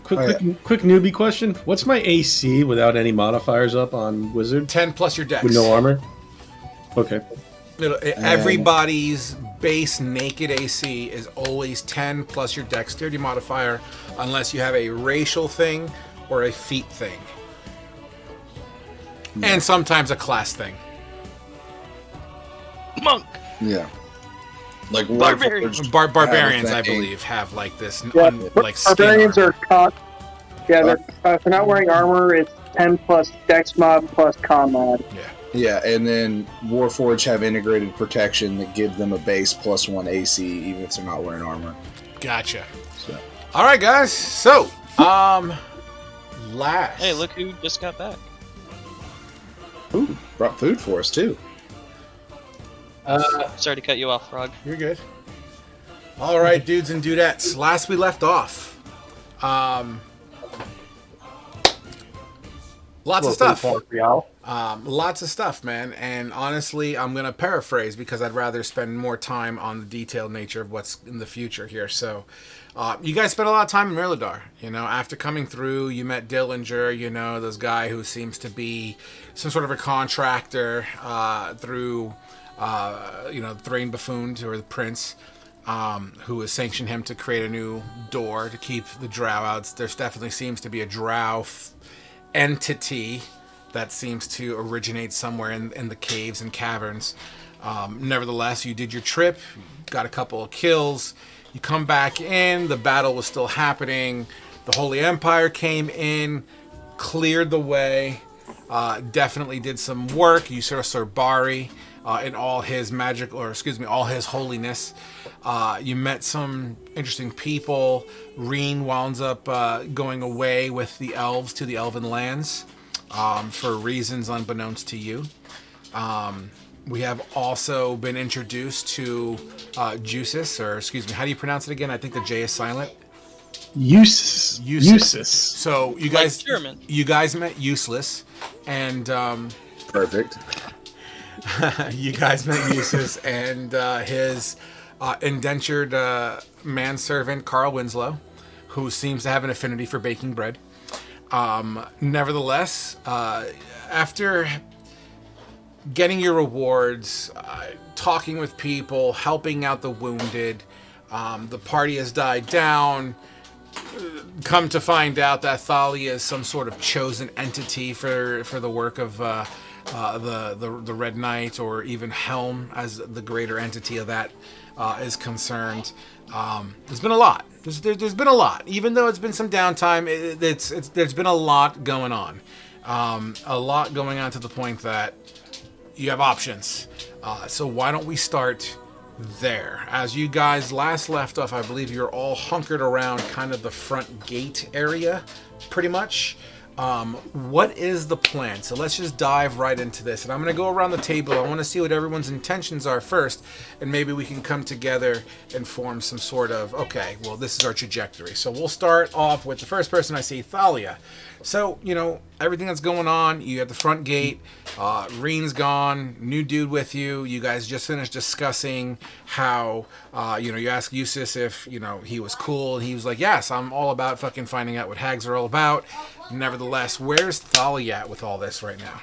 Quick newbie question. What's my AC without any modifiers up on Wizard? 10 plus your dex. With no armor? Okay. Everybody's base naked AC is always 10 plus your dexterity modifier, unless you have a racial thing or a feat thing. And sometimes a class thing. Monk. Yeah. Like Barbarians. Barbarians, I believe, have like this. Yeah, like barbarians are caught. Yeah, if they're not wearing armor, it's 10 plus dex mod plus con mod. Yeah. Yeah, and then Warforged have integrated protection that give them a base +1 AC, even if they're not wearing armor. Gotcha. So. All right, guys. So, last. Hey, look who just got back. Ooh, brought food for us too. Sorry to cut you off, Frog. You're good. All right, dudes and dudettes. Last we left off. Lots of stuff. Lots of stuff, man. And honestly, I'm going to paraphrase because I'd rather spend more time on the detailed nature of what's in the future here. So, you guys spent a lot of time in Mirladar. You know, after coming through, you met Dillinger, you know, this guy who seems to be some sort of a contractor through, Thrain Buffoon, or the Prince, who has sanctioned him to create a new door to keep the drow out. There definitely seems to be a drow entity that seems to originate somewhere in the caves and caverns. Nevertheless, you did your trip, got a couple of kills, you come back in, the battle was still happening, the Holy Empire came in, cleared the way, definitely did some work. You saw Sir Bari in all his all his holiness. You met some interesting people. Reen winds up going away with the elves to the Elven lands for reasons unbeknownst to you. We have also been introduced to Jusis, or excuse me, how do you pronounce it again? I think the J is silent. Useless. So you guys, you guys met Useless, and Perfect. you guys met Useless and his indentured manservant Carl Winslow, who seems to have an affinity for baking bread. Nevertheless, after getting your rewards, talking with people, helping out the wounded, the party has died down. Come to find out that Thalia is some sort of chosen entity for the work of the Red Knight, or even Helm as the greater entity of that is concerned. There's been a lot. There's been a lot. Even though it's been some downtime, there's been a lot going on. A lot going on to the point that you have options. So why don't we start there? As you guys last left off, I believe you're all hunkered around kind of the front gate area, pretty much. What is the plan? So let's just dive right into this. And I'm going to go around the table. I want to see what everyone's intentions are first, and maybe we can come together and form some sort of, okay, well, this is our trajectory. So we'll start off with the first person I see, Thalia. So, you know, everything that's going on, you have the front gate, Reen's gone, new dude with you. You guys just finished discussing how, you asked Eustace if, he was cool, and he was like, yes, I'm all about fucking finding out what hags are all about. Nevertheless, where's Thalia at with all this right now?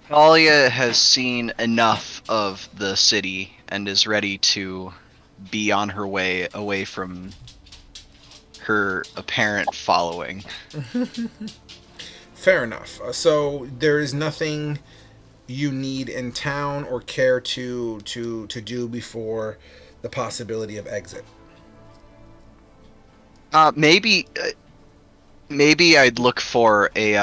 Thalia has seen enough of the city and is ready to be on her way away from her apparent following. Fair enough. So there is nothing you need in town or care to do before the possibility of exit. Maybe I'd look for a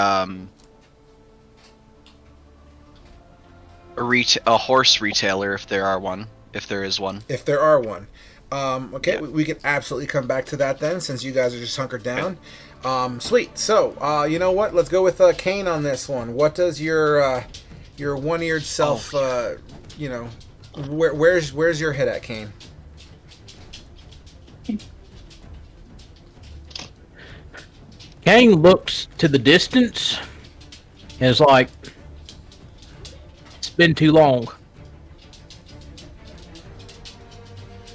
horse retailer if there are one. If there is one. If there are one. Okay, yeah. We can absolutely come back to that then, since you guys are just hunkered down. Sweet. So, you know what? Let's go with Kane on this one. What does your one-eared self, where's your head at, Kane? Kane looks to the distance and is like, it's been too long.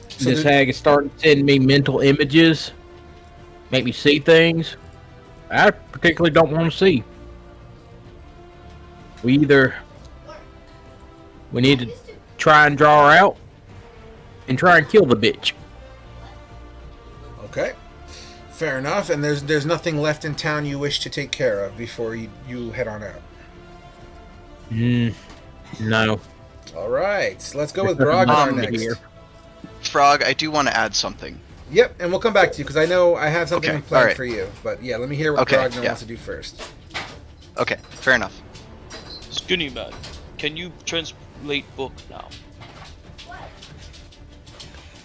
So this hag is starting to send me mental images make me see things I particularly don't want to see. We need to try and draw her out and try and kill the bitch. Okay. Fair enough. And there's nothing left in town you wish to take care of before you head on out. No. All right. So let's go with Grognar next. Here. Frog, I do want to add something. Yep, and we'll come back to you because I know I have something Okay, in plan alright. for you. But yeah, let me hear what Okay, Grognar yeah. wants to do first. Okay, fair enough. Skinny man, can you translate book now?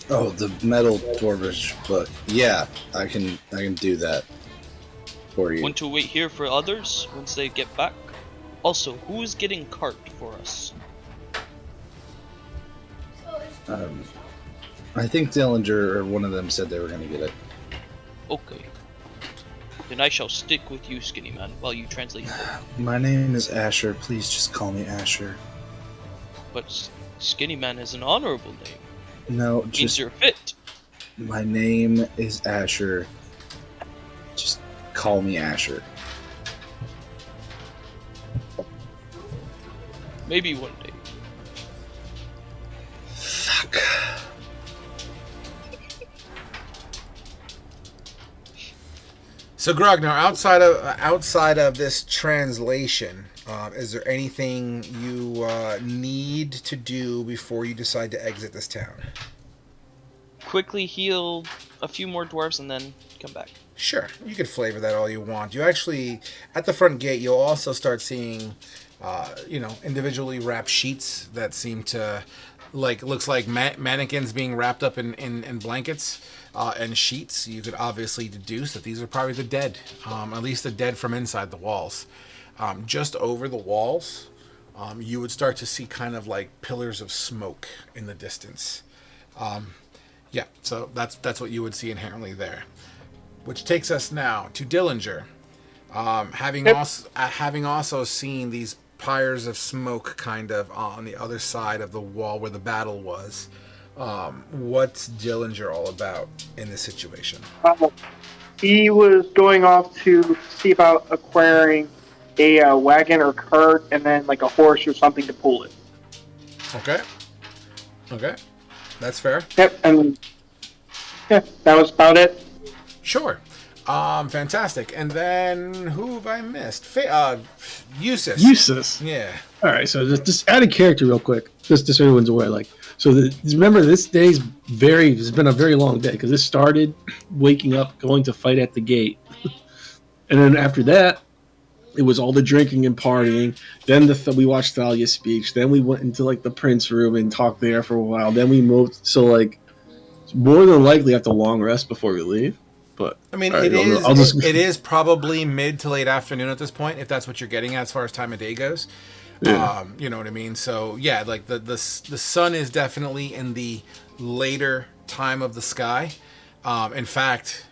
Oh, the metal dwarvish book. Yeah, I can do that for you. Want to wait here for others once they get back? Also, who is getting cart for us? I think Dillinger or one of them said they were going to get it. Okay. Then I shall stick with you, Skinny man, while you translate. My name is Asher. Please just call me Asher. But Skinny man is an honorable name. No, Means just you're fit. my name is Asher. Just call me Asher. Maybe one day. Fuck. So Grognar, outside of this translation, is there anything you need to do before you decide to exit this town? Quickly heal a few more dwarves and then come back. Sure, you can flavor that all you want. You actually, at the front gate, you'll also start seeing, individually wrapped sheets that seem to, looks like mannequins being wrapped up in blankets. And sheets. You could obviously deduce that these are probably the dead, at least the dead from inside the walls. Just over the walls, you would start to see kind of like pillars of smoke in the distance. So that's what you would see inherently there. Which takes us now to Dillinger. Having also seen these pyres of smoke kind of on the other side of the wall where the battle was. What's Dillinger all about in this situation? He was going off to see about acquiring a wagon or cart and then like a horse or something to pull it. Okay. That's fair. Yep, and yeah, that was about it. Sure. Fantastic. And then who have I missed? Eustace. Eustace. Yeah. All right, so just add a character real quick, just so everyone's aware. Remember, this day's it's been a very long day because this started waking up, going to fight at the gate, and then after that, it was all the drinking and partying. Then we watched Thalia's speech. Then we went into the prince room and talked there for a while. Then we moved. So more than likely have to long rest before we leave. But I mean, right, it is probably mid to late afternoon at this point, if that's what you're getting at as far as time of day goes. Yeah. You know what I mean? So yeah, the sun is definitely in the later time of the sky. In fact,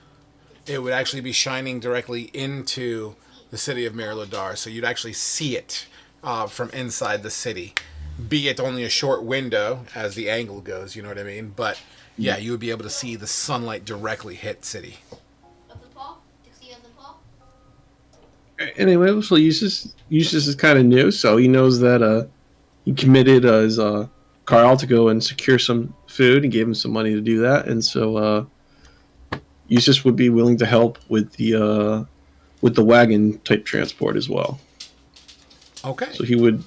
it would actually be shining directly into the city of Mirador, so you'd actually see it from inside the city, be it only a short window as the angle goes. You know what I mean? But yeah, you would be able to see the sunlight directly hit city. Anyway, so Eustace is kind of new, so he knows that he committed his Carl to go and secure some food and gave him some money to do that, and so Eustace would be willing to help with the wagon type transport as well. Okay. So he would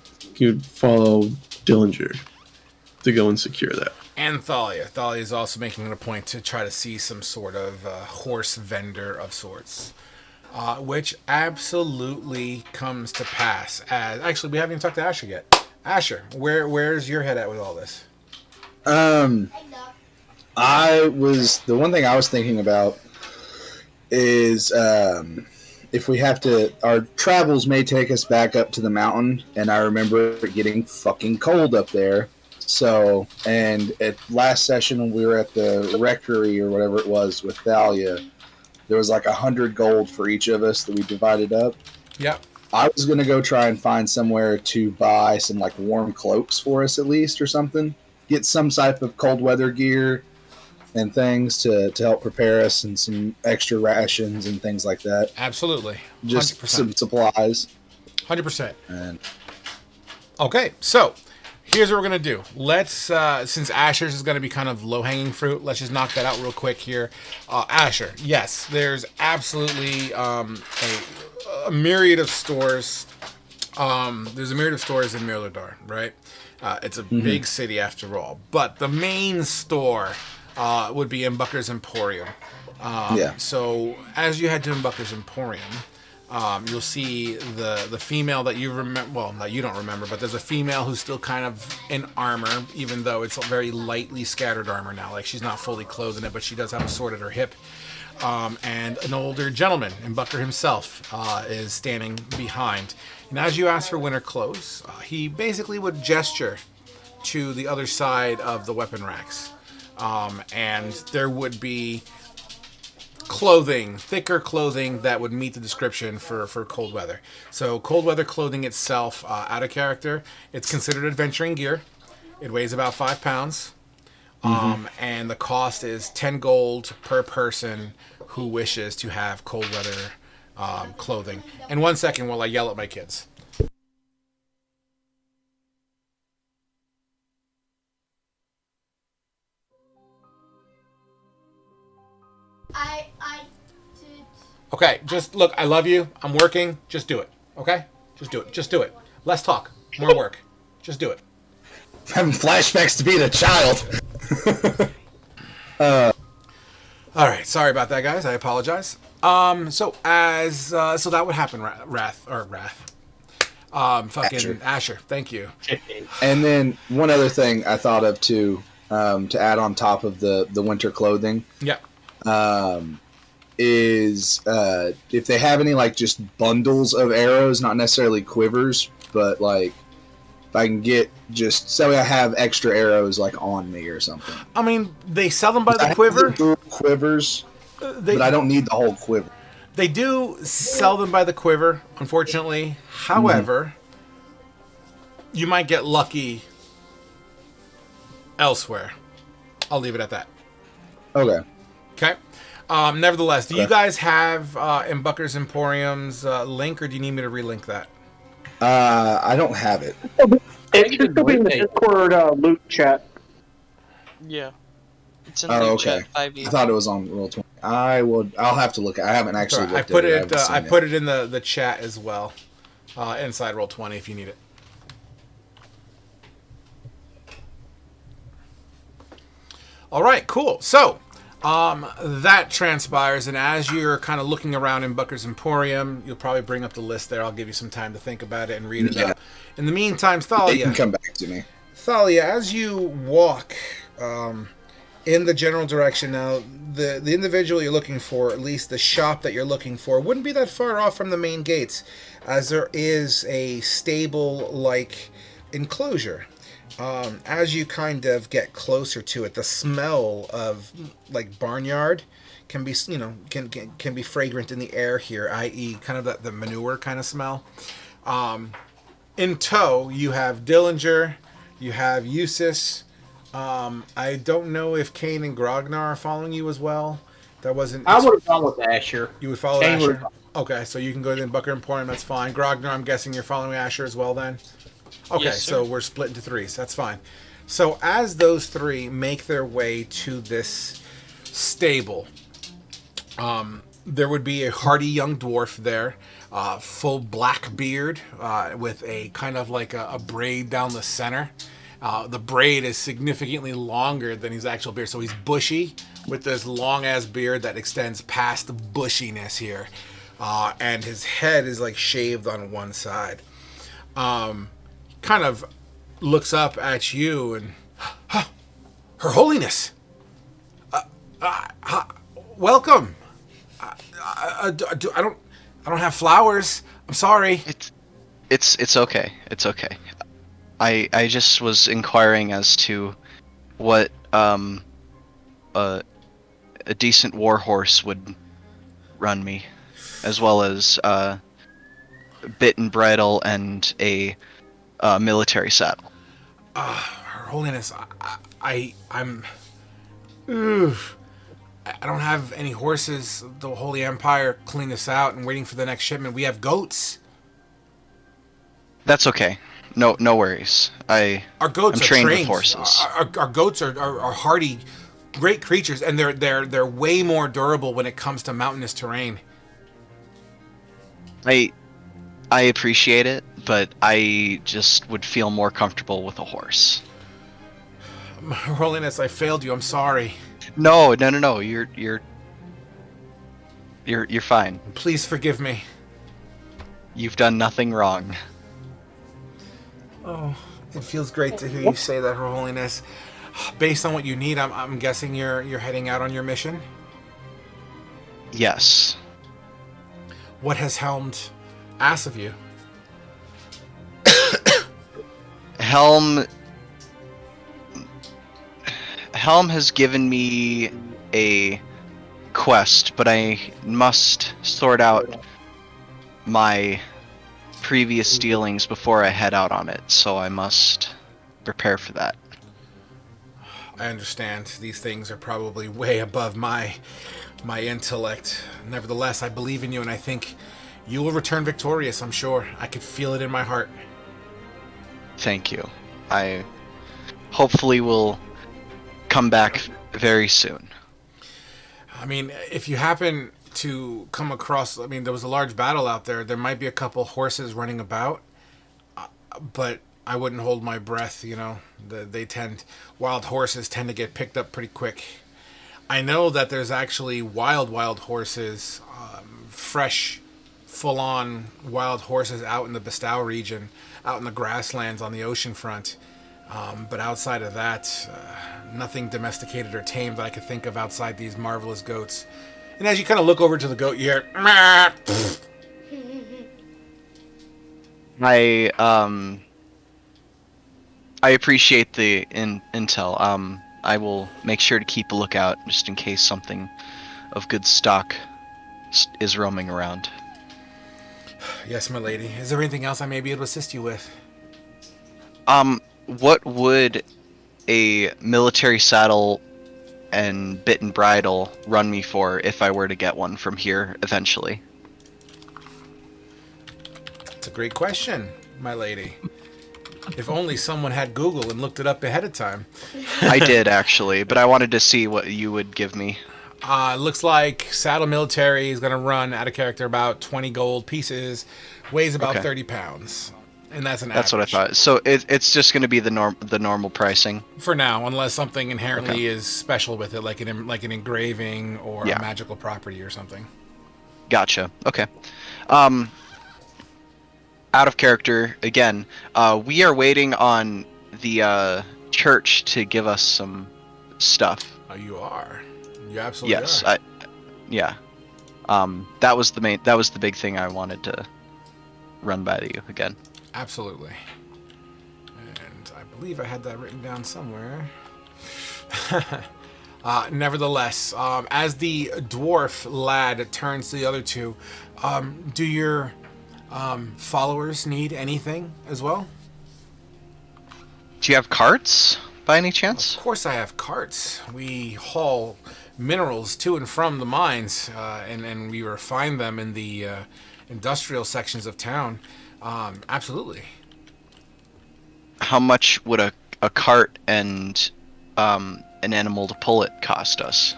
follow Dillinger to go and secure that. And Thalia. Thalia is also making it a point to try to see some sort of horse vendor of sorts. Which absolutely comes to pass. Actually, we haven't even talked to Asher yet. Asher, where's your head at with all this? The one thing I was thinking about is if we have to, our travels may take us back up to the mountain, and I remember it getting fucking cold up there. So, and at last session when we were at the rectory or whatever it was with Thalia, there was 100 gold for each of us that we divided up. Yep. I was going to go try and find somewhere to buy some warm cloaks for us at least or something. Get some type of cold weather gear. and things to help prepare us, and some extra rations and things like that. Absolutely. Just 100%. some supplies. 100%. And Okay, so here's what we're gonna do. Let's since Asher's is gonna be kind of low-hanging fruit, let's just knock that out real quick here. Asher, yes, there's absolutely a myriad of stores. There's a myriad of stores in Mirador, right? It's a big city after all, but the main store would be in Bucker's Emporium. So as you head to Bucker's Emporium, you'll see the female that you remember. Well, no, you don't remember, but there's a female who's still kind of in armor, even though it's very lightly scattered armor now. Like, she's not fully clothed in it, but she does have a sword at her hip. And an older gentleman, and Bucker himself, is standing behind. And as you ask for winter clothes, he basically would gesture to the other side of the weapon racks. And there would be clothing, thicker clothing that would meet the description for cold weather. So cold weather clothing itself, out of character, it's considered adventuring gear. It weighs about 5 pounds. And the cost is 10 gold per person who wishes to have cold weather clothing. And 1 second while I yell at my kids. I did. Okay, just look, I love you. I'm working. Just do it. Okay? Just do it. Just do it. Less talk. More work. Just do it. Having flashbacks to being a child. All right, sorry about that, guys. I apologize. So that would happen, Wrath. Fucking Asher. Thank you. And then one other thing I thought of too, to add on top of the winter clothing. Yeah. Is if they have any like just bundles of arrows, not necessarily quivers, but like if I can get just so I have extra arrows like on me or something. I mean, they sell them by I the have quiver. the quivers, but I don't need the whole quiver. They do sell them by the quiver, unfortunately. However, you might get lucky elsewhere. I'll leave it at that. Okay. Okay. Nevertheless, do you guys have in Bucker's Emporium's link, or do you need me to relink that? I don't have it. It should still be in the Discord loot chat. Yeah. It's in Oh, the okay. chat 5e. I thought it was on Roll20. I'll have to look. I haven't actually Sorry, looked at it. I put it in the chat as well, inside Roll20 if you need it. All right, cool. So that transpires, and as you're kind of looking around in Bucker's Emporium, you'll probably bring up the list there. I'll give you some time to think about it and read it up. In the meantime, They Thalia, can come back to me. Thalia, as you walk in the general direction, now the individual you're looking for, at least the shop that you're looking for, wouldn't be that far off from the main gates, as there is a stable-like enclosure. As you kind of get closer to it, the smell of like barnyard can be, can be fragrant in the air here, i.e., kind of the manure kind of smell. In tow, you have Dillinger, you have Eustace. I don't know if Kane and Grognar are following you as well. That wasn't. I would have gone with Asher. You would follow Kane Asher. would've- Okay, so you can go to the Bucker Emporium. That's fine. Grognar, I'm guessing you're following Asher as well then. Okay, Yes, sir. so we're split into threes. That's fine. So as those three make their way to this stable, there would be a hardy young dwarf there, full black beard, with a kind of like a braid down the center. The braid is significantly longer than his actual beard, so he's bushy with this long-ass beard that extends past the bushiness here. And his head is like shaved on one side. Kind of looks up at you and, Her Holiness, welcome. I don't have flowers. I'm sorry. It's okay. It's okay. I just was inquiring as to what a decent war horse would run me, as well as bit and bridle and a military saddle. Her Holiness, I'm Oof. I don't have any horses. The Holy Empire cleaned this out and waiting for the next shipment. We have goats. That's okay. No worries. Our goats I'm are trained with trained. horses. Our goats are hardy, great creatures, and they're way more durable when it comes to mountainous terrain. I appreciate it, but I just would feel more comfortable with a horse. Your Holiness, I failed you. I'm sorry. No. You're fine. Please forgive me. You've done nothing wrong. Oh, it feels great to hear you say that, Her Holiness. Based on what you need, I'm guessing you're heading out on your mission. Yes. What has Helmed asked of you? Helm has given me a quest, but I must sort out my previous dealings before I head out on it, so I must prepare for that. I understand these things are probably way above my intellect. Nevertheless, I believe in you, and I think you will return victorious, I'm sure. I could feel it in my heart. Thank you. I hopefully will come back very soon. I mean, if you happen to come across, I mean, there was a large battle out there. There might be a couple horses running about, but I wouldn't hold my breath, you know. Wild horses tend to get picked up pretty quick. I know that there's actually wild horses, fresh, full-on wild horses out in the Bestow region, out in the grasslands on the ocean front. But outside of that, nothing domesticated or tamed that I could think of outside these marvelous goats. And as you kind of look over to the goat, you hear, I appreciate the intel. I will make sure to keep a lookout just in case something of good stock is roaming around. Yes, my lady. Is there anything else I may be able to assist you with? What would a military saddle and bit and bridle run me for if I were to get one from here eventually? It's a great question, my lady. If only someone had Google and looked it up ahead of time. I did actually, but I wanted to see what you would give me. Looks like Saddle Military is going to run out of character about 20 gold pieces, weighs about 30 pounds. And that's an average. That's what I thought. So it's just going to be the normal pricing for now, unless something inherently is special with it, like an engraving or a magical property or something. Gotcha. Okay. Out of character again. We are waiting on the church to give us some stuff. Oh, you are. You absolutely yes, are. Yeah. That was the big thing I wanted to run by to you again. Absolutely. And I believe I had that written down somewhere. Nevertheless, as the dwarf lad turns to the other two, do your followers need anything as well? Do you have carts by any chance? Of course I have carts. We haul minerals to and from the mines, and we refine them in the industrial sections of town. Absolutely. How much would a cart and an animal to pull it cost us?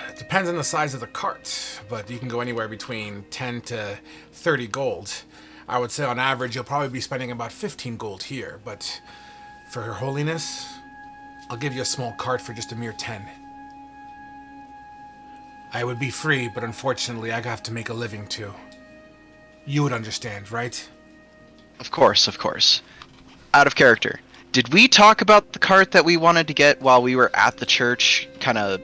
It depends on the size of the cart, but you can go anywhere between 10 to 30 gold. I would say on average you'll probably be spending about 15 gold here, but for Her Holiness, I'll give you a small cart for just a mere 10. I would be free, but unfortunately I have to make a living too. You would understand, right? Of course, of course. Out of character. Did we talk about the cart that we wanted to get while we were at the church, kind of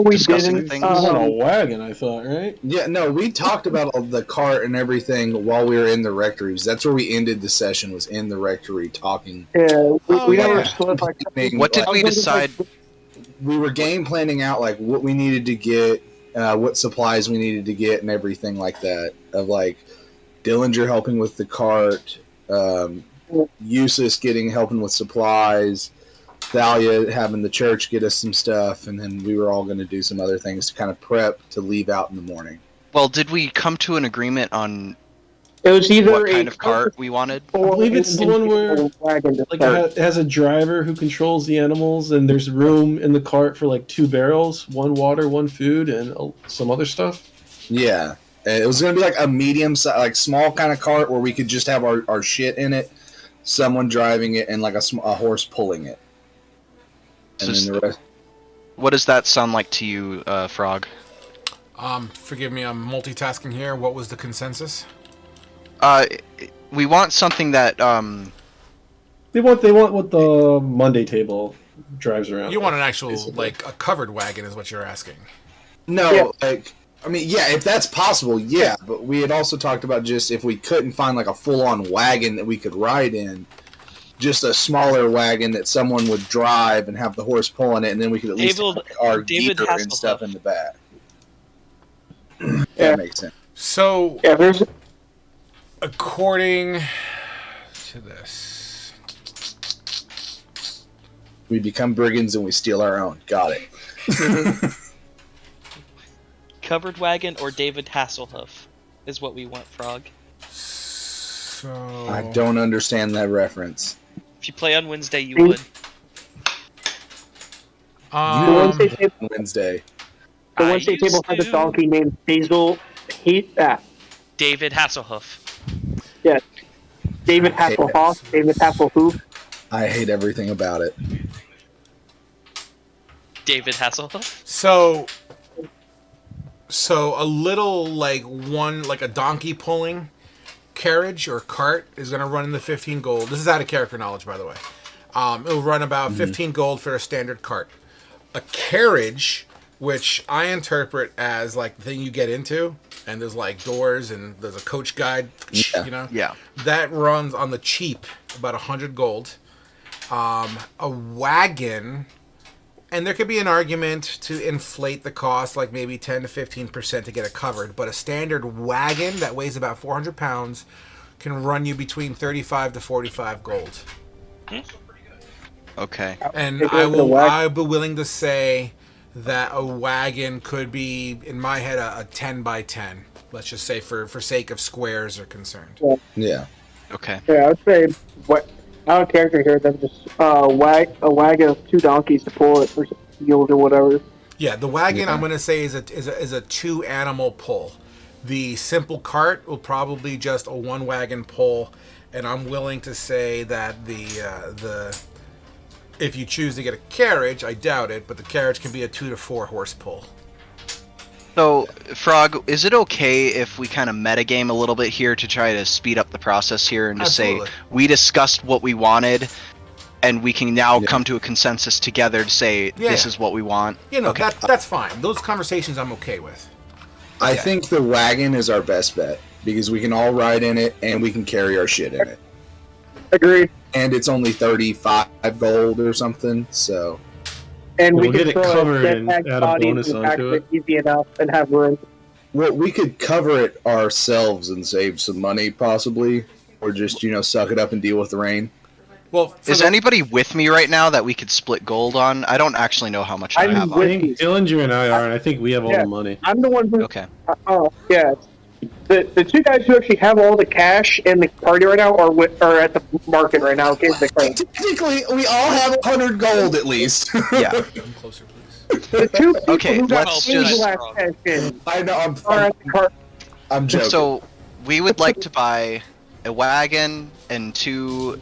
discussing didn't. things? On a wagon, I thought, right? Yeah, no, we talked about all the cart and everything while we were in the rectories. That's where we ended the session, was in the rectory talking. Yeah, we yeah. never solidified. What did we decide? We were game planning out like what we needed to get, what supplies we needed to get, and everything like that. Of like Dillinger helping with the cart, Eustace helping with supplies, Thalia having the church get us some stuff, and then we were all going to do some other things to kind of prep to leave out in the morning. Well, did we come to an agreement on It was either what kind of cart we wanted? I believe it's the one where wagon to like start. it has a driver who controls the animals, and there's room in the cart for like 2 barrels, 1 water, 1 food, and some other stuff. Yeah. And it was going to be like a medium, like small kind of cart where we could just have our shit in it, someone driving it, and like a horse pulling it. And then the rest. What does that sound like to you, Frog? Forgive me, I'm multitasking here. What was the consensus? We want something that They want what the Monday table drives around. You want an actual, basically. like, a covered wagon is what you're asking. No, Yeah. like, I mean, yeah, if that's possible, yeah. But we had also talked about just if we couldn't find like a full-on wagon that we could ride in, just a smaller wagon that someone would drive and have the horse pulling it, and then we could at least David- have our David gear and Hasselhoff. stuff in the back. Yeah. That makes sense. So, Yeah, there's according to this, We become brigands and we steal our own. Got it. Covered wagon or David Hasselhoff is what we want, Frog. so I don't understand that reference. If you play on Wednesday, you would. the Wednesday table. Wednesday. The I Wednesday table used had a to- donkey named Hazel. David Hasselhoff. Yes. David Hasselhoff. David Hasselhoof. I hate everything about it. David Hasselhoff. So a little like a donkey pulling carriage or cart is going to run in the 15 gold. This is out of character knowledge, by the way. It'll run about 15 gold for a standard cart. A carriage, which I interpret as like the thing you get into, and there's like doors and there's a coach guide, Yeah. you know. Yeah. That runs on the cheap about 100 gold. A wagon. And there could be an argument to inflate the cost, like maybe 10 to 15% to get it covered. But a standard wagon that weighs about 400 pounds can run you between 35 to 45 gold. Okay. And If it's a wagon- I'd be willing to say that a wagon could be, in my head, a 10 by 10. Let's just say for sake of squares are concerned. Yeah. Okay. Yeah, I would say what out of character here. Then just a wagon of 2 donkeys to pull it for mules or whatever. Yeah, the wagon Yeah. I'm going to say is a 2-animal pull. The simple cart will probably just a 1 wagon pull, and I'm willing to say that the if you choose to get a carriage, I doubt it, but the carriage can be a 2 to 4 horse pull. So, Frog, is it okay if we kind of metagame a little bit here to try to speed up the process here and just Absolutely. say we discussed what we wanted, and we can now Yeah. come to a consensus together to say this Yeah. is what we want? You know, Okay. that's fine. Those conversations I'm okay with. I think the wagon is our best bet because we can all ride in it and we can carry our shit in it. Agreed. And it's only 35 gold or something, so And We'll we get can it throw covered a and jetpack add a body bonus in the onto back of it. easy enough and have room. well, we could cover it ourselves and save some money possibly, or just suck it up and deal with the rain. Well, Is anybody with me right now that we could split gold on? I don't actually know how much I I'm have I on. with- think Dillinger and I are, and I think we have all Yeah. the money. I'm the one who. Okay. Oh, yeah. The 2 guys who actually have all the cash in the party right now are at the market right now. Getting the claim. Technically, we all have 100 gold at least. Yeah. come closer, please. The 2 people Okay, who got let's paid just- the last session I know. are at the cart. I'm joking. So, we would like to buy a wagon and 2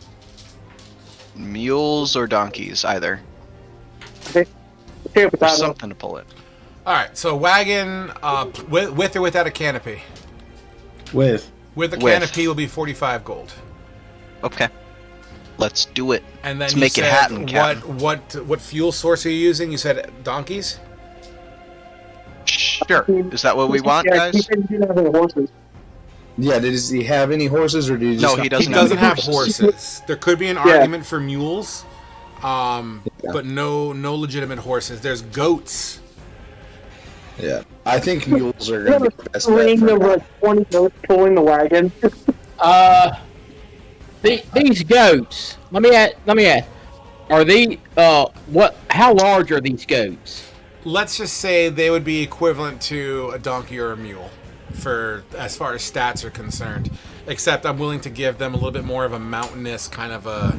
mules or donkeys, either. Potato, Or potato. something to pull it. All right, so wagon with or without a canopy. With With a With. canopy will be 45 gold. Okay. Let's do it. And then Let's you make it said happen, Captain. what fuel source are you using? You said donkeys? Sure. Is that what we want, Yeah, guys? he said he didn't have any horses. yeah, does he have any horses or did he just No, not- he doesn't. He doesn't have any horses. There could be an Yeah. argument for mules, but no legitimate horses. There's goats. Yeah, I think mules are You going have to a be the best bet. string for of now. like 20 goats pulling the wagon. These goats. Let me ask. Are they what? How large are these goats? Let's just say they would be equivalent to a donkey or a mule, for as far as stats are concerned. Except I'm willing to give them a little bit more of a mountainous kind of a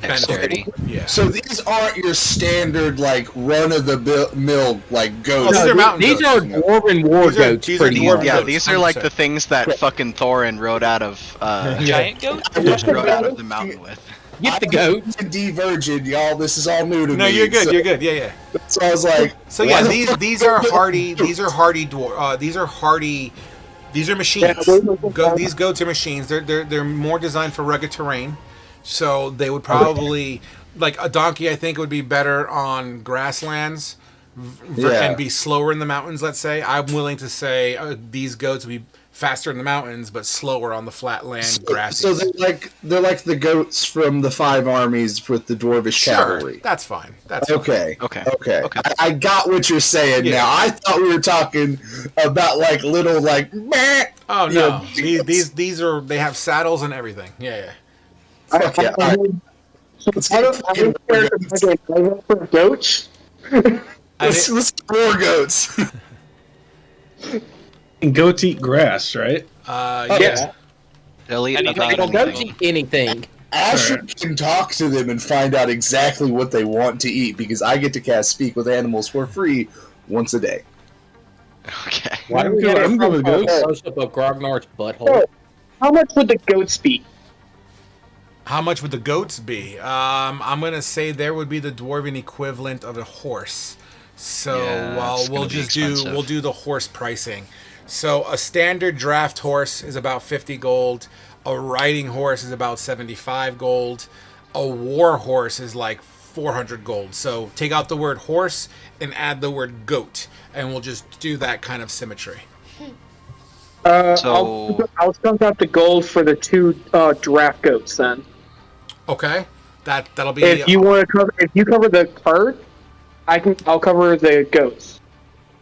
Dexterity. benefit. Yeah. So these aren't your standard like run of the mill like goats. Oh, these are mountain These goats. are dwarven war These are- goats. these are pretty dwarven much. Yeah, goats, these are like 100%. the things that fucking Thorin rode out of Giant goat? rode out of the mountain with. Get the goats. D virgin, y'all. This is all new to me. No, you're good. So, You're good. Yeah, yeah. So I was like, So yeah, why the fuck- these are hardy. These are hardy dwarf. These are hardy. These are machines. These goats are machines. They're more designed for rugged terrain. So they would probably like a donkey. I think would be better on grasslands and be slower in the mountains. Let's say I'm willing to say these goats would be faster in the mountains but slower on the flat land grassy. So they're like the goats from the Five Armies with the dwarvish cavalry. That's fine. That's fine. Okay. Okay. I got what you're saying Yeah. now. I thought we were talking about like little like. Meh. Oh You no, know, these are they have saddles and everything. Yeah, yeah. Fuck yeah. All right. Let's I get don't fucking more goats. for goats. Let's get more goats. And goats eat grass, right? Yeah. They'll eat Anything. about Don't anything. eat anything. Asher can talk to them and find out exactly what they want to eat because I get to cast Speak with Animals for free once a day. Okay. Why do we I'm get good- I'm good with goats. close up of Grognard's butthole? How much would the goats be? How much would the goats be? I'm gonna say there would be the dwarven equivalent of a horse. So Yeah, well, it's we'll gonna be just expensive. we'll do the horse pricing. So a standard draft horse is about 50 gold. A riding horse is about 75 gold. A war horse is like 400 gold. So take out the word horse and add the word goat, and we'll just do that kind of symmetry. So- I'll skunk out the gold for the two draft goats then. Okay, that'll be. If you want to cover, if you cover the cart, I'll cover the goats.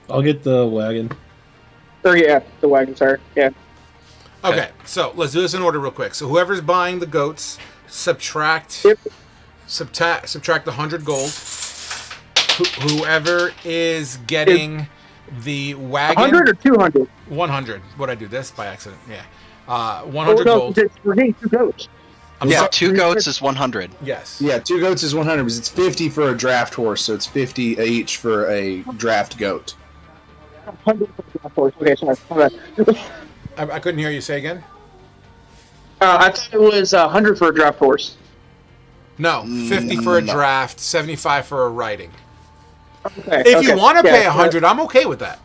I'll get the wagon. Or yeah, the wagon. Sorry, yeah. Okay, so let's do this in order real quick. So whoever's buying the goats, subtract Yep. subtract the 100 gold. Whoever is getting the wagon, 100 or 200? 100. Would I do this by accident? Yeah. 100 no, gold. we're getting two goats. I'm Yeah, sorry. 2 goats is 100. Yes. Yeah, 2 goats is 100 because it's 50 for a draft horse, so it's 50 each for a draft goat. 100 for the draft horse. Okay, sorry. Hold on. I couldn't hear you say again. I thought it was 100 for a draft horse. No, 50 for a draft, 75 for a riding. Okay. If you want to pay 100, I'm okay with that.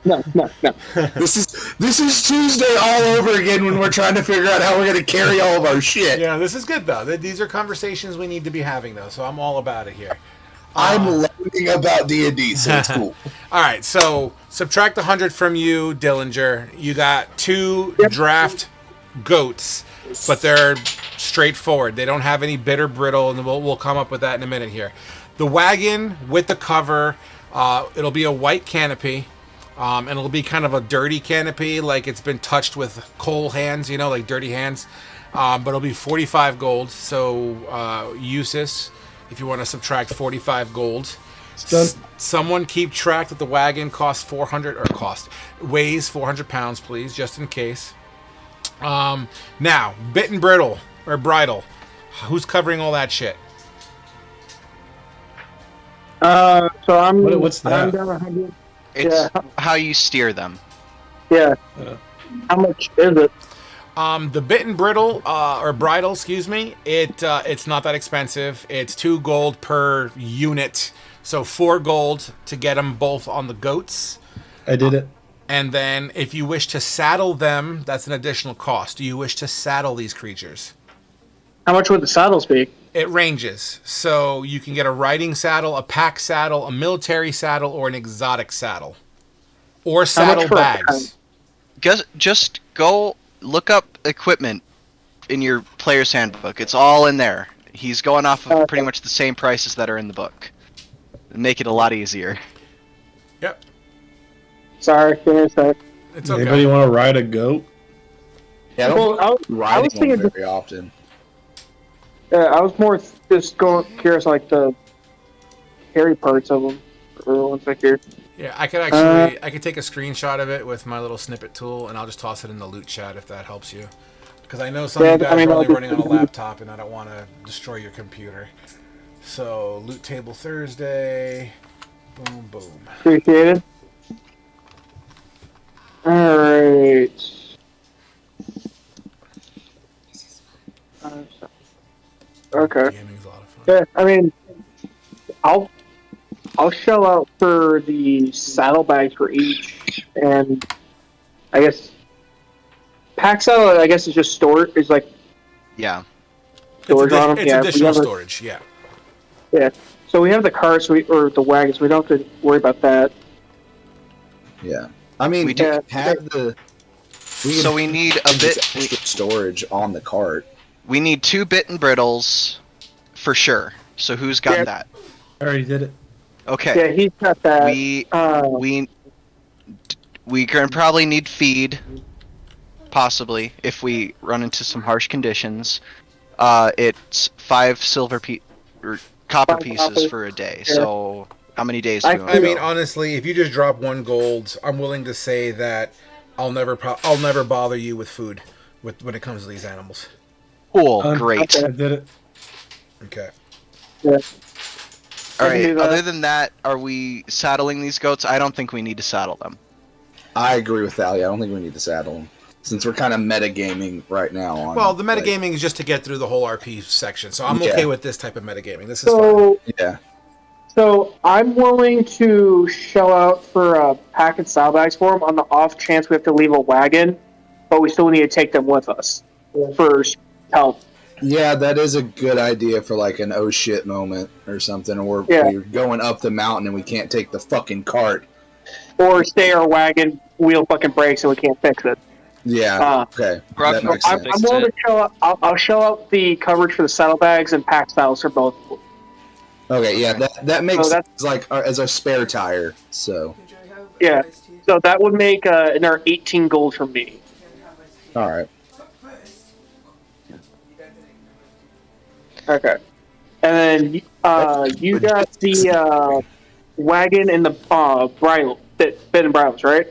No. This is Tuesday all over again when we're trying to figure out how we're going to carry all of our shit. Yeah, this is good though. These are conversations we need to be having though, so I'm all about it here. I'm learning about D&D, so it's cool. All right, so subtract 100 from you, Dillinger. You got 2 draft goats, but they're straightforward. They don't have any bitter brittle, and we'll come up with that in a minute here. The wagon with the cover, it'll be a white canopy, and it'll be kind of a dirty canopy, like it's been touched with coal hands, like dirty hands. But it'll be 45 gold, so Eustace, if you want to subtract 45 gold. done. Someone keep track that the wagon weighs 400 pounds, please, just in case. Now, bit and brittle, or bridle. Who's covering all that shit? So I'm. What's that? I'm down 100. It's Yeah. how you steer them. Yeah. How much is it? The bit and brittle, or bridle, excuse me, it's not that expensive. It's 2 gold per unit. So 4 gold to get them both on the goats. I did it. And then if you wish to saddle them, that's an additional cost. Do you wish to saddle these creatures? How much would the saddles be? It ranges. So you can get a riding saddle, a pack saddle, a military saddle, or an exotic saddle. Or saddle for a bags. Just go look up equipment in your player's handbook. It's all in there. He's going off of pretty much the same prices that are in the book. Make it a lot easier. Yep. Sorry, give me a sec. It's okay. Anybody want to ride a goat? Yeah, I don't Well, I was riding thinking them very often. I was more just curious, like the hairy parts of them. Or ones like here. Yeah, I could actually I could take a screenshot of it with my little snippet tool, and I'll just toss it in the loot chat if that helps you. Because I know some of you guys are only running on a laptop, and I don't want to destroy your computer. So, loot table Thursday. Boom, boom. Appreciate it. Alright. Okay. Gaming's a lot of fun. Yeah, I mean, I'll shell out for the saddlebags for each, and I guess pack saddle. I guess is just storage. Is like Yeah. storage on them. It's additional storage, yeah. Yeah. So we have the cars, or the wagons. We don't have to worry about that. Yeah. I mean, We do have the. So we need a bit. Extra storage on the cart. We need 2 bit and brittles, for sure. So who's got that? I already did it. Okay. Yeah, he's got that. We can probably need feed, possibly if we run into some harsh conditions. It's 5 or copper pieces for a day. Yeah. So how many days do you want? I mean, honestly, if you just drop 1 gold, I'm willing to say that I'll never bother you with food when it comes to these animals. Cool, great. I did it. Okay. Yeah. All right. Other than that, are we saddling these goats? I don't think we need to saddle them. I agree with Thali. I don't think we need to saddle them, since we're kind of metagaming right now. Well, the metagaming is just to get through the whole RP section, so I'm okay with this type of metagaming. This is fine. Yeah. So I'm willing to shell out for pack and saddlebags for them on the off chance we have to leave a wagon, but we still need to take them with us for help. Yeah, that is a good idea for like an oh shit moment or something, or we're going up the mountain and we can't take the fucking cart. Or say our wagon wheel fucking breaks and we can't fix it. Yeah, okay. That makes sense. I'm willing to shell out, I'll shell out the coverage for the saddlebags and pack saddles for both. Okay, yeah, that makes sense, like as a spare tire, so. Yeah, so that would make another 18 gold from me. Alright. Okay. And then you got the wagon and the bridle, bit and bridles, right?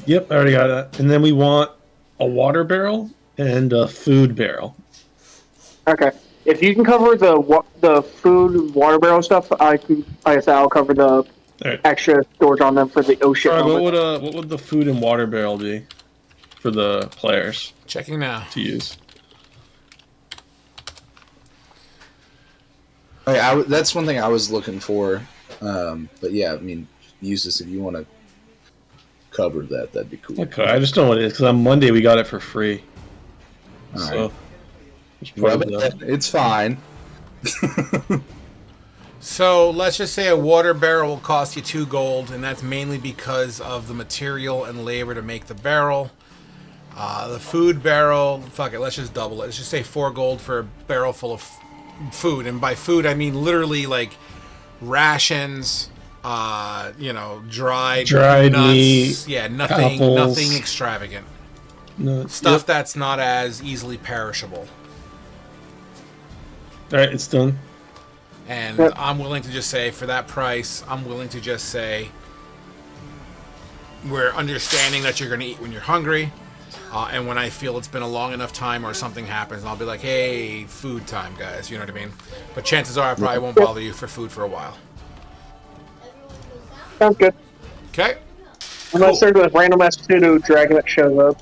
Yep, I already got that. And then we want a water barrel and a food barrel. Okay. If you can cover the food water barrel stuff, I'll cover the extra storage on them for the ocean. What would the food and water barrel be for the players? Checking now. To use. Okay, that's one thing I was looking for. But yeah, I mean, use this if you want to cover that. That'd be cool. Okay, I just don't want it because on Monday we got it for free. All so right. It's fine. So let's just say a water barrel will cost you 2 gold, and that's mainly because of the material and labor to make the barrel. The food barrel, fuck it, let's just double it. Let's just say 4 gold for a barrel full of food, and by food I mean literally like rations, dried nuts, meat, nothing extravagant. Stuff Yep. that's not as easily perishable. All right, it's done. And I'm willing to just say, for that price, I'm willing to just say, we're understanding that you're going to eat when you're hungry, and when I feel it's been a long enough time or something happens, I'll be like, hey, food time, guys, you know what I mean? But chances are I probably won't bother you for food for a while. Sounds good. Okay. Unless there's a random ass pseudo dragon that shows up.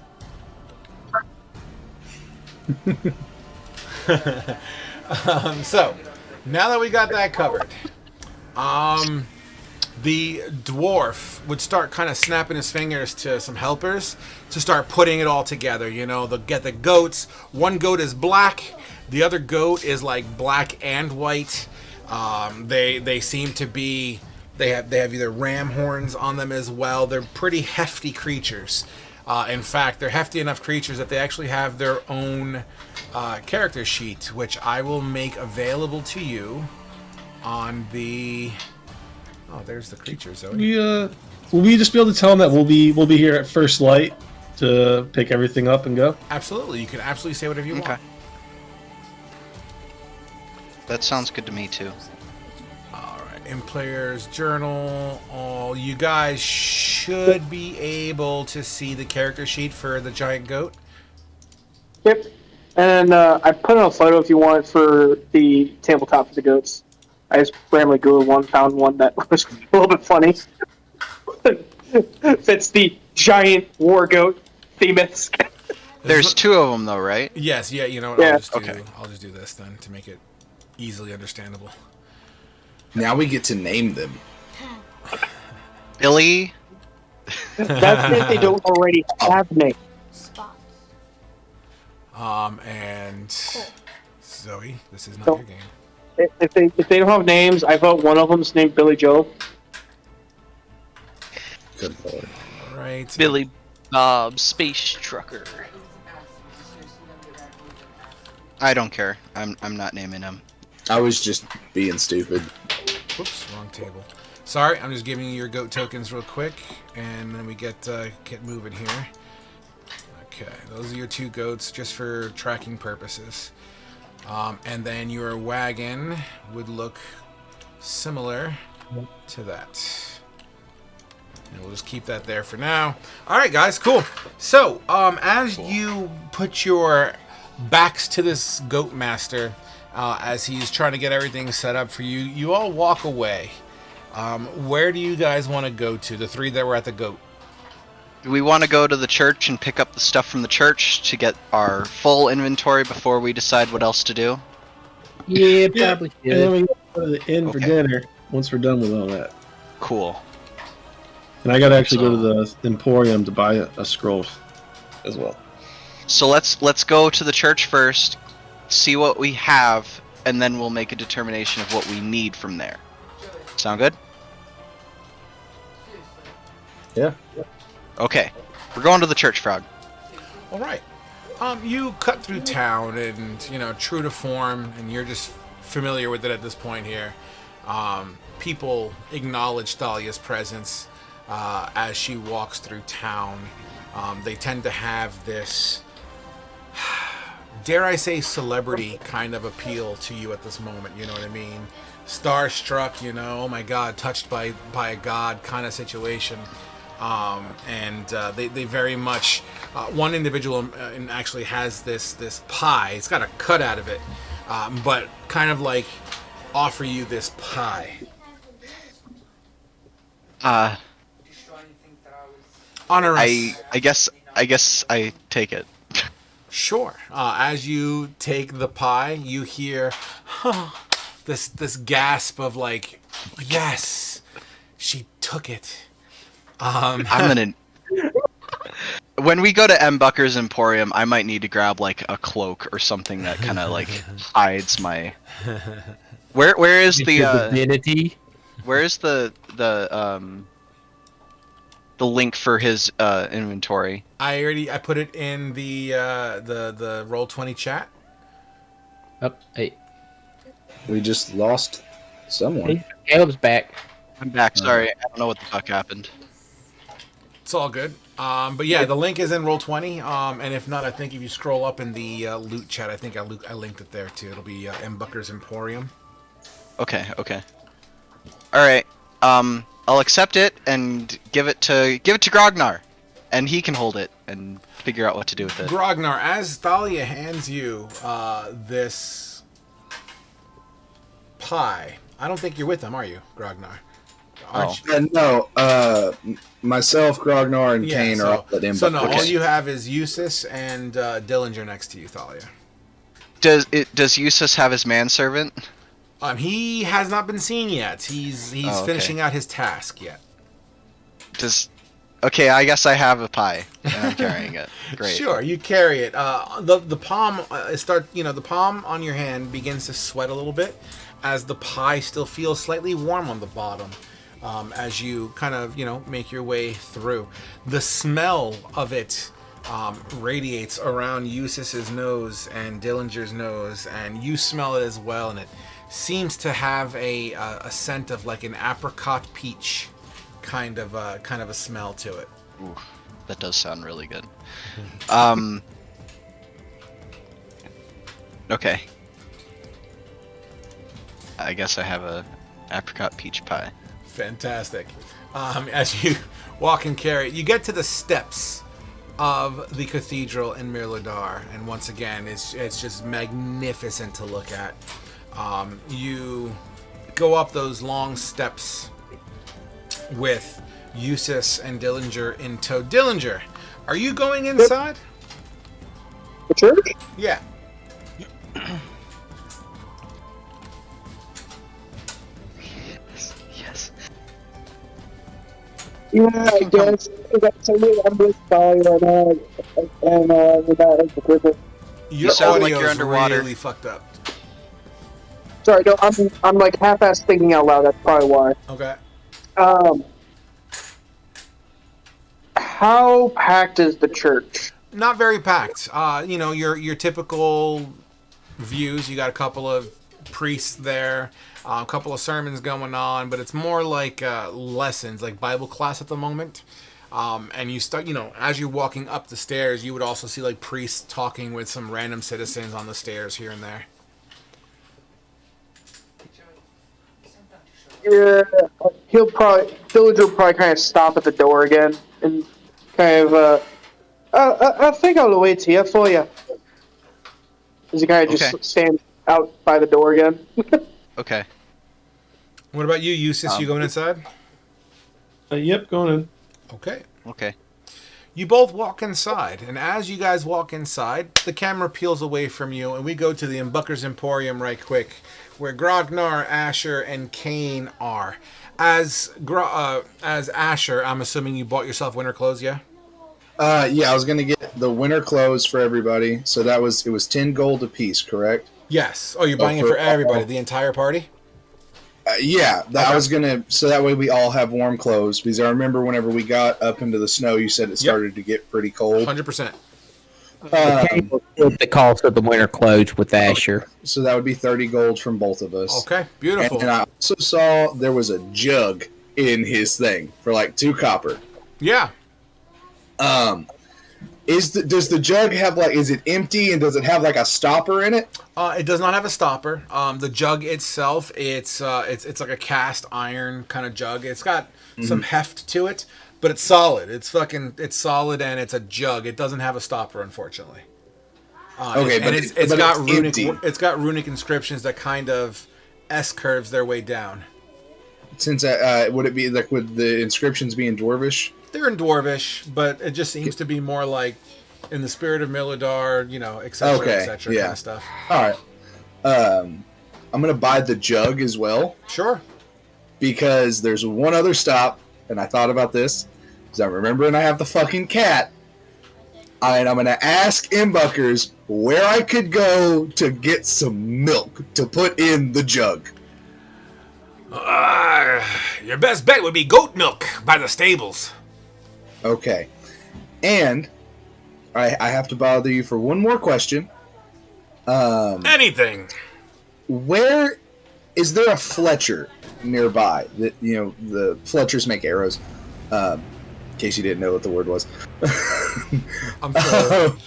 So, now that we got that covered, the dwarf would start kind of snapping his fingers to some helpers to start putting it all together. They'll get the goats. One goat is black. The other goat is like black and white. They seem to be... They have either ram horns on them as well. They're pretty hefty creatures. In fact, they're hefty enough creatures that they actually have their own character sheet, which I will make available to you on the... Oh, there's the creatures. Will we just be able to tell them that we'll be here at first light to pick everything up and go? Absolutely, you can absolutely say whatever you Okay. want. That sounds good to me too. All right, in player's journal, all you guys should be able to see the character sheet for the giant goat. Yep. And I put in a photo if you want for the tabletop for the goats. I just randomly Googled one, found one that was a little bit funny. Fits the giant war goat themist. There's 2 of them though, right? Yes, yeah. You know what? Yeah. I'll just do this then to make it easily understandable. Now we get to name them. Billy. That's if they don't already have names. And Zoe, this is not So- your game. If they don't have names, I vote one of them's named Billy Joe. Good lord. All right. Billy Bob Space Trucker. I don't care. I'm not naming him. I was just being stupid. Whoops, wrong table. Sorry, I'm just giving you your goat tokens real quick, and then we get moving here. Okay, those are your 2 goats just for tracking purposes. And then your wagon would look similar to that. And we'll just keep that there for now. All right, guys, cool. So, as you put your backs to this goat master, as he's trying to get everything set up for you, you all walk away. Where do you guys want to go to? The 3 that were at the goat. Do we want to go to the church and pick up the stuff from the church to get our full inventory before we decide what else to do? Yeah, probably And then should. we go to the inn for Okay. dinner once we're done with all that. Cool. And I got to actually go to the Emporium to buy a scroll as well. So let's go to the church first, see what we have, and then we'll make a determination of what we need from there. Sound good? Yeah. Okay. We're going to the church, Frog. All right. You cut through town, and true to form, and you're just familiar with it at this point here. People acknowledge Thalia's presence as she walks through town. They tend to have this, dare I say, celebrity kind of appeal to you at this moment. You know what I mean? Starstruck, oh my God, touched by a god kind of situation. And they very much, one individual actually has this pie. It's got a cut out of it, but kind of like offer you this pie. Honor us. I guess I take it. Sure. As you take the pie, you hear this gasp of like, yes, she took it. I'm gonna. When we go to M. Bucker's Emporium, I might need to grab like a cloak or something that kind of like hides my. Where is the divinity? where is the link for his inventory? I put it in the Roll20 chat. Hey, We just lost someone. Caleb's back. I'm back. Sorry, I don't know what the fuck happened. It's all good. But yeah, the link is in Roll20. And if not, I think if you scroll up in the loot chat, I think I linked it there too. It'll be M. Bucker's Emporium. Okay. All right. I'll accept it and give it to Grognar, and he can hold it and figure out what to do with it. Grognar, as Thalia hands you this pie, I don't think you're with them, are you, Grognar? Aren't you? No, myself, Grognar, and Yeah, Kane are all at so no, Bucker. all you have is Eustace and Dillinger next to you, Thalia. Does Eustace have his manservant? He has not been seen yet. He's okay. finishing out his task yet. Okay, I guess I have a pie and I'm carrying it. Great. Sure, you carry it. The palm the palm on your hand begins to sweat a little bit as the pie still feels slightly warm on the bottom. As you kind of make your way through, the smell of it radiates around Eustace's nose and Dillinger's nose, and you smell it as well, and it seems to have a scent of like an apricot peach kind of a smell to it. Ooh. That does sound really good. Okay. I guess I have a apricot peach pie. Fantastic. As you walk and carry, you get to the steps of the cathedral in Mirladar, and once again, it's just magnificent to look at. You go up those long steps with Eustace and Dillinger in tow. Dillinger, are you going inside? The church? Yeah. Yes. Yeah, I guess. I'm with Dolly right now, and without the equipment. Your sound like audio's you're underwater. really fucked up. Sorry, no, I'm like half-assed thinking out loud. That's probably why. Okay. How packed is the church? Not very packed. You know, your typical views. You got a couple of priests there, a couple of sermons going on, but it's more like lessons, like Bible class at the moment. And you start, you know, as you're walking up the stairs, you would also see like priests talking with some random citizens on the stairs here and there. Yeah, Dillinger will probably kind of stop at the door again and kind of, I think I'll wait here for you. As he kind of just stands out by the door again. Okay. What about you, Eustace? You going inside? Yep, going in. Okay. Okay. You both walk inside, and as you guys walk inside, the camera peels away from you, and we go to the Umbucker's Emporium right quick, where Grognar, Asher, and Kane are. As Asher, I'm assuming you bought yourself winter clothes, yeah? Yeah, I was gonna get the winter clothes for everybody. So it was 10 gold apiece, correct? Yes. Oh, you're buying it for everybody, the entire party? Yeah, I was gonna. So that way we all have warm clothes. Because I remember whenever we got up into the snow, you said it started to get pretty cold. 100%. With the cost of the winter clothes with Asher. So that would be 30 gold from both of us. Okay, beautiful. And I also saw there was a jug in his thing for like 2 copper. Yeah. Does the jug have like, is it empty and does it have like a stopper in it? It does not have a stopper. The jug itself, it's like a cast iron kind of jug. It's got some heft to it, but it's solid. It's solid, and it's a jug. It doesn't have a stopper, unfortunately. Okay, but it's got runic. empty. It's got runic inscriptions that kind of S curves their way down. Since would it be like, would the inscriptions be in Dwarvish? They're in Dwarvish, but it just seems to be more like in the spirit of Milidar, you know, etc., etc. yeah. kind of stuff. All right. I'm gonna buy the jug as well Sure. because there's one other stop, and I thought about this because I'm remembering I have the fucking cat, and I'm gonna ask Imbuckers where I could go to get some milk to put in the jug. Your best bet would be goat milk by the stables. Okay, and I have to bother you for one more question. Anything. Where is there a Fletcher nearby? That, you know, the Fletchers make arrows. In case you didn't know what the word was. I'm sure.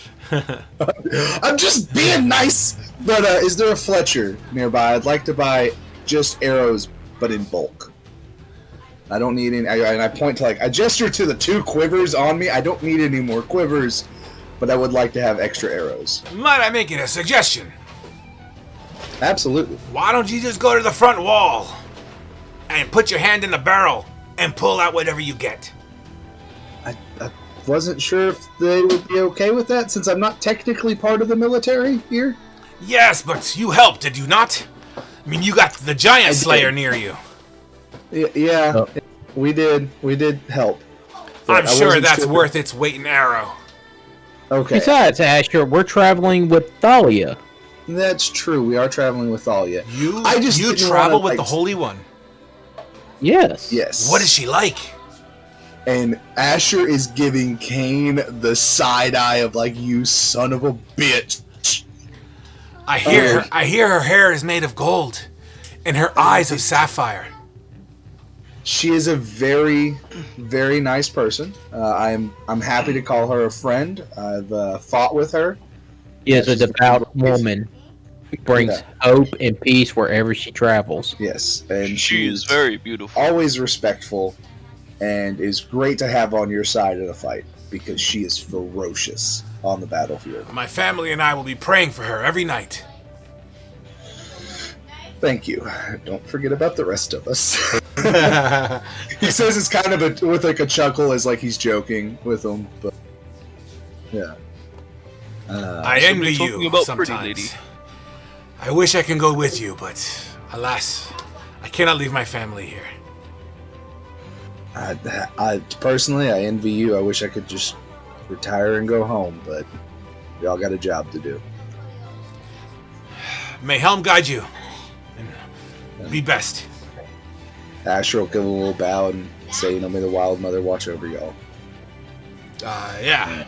I'm just being nice. But is there a Fletcher nearby? I'd like to buy just arrows, but in bulk. I don't need any. And I point to, like, I gesture to the 2 quivers on me. I don't need any more quivers, but I would like to have extra arrows. Might I make it a suggestion? Absolutely. Why don't you just go to the front wall and put your hand in the barrel and pull out whatever you get? I wasn't sure if they would be okay with that, since I'm not technically part of the military here. Yes, but you helped, did you not? I mean, you got the giant slayer near you. Yeah, we did help. I'm I sure wasn't that's worth its weight in arrow. Okay, Besides, Asher, we're traveling with Thalia. that's true. We are traveling with Thalia. You didn't travel wanna, with the Holy One. Yes. Yes. What is she like? And Asher is giving Kane the side eye of, like, you son of a bitch. I hear her hair is made of gold and her eyes of sapphire. She is a very, very nice person. I'm happy to call her a friend. I've fought with her. She is a She's devout woman who brings Yeah. hope and peace wherever she travels. Yes, and She is very beautiful. always respectful and is great to have on your side in a fight because she is ferocious on the battlefield. My family and I will be praying for her every night. Thank you. Don't forget about the rest of us. He says it's kind of with like a chuckle, as like he's joking with them, but yeah. I So envy we're talking you about Pretty sometimes. Lady. I wish I can go with you, but alas, I cannot leave my family here. I personally, I envy you. I wish I could just retire and go home, but y'all got a job to do. May Helm guide you, and be best. Asher will give a little bow and say, may the Wild Mother watch over y'all. Yeah.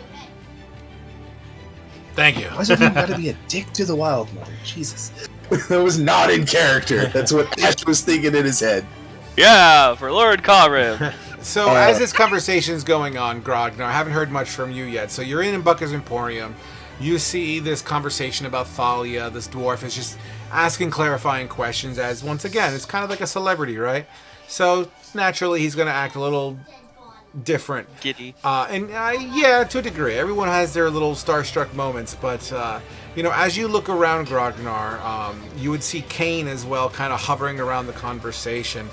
Thank you. Why's everyone got to be a dick to the Wild Mother? Jesus. That was not in character. That's what Asher was thinking in his head. Yeah, for Lord Karim. So as this conversation's going on, Grognar, I haven't heard much from you yet. So you're in Bucker's Emporium. You see this conversation about Thalia. This dwarf is just asking clarifying questions as, once again, it's kind of like a celebrity, right? So naturally he's going to act a little different. Giddy. Yeah, to a degree. Everyone has their little starstruck moments, but as you look around Grognar, you would see Kane as well, kind of hovering around the conversation.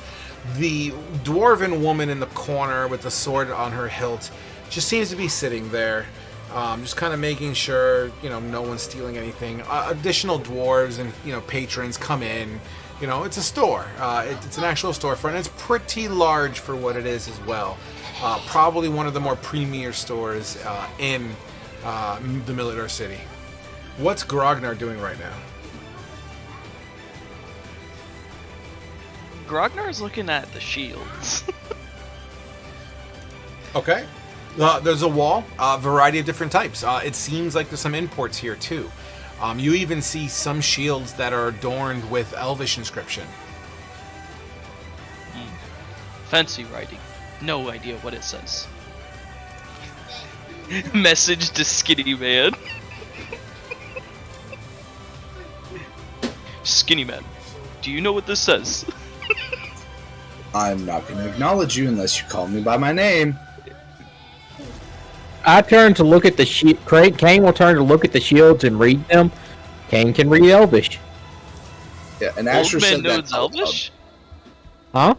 The dwarven woman in the corner with the sword on her hilt just seems to be sitting there, just kind of making sure no one's stealing anything. Additional dwarves and patrons come in. It's a store. It's an actual storefront. It's pretty large for what it is as well. Probably one of the more premier stores in the Milidor City. What's Grognar doing right now? Grognar is looking at the shields. Okay. There's a wall, a variety of different types. It seems like there's some imports here too. You even see some shields that are adorned with Elvish inscription. Fancy writing. No idea what it says. Message to Skinny Man. Skinny Man, do you know what this says? I'm not going to acknowledge you unless you call me by my name. I turn to look at the shield. Kane will turn to look at the shields and read them. Kane can read Elvish. Yeah, and Asher Old man said that knows out loud. Elvish? Huh?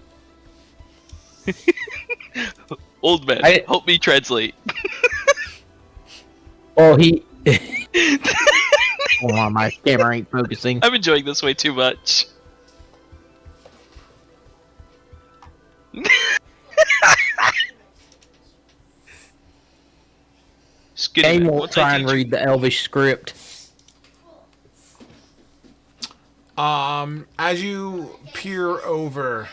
Old man, help me translate. Well, he... Hold on, my camera ain't focusing. I'm enjoying this way too much. Skinny Kane man, will once I try and teach you- read the Elvish script. As you peer over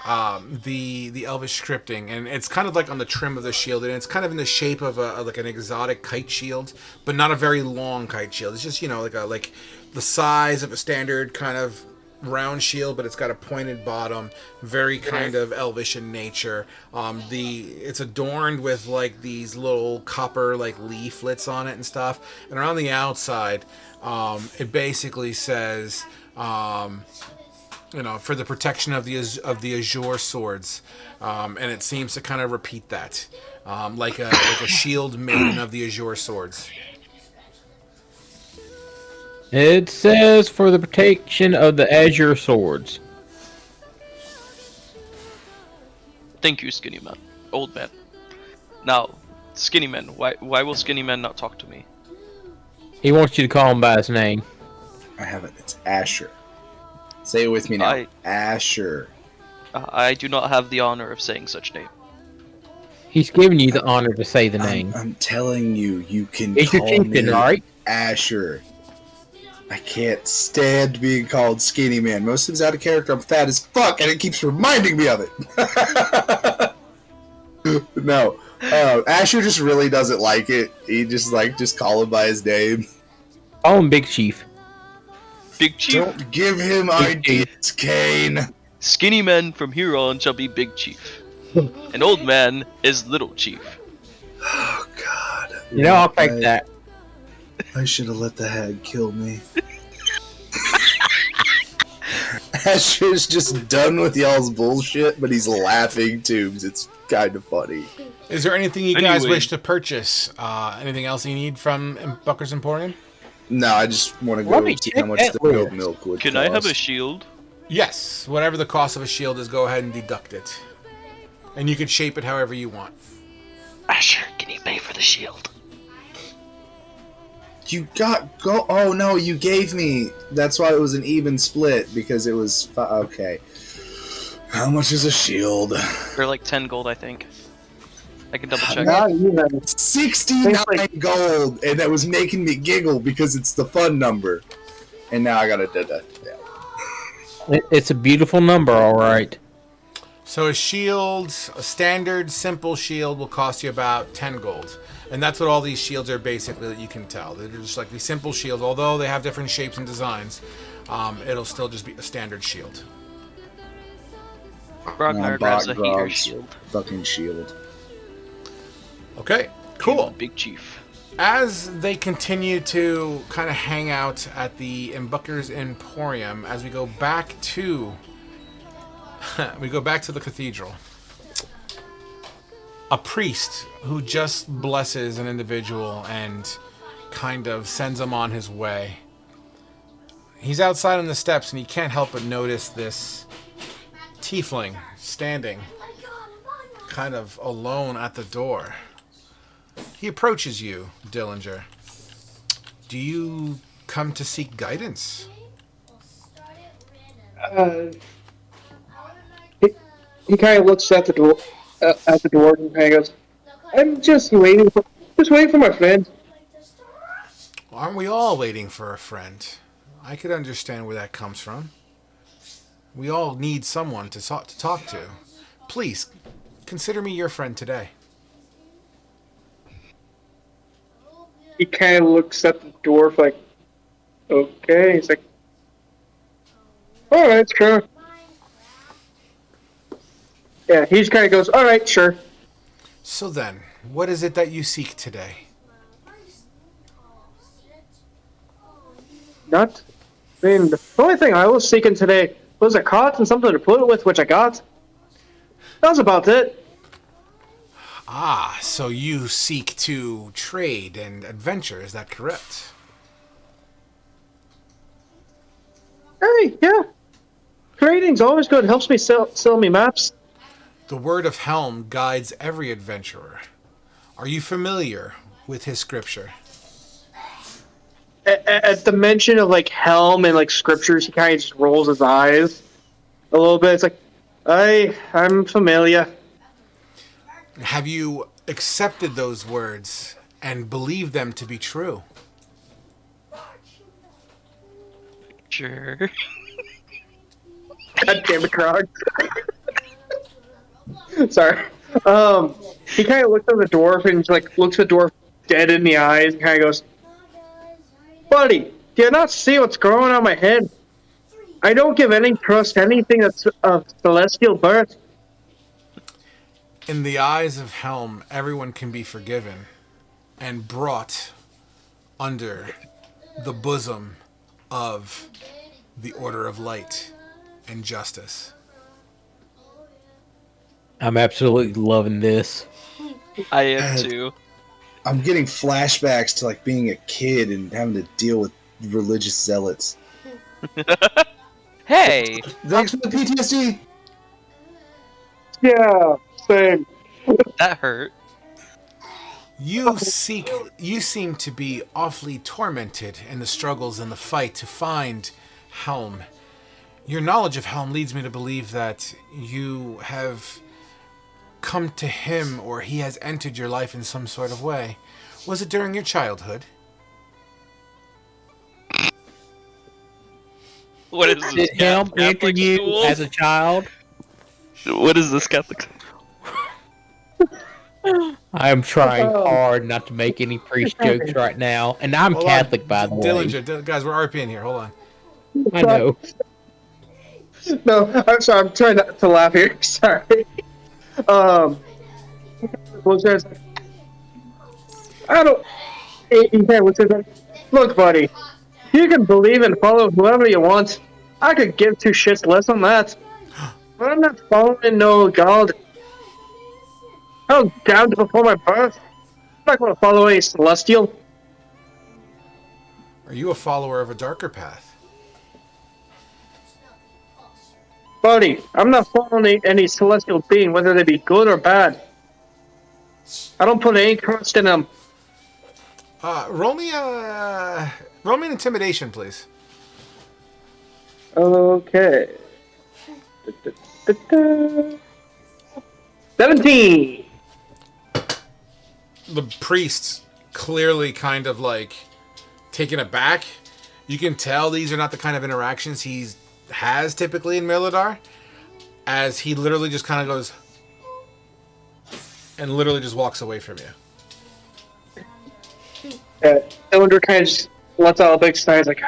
the Elvish scripting, and it's kind of like on the trim of the shield, and it's kind of in the shape of like an exotic kite shield, but not a very long kite shield. It's just like the size of a standard kind of round shield, but it's got a pointed bottom, very kind of Elvish in nature. It's adorned with like these little copper like leaflets on it and stuff, and around the outside, it basically says, for the protection of the Azure swords, and it seems to kind of repeat that, like a shield maiden of the Azure swords. It says for the protection of the Azure swords. Thank you, Skinny Man. Old man. Now, Skinny Man, why will Skinny Man not talk to me? He wants you to call him by his name. I haven't. It's Asher. Say it with me now. Asher. I do not have the honor of saying such name. He's giving you the honor to say the name. I'm telling you, you can It's your call chieftain, me right? Asher. I can't stand being called Skinny Man. Most of it's out of character. I'm fat as fuck, and it keeps reminding me of it. No. Asher just really doesn't like it. He just call him by his name. Call him Big Chief. Big Chief. Don't give him ideas, Kane. Skinny man from here on shall be Big Chief. And Old Man is Little Chief. Oh God. You know, I'll take that. I should have let the hag kill me. Asher's just done with y'all's bullshit, but he's laughing too because it's kind of funny. Is there anything you guys Anyway. wish to purchase? Anything else you need from Bucker's Emporium? No, I just want to Let go me see check how much that the goat list. milk would Can cost. I have a shield? Yes. Whatever the cost of a shield is, go ahead and deduct it. And you can shape it however you want. Asher, can you pay for the shield? You got go. Oh no, you gave me. That's why it was an even split because it was okay. How much is a shield? They're like 10 gold, I think. I can double check. Not even. 69 gold, and that was making me giggle because it's the fun number. And now I gotta deduct that. It's a beautiful number, all right. So a shield, a standard simple shield, will cost you about 10 gold. And that's what all these shields are basically, that you can tell. They're just like these simple shields. Although they have different shapes and designs, it'll still just be a standard shield. Ragnar grabs a heater shield. Fucking shield. Okay, cool. Big Chief. As they continue to kind of hang out at the Bucker's Emporium, as we go back to the cathedral, a priest who just blesses an individual and kind of sends him on his way. He's outside on the steps and he can't help but notice this tiefling standing kind of alone at the door. He approaches you, Dillinger. Do you come to seek guidance? He kind of looks at the door, and kind of goes, "I'm just waiting for my friend." Well, aren't we all waiting for a friend? I could understand where that comes from. We all need someone to talk to. Please, consider me your friend today. He kind of looks at the dwarf like, "Okay." He's like, "All right, sure." Yeah, he just kind of goes, "All right, sure." So then, what is it that you seek today? Not. I mean, the only thing I was seeking today was a cot and something to put it with, which I got. That was about it. Ah, so you seek to trade and adventure, is that correct? Hey, yeah. Trading's always good. Helps me sell me maps. The word of Helm guides every adventurer. Are you familiar with his scripture? At the mention of like Helm and like scriptures, he kind of just rolls his eyes a little bit. It's like, I'm familiar. Have you accepted those words and believed them to be true? Sure. God damn it, Krog. Sorry. He kind of looks at the dwarf and just, like looks the dwarf dead in the eyes and kind of goes, "Buddy, do you not see what's growing on my head? I don't give any trust to anything that's of celestial birth." In the eyes of Helm, everyone can be forgiven and brought under the bosom of the Order of Light and Justice. I'm absolutely loving this. I am too. I'm getting flashbacks to like being a kid and having to deal with religious zealots. Hey! Thanks for the PTSD. Yeah, same. That hurt. You seem to be awfully tormented in the struggles and the fight to find Helm. Your knowledge of Helm leads me to believe that you have come to him, or he has entered your life in some sort of way. Was it during your childhood? What is this? Did Helm enter Catholic you school? as a child? What is this Catholic? I am trying hard not to make any priest jokes right now, and I'm Hold Catholic, on. by the way. Dillinger, guys, we're RPing here. Hold on. I know. No, I'm sorry. I'm trying not to laugh here. Sorry. What's that? I don't. Yeah, what's that? Look, buddy. You can believe and follow whoever you want. I could give two shits less on that. But I'm not following no god. I was damned before my birth. I'm not going to follow a celestial. Are you a follower of a darker path? Buddy, I'm not following any celestial being, whether they be good or bad. I don't put any trust in them. Roll me an intimidation, please. Okay. 17! The priest's clearly kind of like taken aback. You can tell these are not the kind of interactions he has typically in Miladar, as he literally just kind of goes and literally just walks away from you. Cylinder kind of just lets out a big sigh. He's like,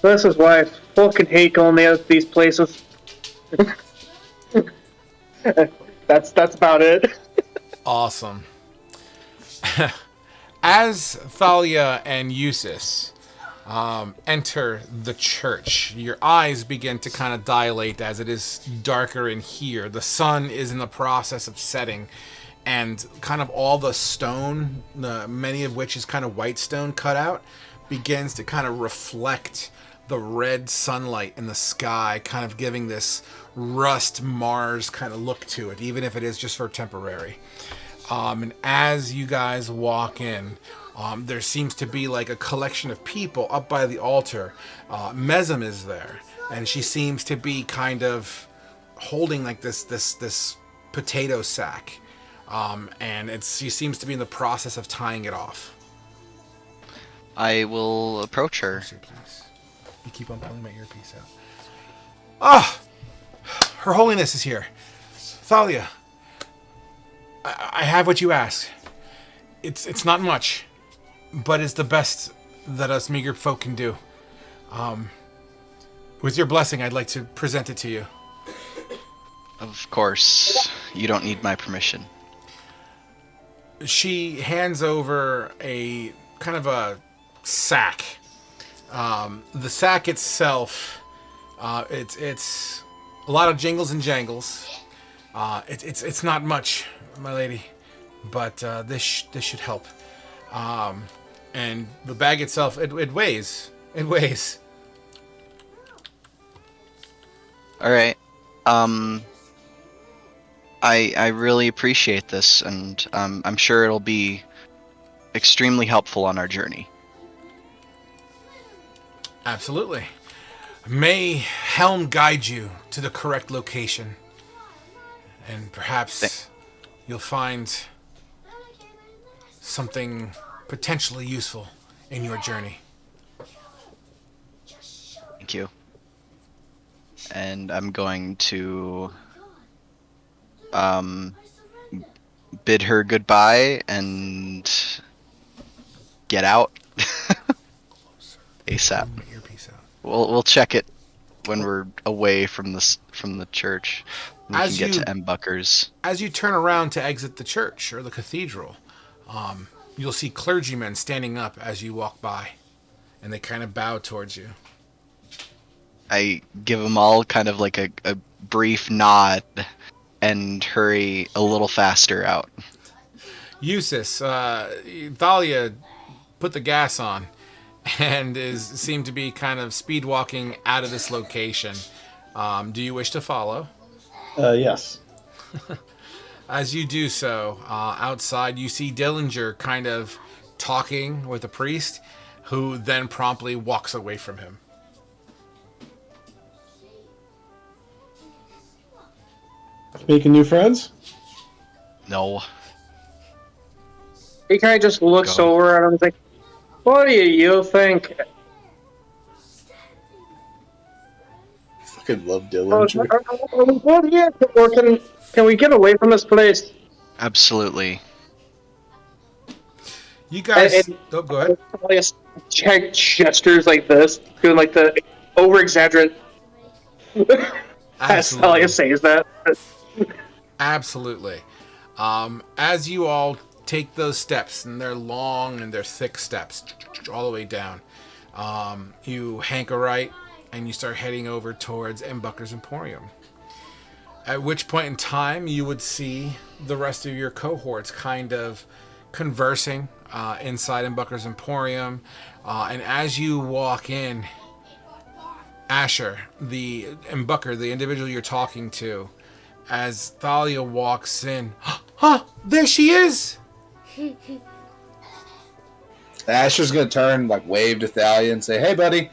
this is why I fucking hate going to these places. That's about it. Awesome. As Thalia and Eustace enter the church, your eyes begin to kind of dilate as it is darker in here. The sun is in the process of setting, and kind of all the stone, many of which is kind of white stone cut out, begins to kind of reflect the red sunlight in the sky, kind of giving this rust Mars kind of look to it, even if it is just for temporary. And as you guys walk in, there seems to be like a collection of people up by the altar. Mesem is there, and she seems to be kind of holding like this potato sack, and she seems to be in the process of tying it off. I will approach her. Please. You keep on pulling my earpiece out. Ah, Her Holiness is here. Thalia, I have what you asked. It's not much, but it's the best that us meager folk can do. With your blessing, I'd like to present it to you. Of course, you don't need my permission. She hands over a kind of a sack. The sack itself, it's a lot of jingles and jangles. It's not much, my lady, but this should help. And the bag itself, it weighs. It weighs. All right. I really appreciate this, and I'm sure it'll be extremely helpful on our journey. Absolutely. May Helm guide you to the correct location, and perhaps you'll find something potentially useful in your journey. Thank you. And I'm going to bid her goodbye and get out ASAP. We'll check it when we're away from the church. We can get to Mbuckers. As you turn around to exit the church or the cathedral, you'll see clergymen standing up as you walk by, and they kind of bow towards you. I give them all kind of like a brief nod and hurry a little faster out. Eustace, Thalia put the gas on and seemed to be kind of speed walking out of this location. Do you wish to follow? Yes. As you do so, outside you see Dillinger kind of talking with a priest, who then promptly walks away from him. Making new friends? No. He kind of just looks over at him and is like, what do you think? Fucking love Dillinger. Are we good here? Or can we get away from this place? Absolutely. You guys... go ahead. Check gestures like this, doing like the over-exaggerate As Thalia says that. Absolutely. As you all take those steps, and they're long and they're thick steps, all the way down, you hank a right, and you start heading over towards Mbucker's Emporium. At which point in time, you would see the rest of your cohorts kind of conversing inside Mbucker's Emporium. And as you walk in, Asher, the Mbucker, the individual you're talking to, as Thalia walks in, there she is! Asher's gonna turn, like, wave to Thalia and say, "Hey, buddy,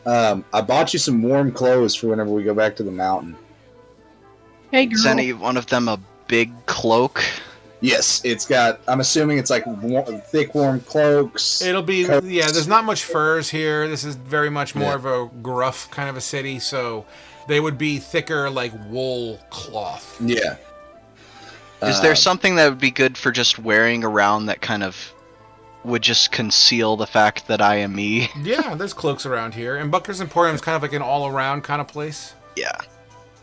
I bought you some warm clothes for whenever we go back to the mountain." Hey, girl. Is any one of them a big cloak? Yes, it's got. I'm assuming it's like thick, warm cloaks. It'll be, coats. yeah, there's not much furs here. This is very much more of a gruff kind of a city, so they would be thicker, like wool cloth. Yeah. Is there something that would be good for just wearing around that kind of would just conceal the fact that I am me? Yeah, there's cloaks around here. And Bucker's Emporium is kind of like an all-around kind of place. Yeah.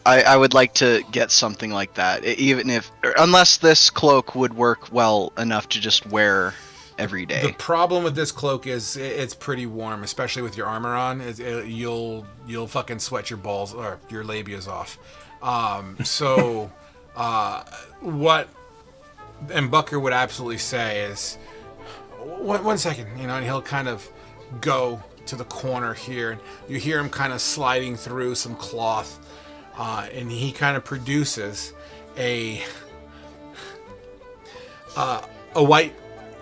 I would like to get something like that, even if, unless this cloak would work well enough to just wear every day. The problem with this cloak is it's pretty warm, especially with your armor on. You'll fucking sweat your balls or your labias off. So what Bucker would absolutely say is, one second, and he'll kind of go to the corner here, and you hear him kind of sliding through some cloth. And he kind of produces a white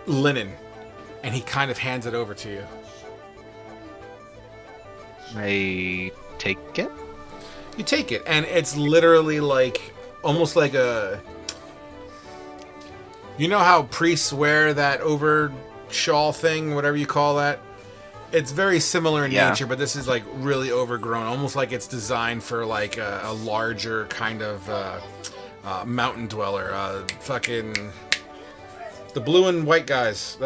linen, and he kind of hands it over to you. I take it? You take it, and it's literally like, almost like a... You know how priests wear that over shawl thing, whatever you call that? It's very similar in nature, but this is like really overgrown, almost like it's designed for like a larger kind of mountain dweller. Fucking the blue and white guys.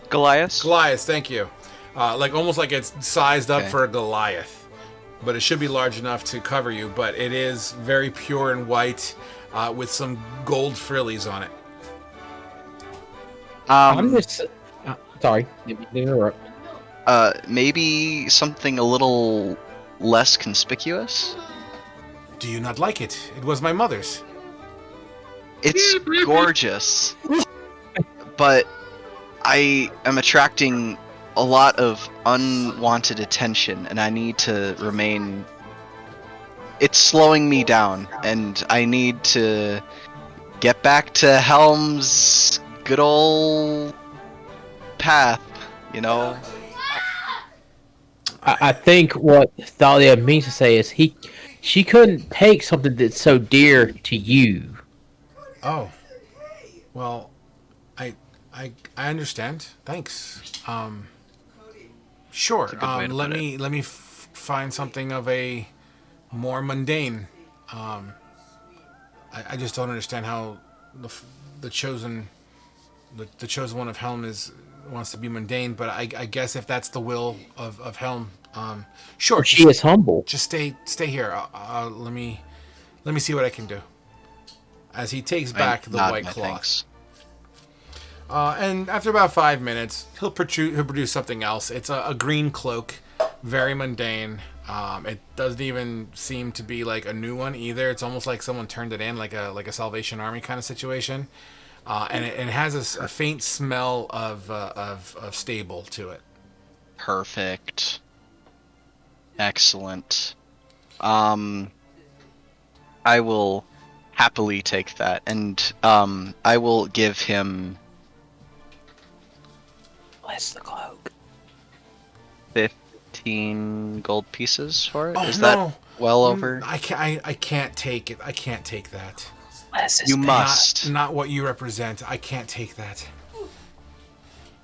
Goliath? Goliath, thank you. Like almost like it's sized up for a Goliath, but it should be large enough to cover you. But it is very pure and white with some gold frillies on it. I'm just sorry. Didn't interrupt. Maybe something a little less conspicuous? Do you not like it? It was my mother's. It's gorgeous. But I am attracting a lot of unwanted attention, and I need to remain... It's slowing me down, and I need to get back to Helm's good old path, I think what Thalia means to say is she couldn't take something that's so dear to you. Oh, well, I understand. Thanks. Sure. Let me find something of a more mundane. I just don't understand how the chosen one of Helm wants to be mundane, but I guess if that's the will of Helm, sure. She is humble. Just stay here. Let me see what I can do. As he takes back the white cloth. And after about 5 minutes, he'll produce something else. It's a green cloak, very mundane. It doesn't even seem to be like a new one either. It's almost like someone turned it in, like a Salvation Army kind of situation. And it has a faint smell of stable to it. Perfect. Excellent. I will happily take that, and I will give him... Bless the cloak. 15 gold pieces for it? Oh, Is no. that well over? I can't take it. I can't take that. You must. Not what you represent. I can't take that.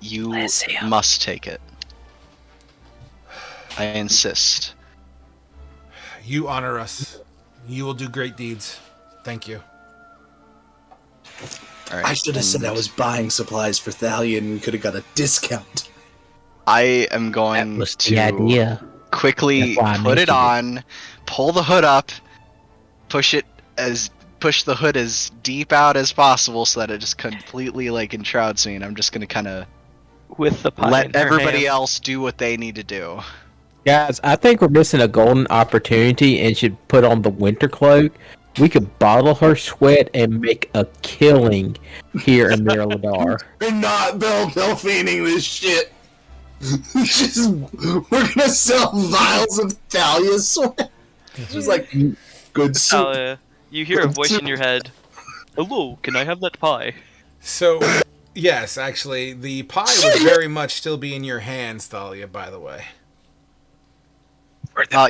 You must take it. I insist. You honor us. You will do great deeds. Thank you. All right, I should have said I was buying supplies for Thalia and we could have got a discount. I am going That was to the idea. quickly That's why I put it mentioned on, pull the hood up, push the hood as deep out as possible so that it just completely like enshrouds me, and I'm just gonna kind of With the pie in let her everybody hand. else do what they need to do. Guys, I think we're missing a golden opportunity and should put on the winter cloak. We could bottle her sweat and make a killing here in Mirador. We're not Bill Delphining this shit. We're gonna sell vials of Thalia sweat. Just like good soup. You hear a voice in your head. Hello, can I have that pie? So, yes, actually, the pie would very much still be in your hands, Thalia, by the way.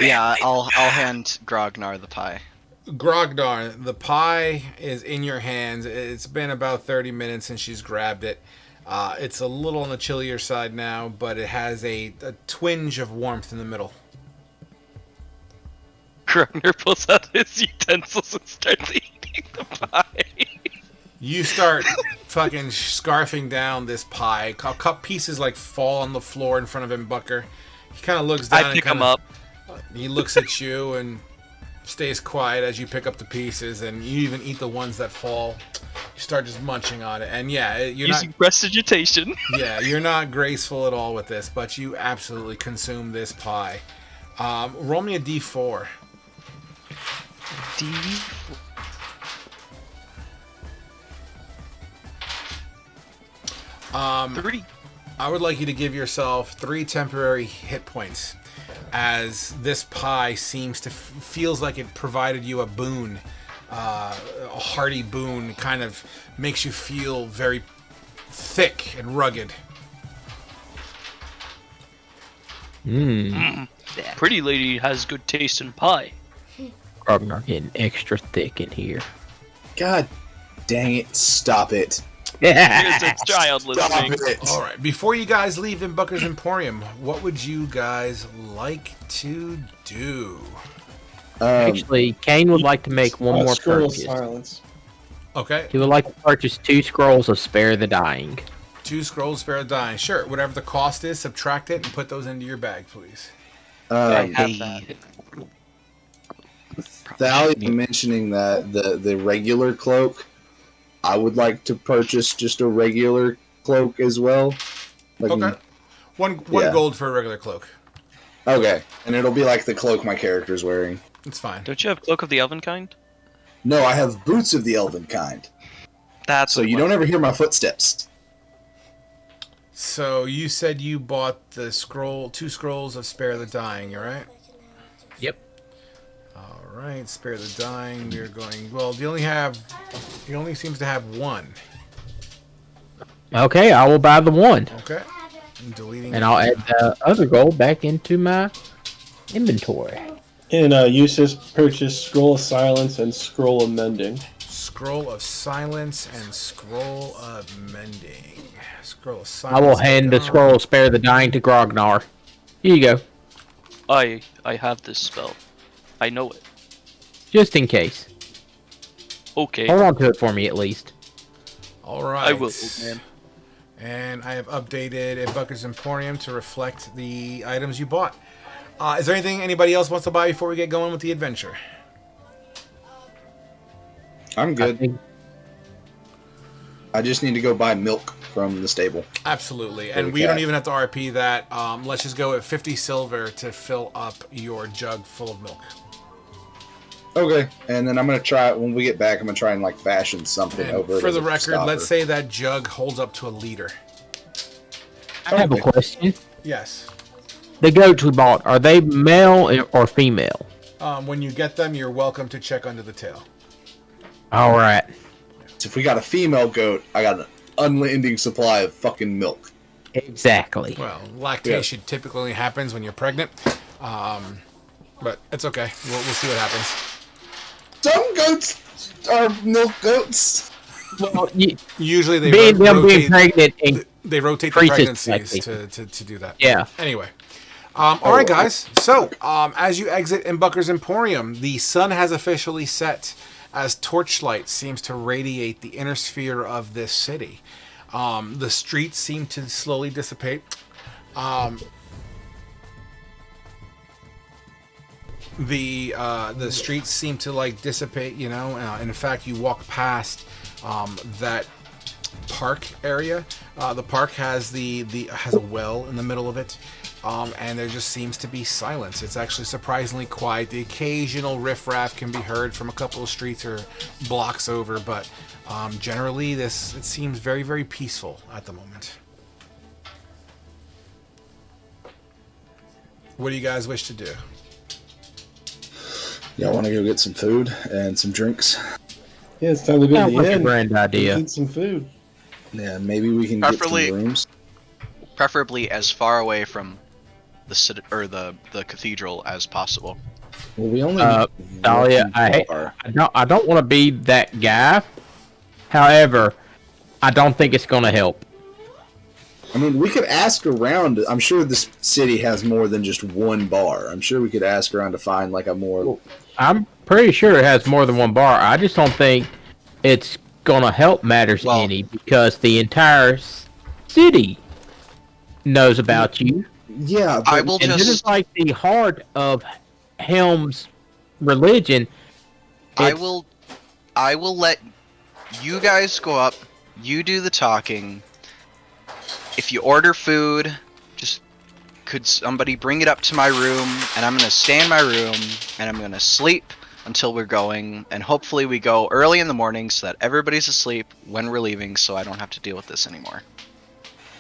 Yeah, I'll hand Grognar the pie. Grognar, the pie is in your hands. It's been about 30 minutes since she's grabbed it. It's a little on the chillier side now, but it has a twinge of warmth in the middle. Grognar pulls out his utensils and starts eating the pie. You start fucking scarfing down this pie. Cup pieces like fall on the floor in front of him, Bucker. He kind of looks down I pick and him up. He looks at you and stays quiet as you pick up the pieces, and you even eat the ones that fall. You start just munching on it, and yeah, you're Using not. prestidigitation. Yeah, you're not graceful at all with this, but you absolutely consume this pie. Roll me a d4. Three. I would like you to give yourself 3 temporary hit points, as this pie seems to feels like it provided you a boon, a hearty boon. Kind of makes you feel very thick and rugged. Pretty lady has good taste in pie. Grognar getting extra thick in here. God dang it! Stop it! Here's a child Stop listening. it! All right, before you guys leave in Bucker's Emporium, what would you guys like to do? Actually, Kane would like to make one more Scroll of purchase. silence. Okay, He would like to purchase 2 scrolls of Spare the Dying. 2 scrolls, spare the dying. Sure, whatever the cost is, subtract it and put those into your bag, please. I have Hey, that. Thalia mentioning that the regular cloak, I would like to purchase just a regular cloak as well. Like, Okay, one Yeah. gold for a regular cloak. Okay, and it'll be like the cloak my character's wearing. It's fine. Don't you have Cloak of the Elven kind? No, I have boots of the elven kind, That's so what it you was. don't ever hear my footsteps. So you said you bought the 2 scrolls of Spare the Dying, you right? Yep. All right, Spare the Dying. You're going. Well, you only seems to have 1. Okay, I will buy the 1. Okay. I'm deleting. And I'll add the other gold back into my inventory. And uses purchase scroll of silence and scroll of mending. Scroll of Silence and Scroll of Mending. Scroll of I Silence. will hand the scroll of Spare the Dying to Grognar. Here you go. I have this spell. I know it. Just in case. Okay. Hold on to it for me at least. All right. I will, old man. And I have updated Bucker's Emporium to reflect the items you bought. Is there anything anybody else wants to buy before we get going with the adventure? I'm I good. think I just need to go buy milk from the stable. Absolutely. For And the we cat. don't even have to RP that. Let's just go at 50 silver to fill up your jug full of milk. Okay, and then I'm gonna try when we get back. I'm gonna try and like fashion something And over it for as the a record, stopper. let's say that jug holds up to a liter. I have a question. Yes. The goats we bought, are they male or female? When you get them, you're welcome to check under the tail. Alright. So if we got a female goat, I got an unending supply of fucking milk. Exactly. Well, lactation typically happens when you're pregnant. But it's okay. We'll see what happens. Some goats are milk goats. Well, Usually they being them rotate. being pregnant and They rotate the Increases pregnancies lactation. to do that. yeah. Anyway. All right, guys. So, as you exit in Bucker's Emporium, the sun has officially set as torchlight seems to radiate the inner sphere of this city. The streets seem to slowly dissipate. The streets seem to like dissipate, and in fact, you walk past that park area. The park has has a well in the middle of it, and there just seems to be silence. It's actually surprisingly quiet. The occasional riffraff can be heard from a couple of streets or blocks over, but generally, it seems very, very peaceful at the moment. What do you guys wish to do? Y'all want to go get some food and some drinks? Yeah, it's time to go to the That's a inn. grand idea. Eat some food. Yeah, maybe we can get Preferably- some rooms. Preferably as far away from the city or the cathedral as possible. Well, we only Dahlia, one I bar. don't want to be that guy. However, I don't think it's going to help. I mean, we could ask around. I'm sure this city has more than just one bar. I'm sure we could ask around to find like a more. I'm pretty sure it has more than one bar. I just don't think it's going to help matters Well- any because the entire city knows about you. Yeah, I but will And this is just like the heart of Helm's religion. I It's- will let you guys go up. You do the talking. If you order food, just could somebody bring it up to my room, and I'm gonna stay in my room and I'm gonna sleep until we're going, and hopefully we go early in the morning so that everybody's asleep when we're leaving, so I don't have to deal with this anymore.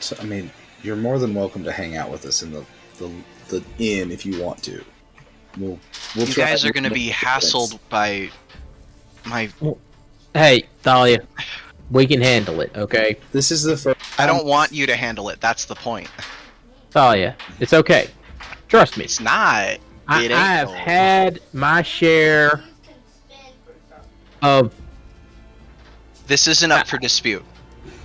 So, I mean, you're more than welcome to hang out with us in the inn if you want to. We'll You try guys are and gonna make be a difference. hassled by my. Hey, Thalia, we can handle it, okay? This is the first. I don't want you to handle it. That's the point. Thalia, it's okay. Trust me. It's not. I It ain't have though. had my share of. This isn't up for dispute.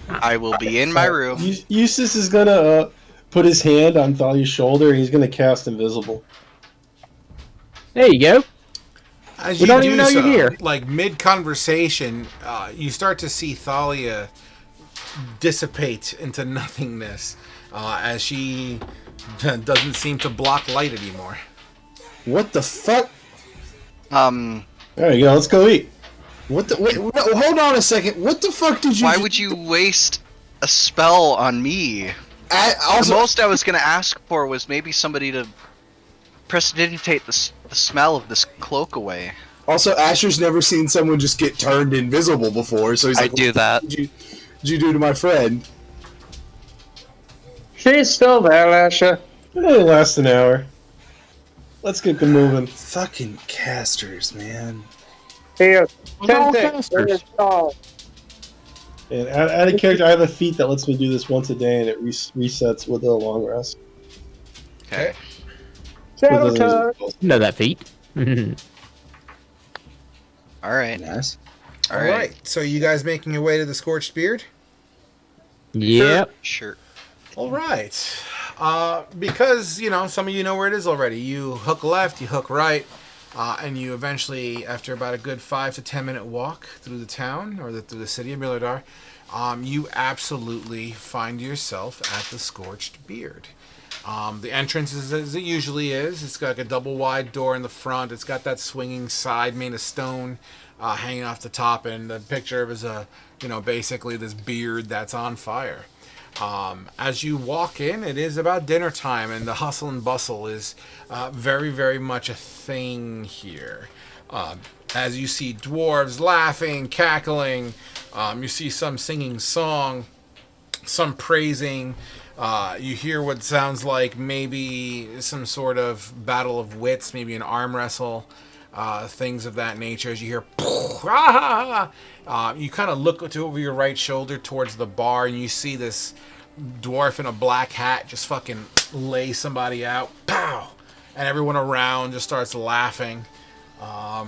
I will be in my room. Eustace is gonna put his hand on Thalia's shoulder and he's gonna cast invisible. There you go. As We you don't do even know so, you're here. like mid-conversation, you start to see Thalia dissipate into nothingness as she doesn't seem to block light anymore. What the fuck? There you go. Let's go eat. What the? Wait, no, hold on a second. What the fuck did you? Why would you waste a spell on me? The most I was gonna ask for was maybe somebody to prestidigitate the smell of this cloak away. Also, Asher's never seen someone just get turned invisible before, so he's I like, do that. What did you do to my friend? She's still there, Lasha. It only lasts an hour. Let's get them moving. Fucking casters, man. Here, all Tente, casters. bring us all. And out of character, I have a feat that lets me do this once a day, and it resets with a long rest. Okay. Shadow time. You know that feat. All right. Nice. All right. So you guys making your way to the Scorched Beard? Yep. Sure. All right. Because, some of you know where it is already. You hook left, you hook right, and you eventually, after about a good 5 to 10 minute walk through the town, or through the city of Millardar, you absolutely find yourself at the Scorched Beard. The entrance is as it usually is. It's got like a double wide door in the front. It's got that swinging side made of stone hanging off the top, and the picture of is basically this beard that's on fire. As you walk in, it is about dinner time, and the hustle and bustle is very, very much a thing here. As you see dwarves laughing, cackling, you see some singing song, some praising. You hear what sounds like maybe some sort of battle of wits, maybe an arm wrestle, things of that nature. As you hear, you kind of look over your right shoulder towards the bar, and you see this dwarf in a black hat just fucking lay somebody out, pow, and everyone around just starts laughing. A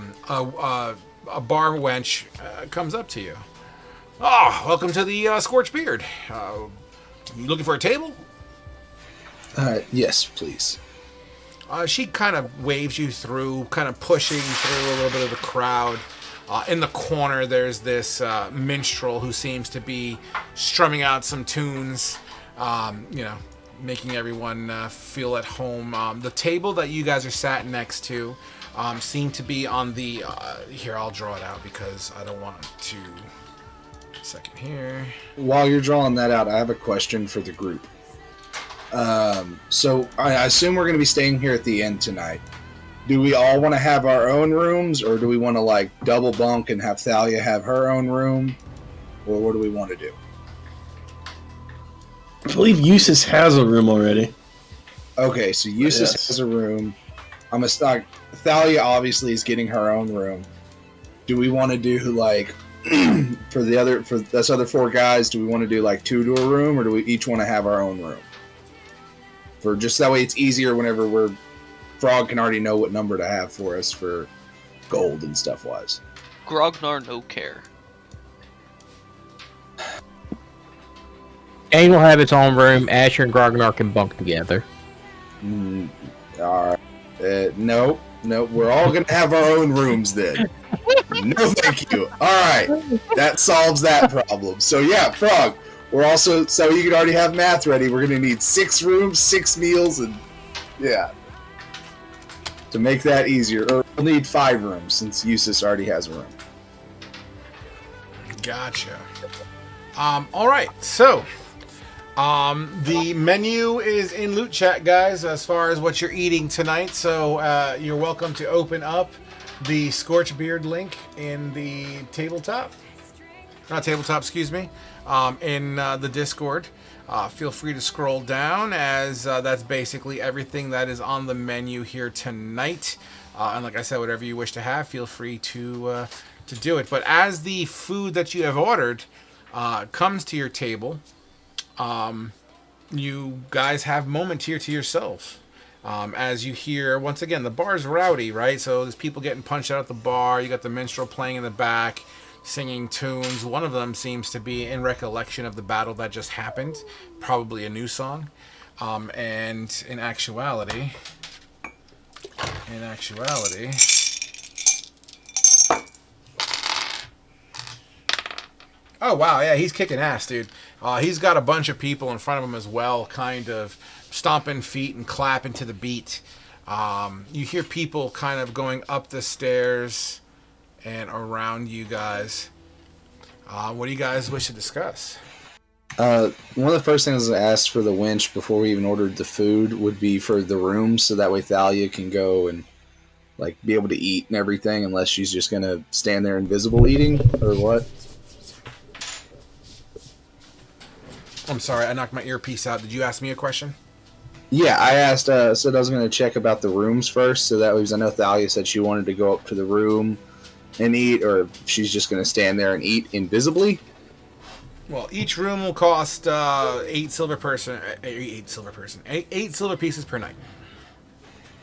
bar wench comes up to you. Welcome to the Scorched Beard. You looking for a table? Yes, please. She kind of waves you through, kind of pushing through a little bit of the crowd. In the corner, there's this minstrel who seems to be strumming out some tunes, making everyone feel at home. The table that you guys are sat next to, seem to be on the... here, I'll draw it out because I don't want to... Second here. While you're drawing that out, I have a question for the group. So I assume we're going to be staying here at the inn tonight. Do we all want to have our own rooms, or do we want to like double bunk and have Thalia have her own room, or what do we want to do? I believe Eustace has a room already. Okay, so Eustace has a room. Thalia obviously is getting her own room. Do we want to do like for us other 4 guys? Do we want to do like 2 to a room, or do we each want to have our own room? For just that way, it's easier whenever Frog can already know what number to have for us for gold and stuff wise. Grognar no care. Kane will have its own room. Asher and Grognar can bunk together. All right. Nope. We're all going to have our own rooms then. No, thank you. All right. That solves that problem. So, yeah, Frog, we're also, so you can already have math ready. We're going to need 6 rooms, 6 meals, and yeah. To make that easier. Or we'll need 5 rooms since Eustace already has a room. Gotcha. All right, so the menu is in Loot Chat, guys, as far as what you're eating tonight. So you're welcome to open up the Scorchbeard link in the tabletop. Not tabletop, excuse me. In the Discord. Feel free to scroll down, as that's basically everything that is on the menu here tonight. And like I said, whatever you wish to have, feel free to do it. But as the food that you have ordered comes to your table, you guys have moment here to yourself. As you hear, once again, the bar's rowdy, right? So there's people getting punched out at the bar. You got the minstrel playing in the back, singing tunes. One of them seems to be in recollection of the battle that just happened, probably a new song. And in actuality, oh wow, yeah, he's kicking ass, dude. He's got a bunch of people in front of him as well, kind of stomping feet and clapping to the beat. You hear people kind of going up the stairs and around you guys. What do you guys wish to discuss? One of the first things I asked for the winch before we even ordered the food would be for the room, so that way Thalia can go and like be able to eat and everything, unless she's just gonna stand there invisible eating or what. I'm sorry, I knocked my earpiece out. Did you ask me a question? Yeah, I asked. Said I was gonna check about the rooms first, so that way, because I know Thalia said she wanted to go up to the room and eat, or she's just going to stand there and eat invisibly. Well, each room will cost 8 silver pieces per night.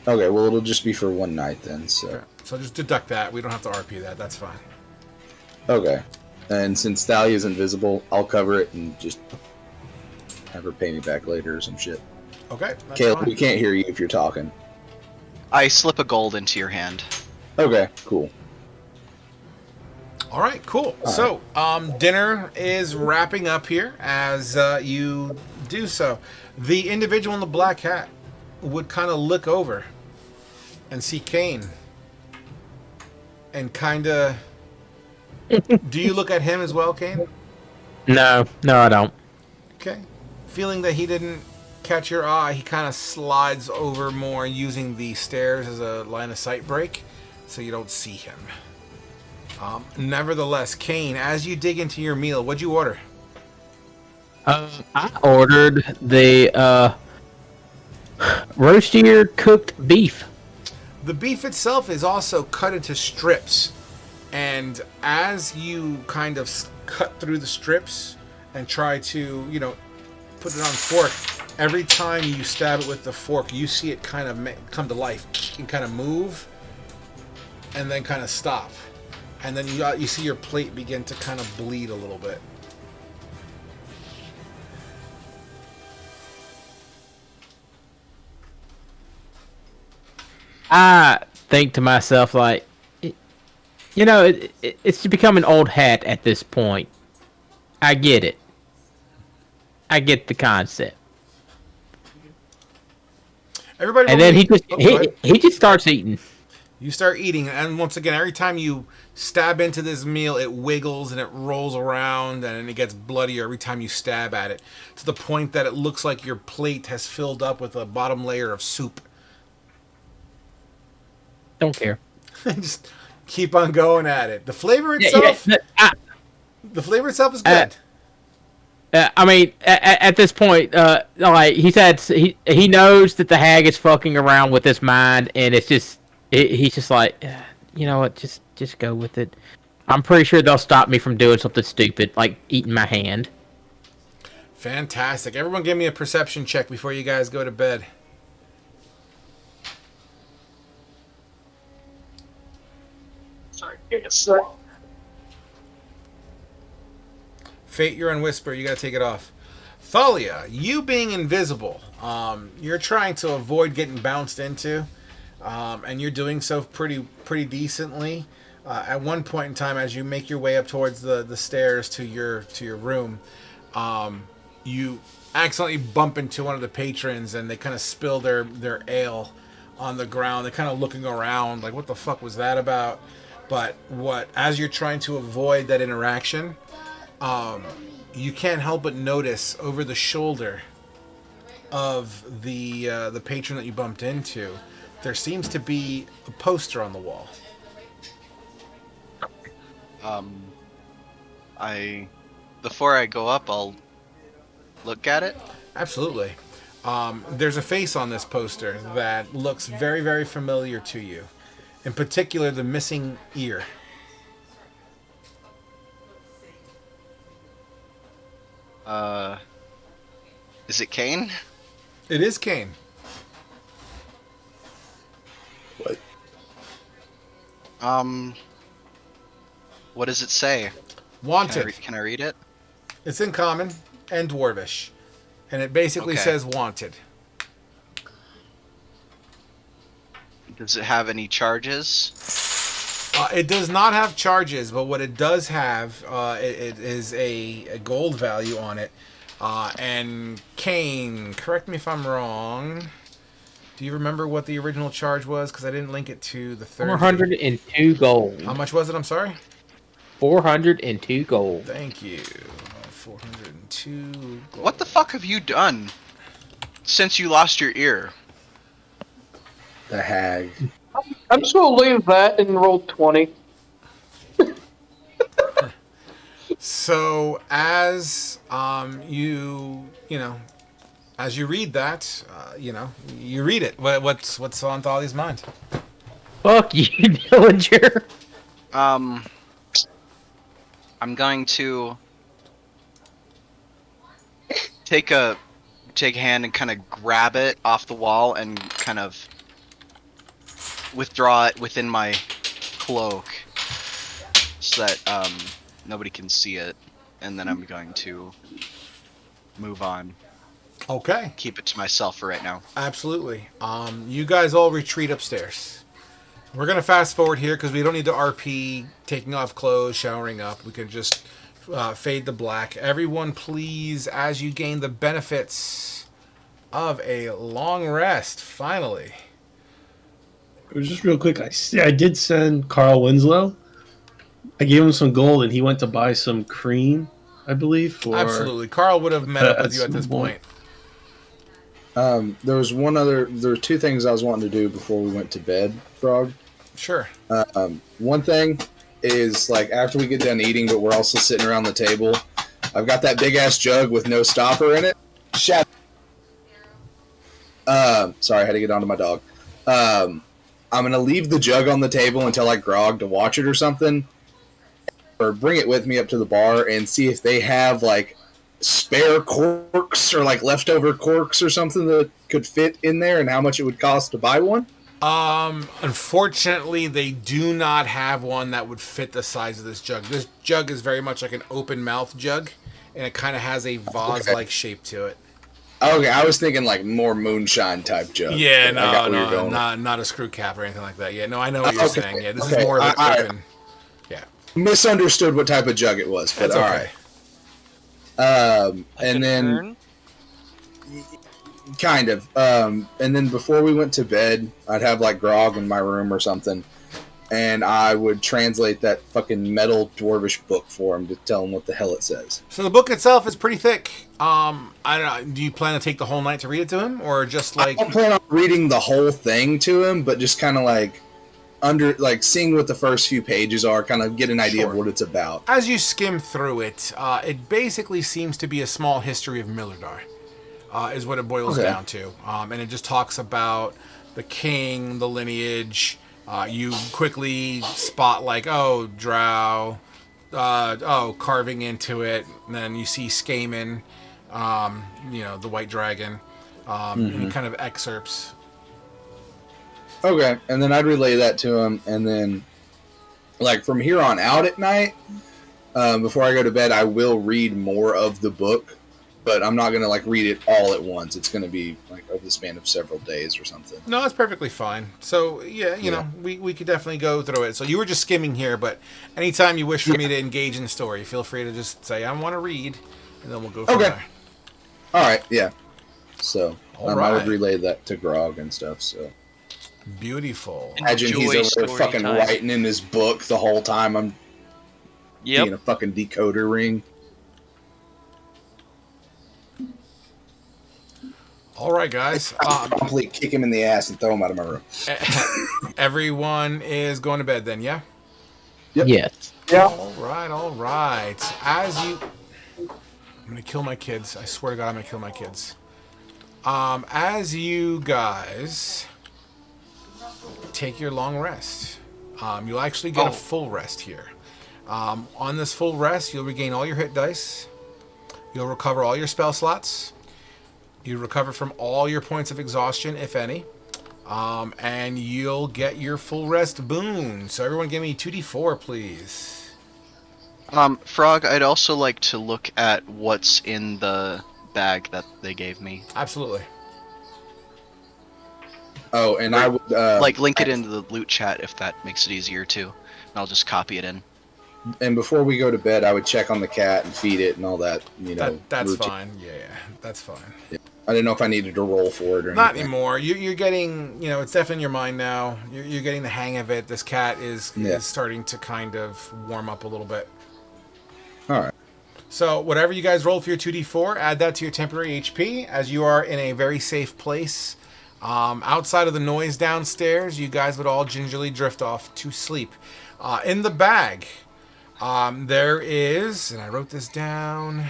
Okay, well, it'll just be for one night then. So, okay. So just deduct that. We don't have to RP that. That's fine. Okay, and since Thalia's invisible, I'll cover it and just have her pay me back later or some shit. Okay. Caleb, fine. we can't hear you if you're talking. I slip a gold into your hand. Okay, cool. All right, cool. So, dinner is wrapping up here as you do so. The individual in the black hat would kind of look over and see Kane and kind of... Do you look at him as well, Kane? No, I don't. Okay. Feeling that he didn't catch your eye, he kind of slides over more, using the stairs as a line of sight break so you don't see him. Nevertheless, Kane, as you dig into your meal, what'd you order? I ordered the roast cooked beef. The beef itself is also cut into strips, and as you kind of cut through the strips and try to, put it on fork, every time you stab it with the fork, you see it kind of come to life and kind of move and then kind of stop. And then you see your plate begin to kind of bleed a little bit. I think to myself, like, it's become an old hat at this point. I get it. I get the concept. Everybody, and then he just starts eating. You start eating, and once again, every time you stab into this meal, it wiggles and it rolls around, and it gets bloodier every time you stab at it, to the point that it looks like your plate has filled up with a bottom layer of soup. Don't care. Just keep on going at it. The flavor itself, the flavor itself is good. I mean, at this point, like he said, he knows that the hag is fucking around with his mind, and it's just he's just like, you know what, just go with it. I'm pretty sure they'll stop me from doing something stupid like eating my hand. Fantastic. Everyone, give me a perception check before you guys go to bed. Sorry, yes. Fate, you're on Whisper. You got to take it off. Thalia, you being invisible, you're trying to avoid getting bounced into, and you're doing so pretty decently. At one point in time, as you make your way up towards the stairs to your room, you accidentally bump into one of the patrons, and they kind of spill their ale on the ground. They're kind of looking around, like, what the fuck was that about? But as you're trying to avoid that interaction, you can't help but notice over the shoulder of the patron that you bumped into, there seems to be a poster on the wall. Before I go up, I'll look at it. Absolutely. There's a face on this poster that looks very, very familiar to you. In particular, the missing ear. Is it Kane? It is Kane. What? What does it say? Wanted. Can I read it? It's in Common and Dwarvish. And it basically Okay. says wanted. Does it have any charges? It does not have charges, but what it does have, it is a gold value on it. And Kane, correct me if I'm wrong. Do you remember what the original charge was? Because I didn't link it to the third. 402 gold. How much was it? I'm sorry. 402 gold. Thank you. 402 gold. What the fuck have you done since you lost your ear? The hag. I'm just gonna leave that and roll 20. So as as you read that, you read it. What's on Thalia's mind? Fuck you, Dillinger. I'm going to take a hand and kind of grab it off the wall and kind of withdraw it within my cloak so that nobody can see it, and then I'm going to move on. Okay. Keep it to myself for right now. Absolutely. You guys all retreat upstairs. We're gonna fast forward here because we don't need to RP taking off clothes, showering up. We can just fade to black. Everyone, please, as you gain the benefits of a long rest, finally. It was just real quick. I did send Carl Winslow. I gave him some gold, and he went to buy some cream, I believe. Absolutely, Carl would have met up with you at this point. There were two things I was wanting to do before we went to bed, Frog. Sure. One thing is, like, after we get done eating, but we're also sitting around the table, I've got that big ass jug with no stopper in it. Sorry, I had to get onto my dog. I'm gonna leave the jug on the table until I grog to watch it or something, or bring it with me up to the bar and see if they have like spare corks or like leftover corks or something that could fit in there, and how much it would cost to buy one. Unfortunately, they do not have one that would fit the size of this jug. This jug is very much like an open mouth jug, and it kind of has a vase-like shape to it. Okay, I was thinking like more moonshine type jug. Yeah, I got where you're no, going. not a screw cap or anything like that. Yeah, no, I know what you're Okay, saying. Yeah, this okay, is more of an I open. Yeah, misunderstood what type of jug it was, but that's all okay. right. Like And an then urn? kind of. And then before we went to bed, I'd have like grog in my room or something, and I would translate that fucking metal dwarvish book for him to tell him what the hell it says. So the book itself is pretty thick. I don't know. Do you plan to take the whole night to read it to him, or just like? I don't plan on reading the whole thing to him, but just kind of like seeing what the first few pages are, kind of get an idea of what it's about. As you skim through it, it basically seems to be a small history of Millardar, is what it boils down to. And it just talks about the king, the lineage. You quickly spot like, oh, drow, carving into it. And then you see Skaman, the white dragon, any kind of excerpts. Okay, and then I'd relay that to him, and then, like, from here on out at night, before I go to bed, I will read more of the book, but I'm not going to, like, read it all at once. It's going to be, like, over the span of several days or something. No, that's perfectly fine. So, you know, we could definitely go through it. So you were just skimming here, but anytime you wish for me to engage in the story, feel free to just say, I want to read, and then we'll go from there. All right, yeah. So, All I would relay that to Grog and stuff, so... Beautiful. Imagine he's over there fucking writing in his book the whole time I'm being a fucking decoder ring. All right, guys. Probably kick him in the ass and throw him out of my room. Everyone is going to bed then, yeah? Yep. Yes. Yeah. All right. As you... I'm going to kill my kids. I swear to God, I'm going to kill my kids. As you guys... take your long rest. You'll actually get a full rest here. On this full rest, you'll regain all your hit dice. You'll recover all your spell slots. You recover from all your points of exhaustion, if any. And you'll get your full rest boon. So everyone give me 2d4, please. Frog, I'd also like to look at what's in the bag that they gave me. Absolutely. Oh, and I would... link it into the loot chat if that makes it easier, too. And I'll just copy it in. And before we go to bed, I would check on the cat and feed it and all that, That's routine. fine. Yeah, that's fine. Yeah. I didn't know if I needed to roll for it or Not anything. anymore. You're getting, it's definitely in your mind now. You're getting the hang of it. This cat is starting to kind of warm up a little bit. All right. So whatever you guys roll for your 2d4, add that to your temporary HP, as you are in a very safe place. Outside of the noise downstairs, you guys would all gingerly drift off to sleep. In the bag, there is, and I wrote this down,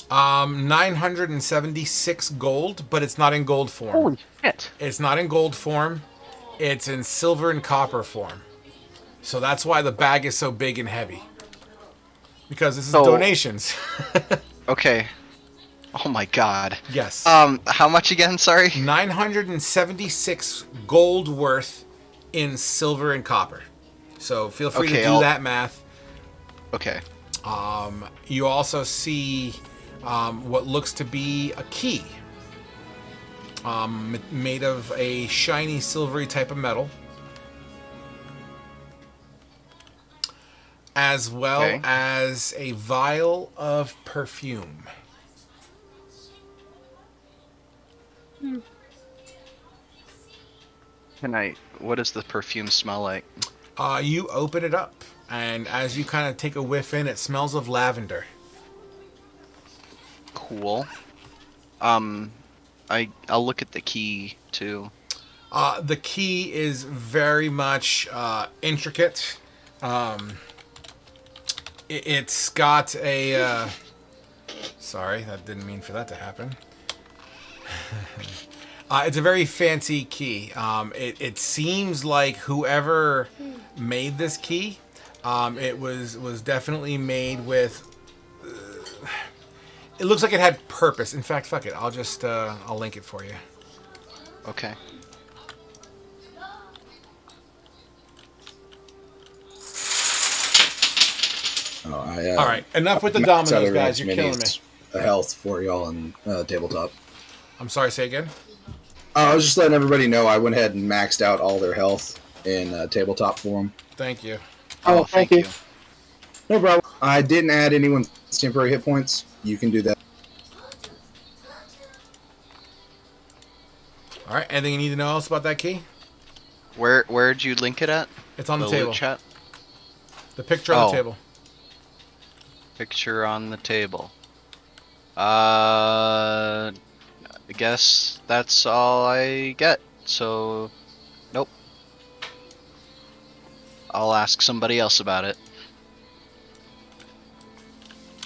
976 gold, but it's not in gold form. Holy shit. It's not in gold form. It's in silver and copper form. So that's why the bag is so big and heavy. Because this is donations. Okay. Oh my god. Yes. How much again, sorry? 976 gold worth in silver and copper. So feel free to do that math. Okay. You also see what looks to be a key. Made of a shiny silvery type of metal. As well as a vial of perfume. What does the perfume smell like? You open it up, and as you kind of take a whiff in, it smells of lavender. Cool. I'll look at the key too. The key is very much intricate. It's got a... sorry, that didn't mean for that to happen. It's a very fancy key. It seems like whoever made this key, it was definitely made with... it looks like it had purpose. In fact, fuck it. I'll just I'll link it for you. Okay. All right, enough with the dominoes, guys. You're killing me. A health for y'all in tabletop. I'm sorry, say again? I was just letting everybody know I went ahead and maxed out all their health in tabletop for them. Thank you. Oh, thank you. No problem. I didn't add anyone's temporary hit points. You can do that. All right. Anything you need to know else about that key? Where'd you link it at? It's on the loot table. chat? The picture on the Oh. table. Picture on the table. I guess that's all I get. So, nope. I'll ask somebody else about it.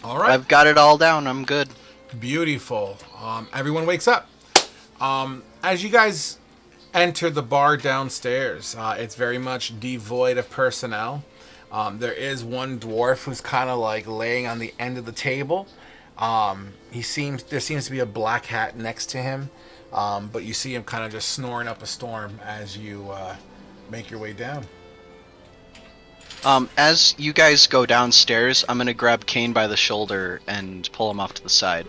All right. I've got it all down. I'm good. Beautiful. Everyone wakes up. As you guys enter the bar downstairs, it's very much devoid of personnel. There is one dwarf who's kind of like laying on the end of the table. There seems to be a black hat next to him, but you see him kind of just snoring up a storm as you make your way down. As you guys go downstairs, I'm gonna grab Kane by the shoulder and pull him off to the side.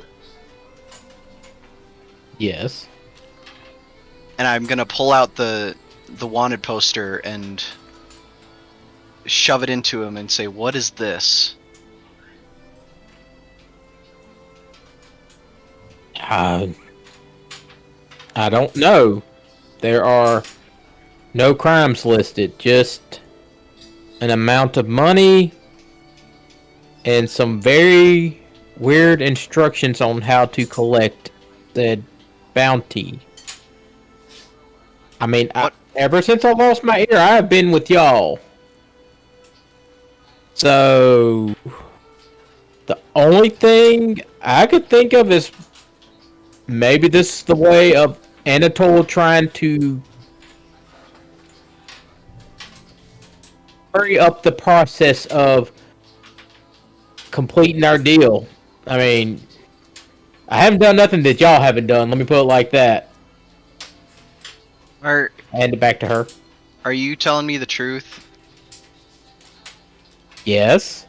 Yes. And I'm gonna pull out the wanted poster and shove it into him and say, "What is this?" I don't know. There are no crimes listed, just an amount of money and some very weird instructions on how to collect the bounty. I mean, ever since I lost my ear, I've been with y'all. So, the only thing I could think of is maybe this is the way of Anatole trying to hurry up the process of completing our deal. I mean, I haven't done nothing that y'all haven't done. Let me put it like that. Hand it back to her. Are you telling me the truth? Yes.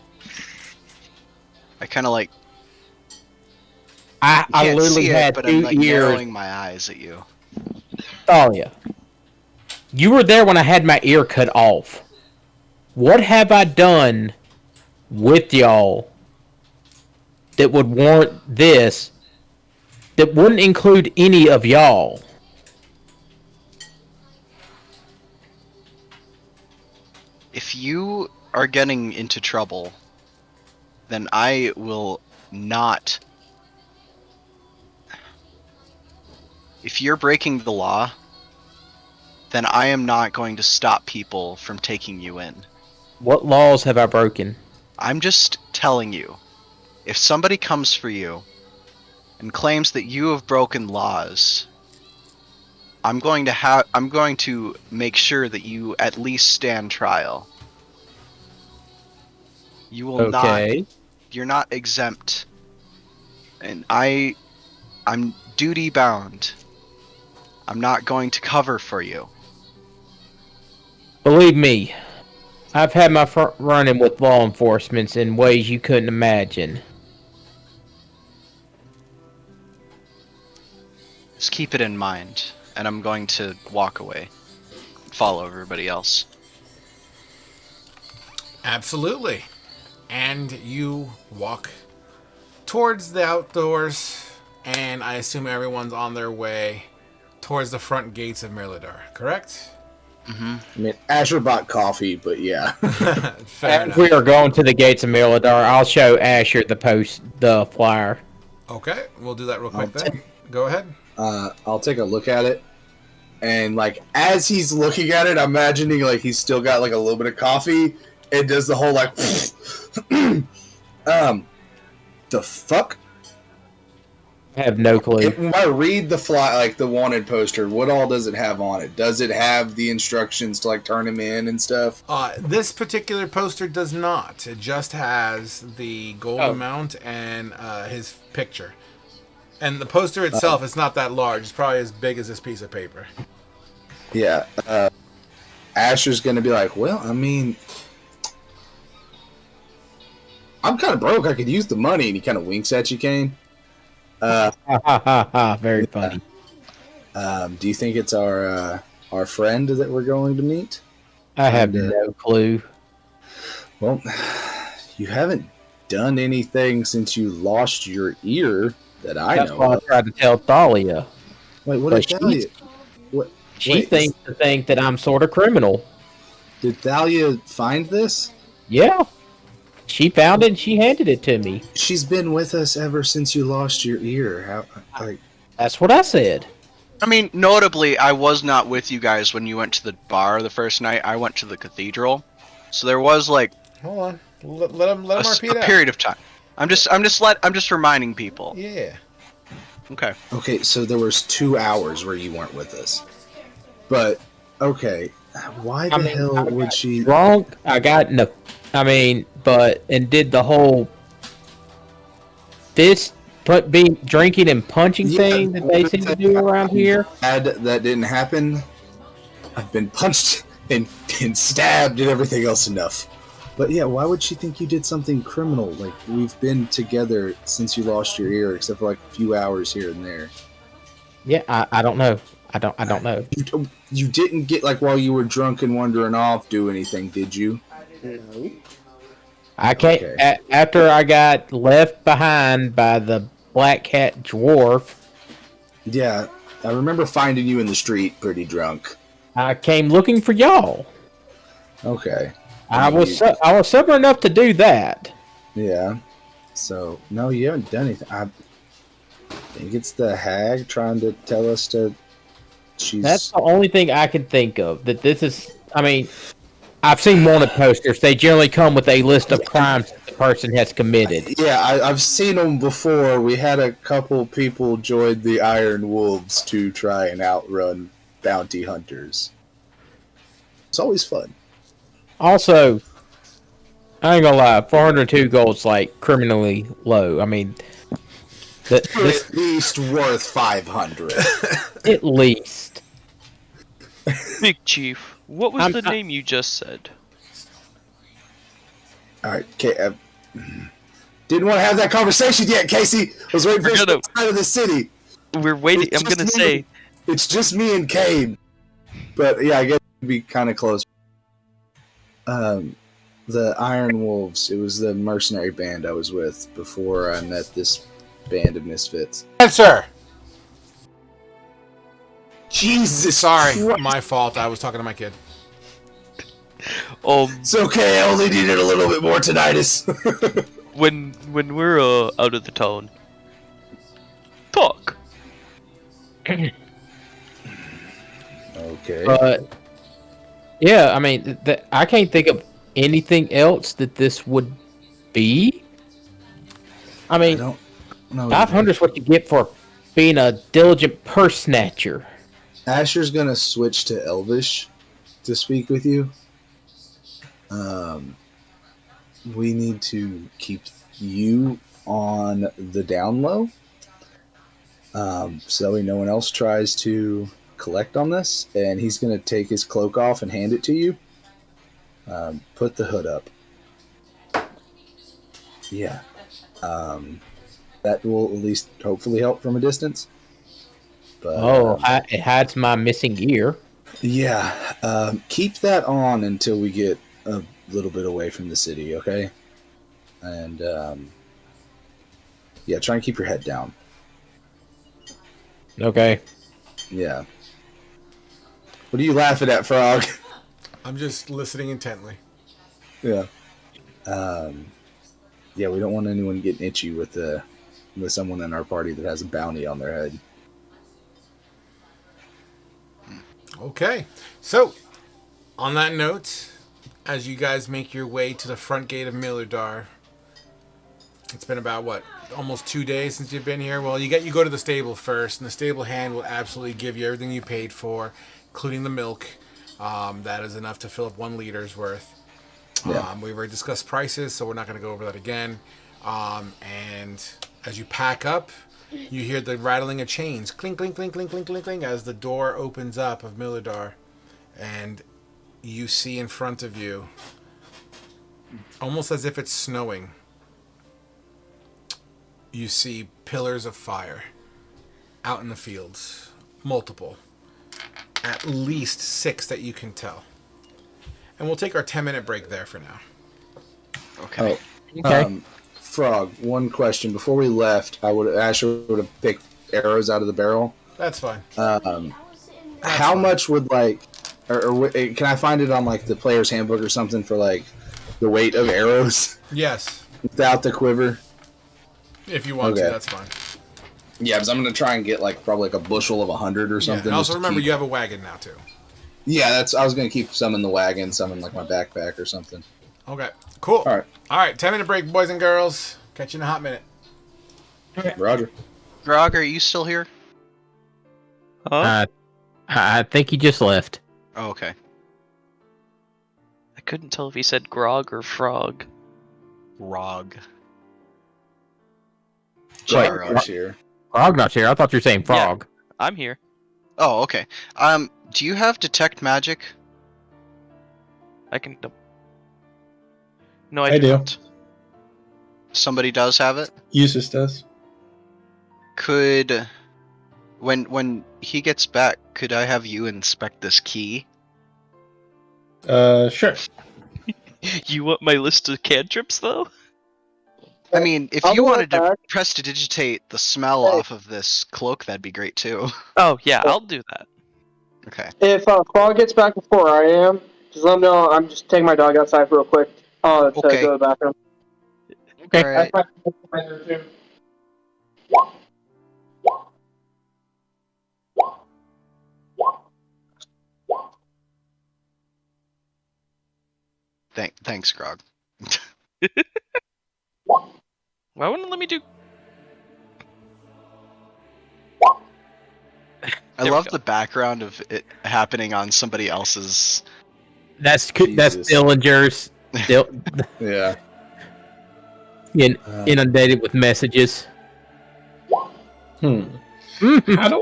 I kind of like. I Can't literally see it, had but 2 I'm like ears. narrowing my eyes at you. Thalia, you were there when I had my ear cut off. What have I done with y'all that would warrant this that wouldn't include any of y'all? If you are getting into trouble, then I will not. If you're breaking the law, then I am not going to stop people from taking you in. What laws have I broken? I'm just telling you, if somebody comes for you and claims that you have broken laws, I'm going to make sure that you at least stand trial. You will not. You're not exempt. And I'm duty bound. I'm not going to cover for you. Believe me, I've had my run-in with law enforcement in ways you couldn't imagine. Just keep it in mind, and I'm going to walk away. Follow everybody else. Absolutely. And you walk towards the outdoors, and I assume everyone's on their way towards the front gates of Mirladar, correct? Mm-hmm. I mean, Asher bought coffee, but yeah. Fair As enough. we are going to the gates of Mirladar, I'll show Asher the flyer. Okay, we'll do that real quick I'll then. Go ahead. I'll take a look at it, and like as he's looking at it, I'm imagining like he's still got like a little bit of coffee, and does the whole like, the fuck. I have no clue. When I read the the wanted poster, what all does it have on it? Does it have the instructions to like turn him in and stuff? This particular poster does not. It just has the gold amount and his picture. And the poster itself is not that large. It's probably as big as this piece of paper. Yeah. Asher's going to be like, well, I mean, I'm kind of broke. I could use the money. And he kind of winks at you, Kane. Very funny. Do you think it's our friend that we're going to meet? I have no clue. Well, you haven't done anything since you lost your ear that I That's know what I of. tried to tell Thalia. Wait, what But did Thalia? What? She Wait, thinks to think that I'm sort of criminal. did Thalia find this? Yeah. She found it and she handed it to me. She's been with us ever since you lost your ear. How? Like, That's what I said. I mean, notably, I was not with you guys when you went to the bar the first night. I went to the cathedral, so there was like Hold on. Let him a repeat it. period of time. I'm just reminding people. Yeah. Okay. okay, so there was 2 hours where you weren't with us. But okay, why the hell would she? Drunk. I got in the. I mean, and did the whole fist being drinking and punching thing that they seem to do around here. Glad that didn't happen. I've been punched and stabbed and everything else enough. But yeah, why would she think you did something criminal? Like, we've been together since you lost your ear, except for like a few hours here and there. Yeah, I don't know. I don't know. You didn't get, like, while you were drunk and wandering off, do anything, did you? I can't. Okay. After I got left behind by the black cat dwarf, Yeah, I remember finding you in the street pretty drunk. I came looking for y'all. Okay. I was sober enough to do that. Yeah. So, no, you haven't done anything. I think it's the hag trying to tell us to... That's the only thing I can think of. That this is... I mean, I've seen wanted posters. They generally come with a list of crimes that the person has committed. Yeah, I've seen them before. We had a couple people join the Iron Wolves to try and outrun bounty hunters. It's always fun. Also, I ain't gonna lie, 402 gold's like criminally low. I mean, this At least worth 500. at least. Big Chief, what was the name you just said? Alright, okay. Didn't want to have that conversation yet, Casey. I was waiting for you outside of the city. We're waiting. I'm gonna say. It's just me and Cade. But yeah, I guess it'd be kind of close. The Iron Wolves. It was the mercenary band I was with before I met this band of misfits. Answer. Jesus, Sorry, Christ. my fault. I was talking to my kid. It's okay. I only needed a little bit more tinnitus. when we're out of the town, talk. Okay. But yeah, I mean, I can't think of anything else that this would be. I mean, I don't know. 500 is what you get for being a diligent purse snatcher. Asher's gonna switch to Elvish to speak with you. We need to keep you on the down low. So no one else tries to collect on this, and he's gonna take his cloak off and hand it to you. Put the hood up. Yeah. That will at least hopefully help from a distance. But, It hides my missing ear. yeah, keep that on until we get a little bit away from the city, okay? And, yeah, try and keep your head down. Okay. Yeah. What are you laughing at, Frog? I'm just listening intently. Yeah. Yeah, we don't want anyone getting itchy with someone in our party that has a bounty on their head. Okay. So, on that note, as you guys make your way to the front gate of Millardar, it's been about, what, almost 2 days since you've been here? Well, you go to the stable first, and the stable hand will absolutely give you everything you paid for, including the milk. That is enough to fill up 1 liter's worth. Yeah. We've already discussed prices, so we're not going to go over that again. And as you pack up, you hear the rattling of chains. Clink, clink, clink, clink, clink, clink, clink, as the door opens up of Millardar. And you see in front of you, almost as if it's snowing, you see pillars of fire out in the fields. Multiple. At least 6 that you can tell. And we'll take our 10-minute break there for now. Okay. Oh, Okay. Frog, one question. Before we left, Asher would have picked arrows out of the barrel. That's fine. How much would can I find it on like the player's handbook or something for like the weight of arrows Yes. without the quiver? If you want to, that's fine. Yeah, because I'm gonna try and get like probably like a bushel of 100 or something. And also remember, you have a wagon now too. Yeah, I was gonna keep some in the wagon, some in like my backpack or something. Okay. Cool. All right. 10-minute break, boys and girls. Catch you in a hot minute. Roger. Grog, are you still here? Huh? I think he just left. Oh, okay. I couldn't tell if he said grog or frog. Grog. Wait, Gyro's here. Frognot's here. I thought you were saying frog. I'm here. Oh, okay. Do you have detect magic? I can. No, I do. don't. Somebody does have it? Usus does. Could, when he gets back, could I have you inspect this key? Sure. You want my list of cantrips, though? I mean, if I'll you be right wanted to back. prestidigitate the smell off of this cloak, that'd be great too. Oh, yeah, I'll do that. Okay. If Frog gets back before I am, just let him know I'm just taking my dog outside real quick to Okay. go to the bathroom. Okay. Alright. Thanks, Grog. Why wouldn't it let me do? I There we love go. the background of it happening on somebody else's. That's Jesus. Dillinger's. Yeah. Inundated with messages. How do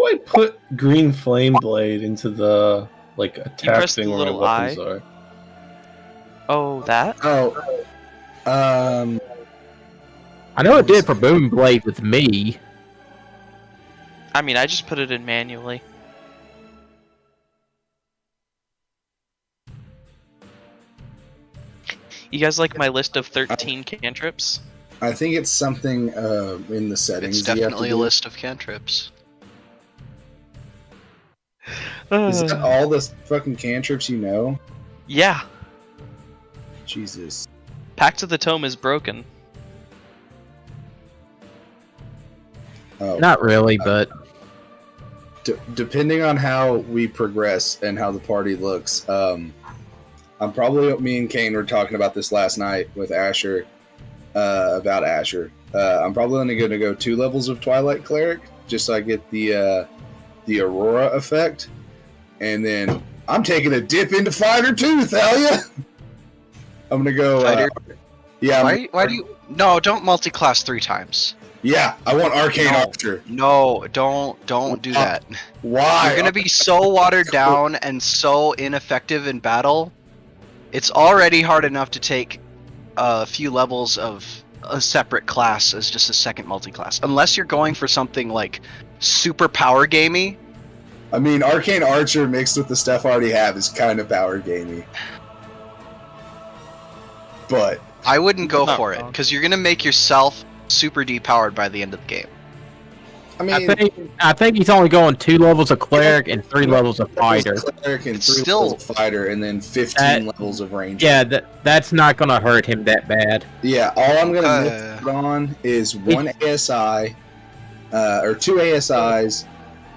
I put green flame blade into the attack press thing the where my little weapons eye. are? Oh, that? Oh. I know it did for Boom Blade with me. I mean, I just put it in manually. You guys like my list of 13 cantrips? I think it's something in the settings. It's you have to definitely a do. list of cantrips. Is that all the fucking cantrips you know? Yeah. Jesus. Pact of the Tome is broken. Oh. Not really, but Depending on how we progress and how the party looks, me and Kane were talking about this last night with Asher, about Asher. I'm probably only going to go 2 levels of Twilight Cleric, just so I get the Aurora effect. And then I'm taking a dip into Fighter too, Thalia! I'm going to go... Fighter? Yeah. Why do you... No, don't multi-class 3 times. Yeah, I want Arcane No. Archer. No, don't do that. Why? You're gonna be so watered down and so ineffective in battle. It's already hard enough to take a few levels of a separate class as just a second multi-class. Unless you're going for something like super power gamey. I mean, Arcane Archer mixed with the stuff I already have is kind of power gamey. But I wouldn't go Not for it, wrong. because you're gonna make yourself super depowered by the end of the game. I mean, I think he's only going 2 levels of cleric and 3 levels of fighter. Cleric and It's 3 still- levels of fighter, and then 15 levels of ranger. Yeah, that's not gonna hurt him that bad. Yeah, all I'm gonna miss out on is 1 ASI, or 2 ASIs.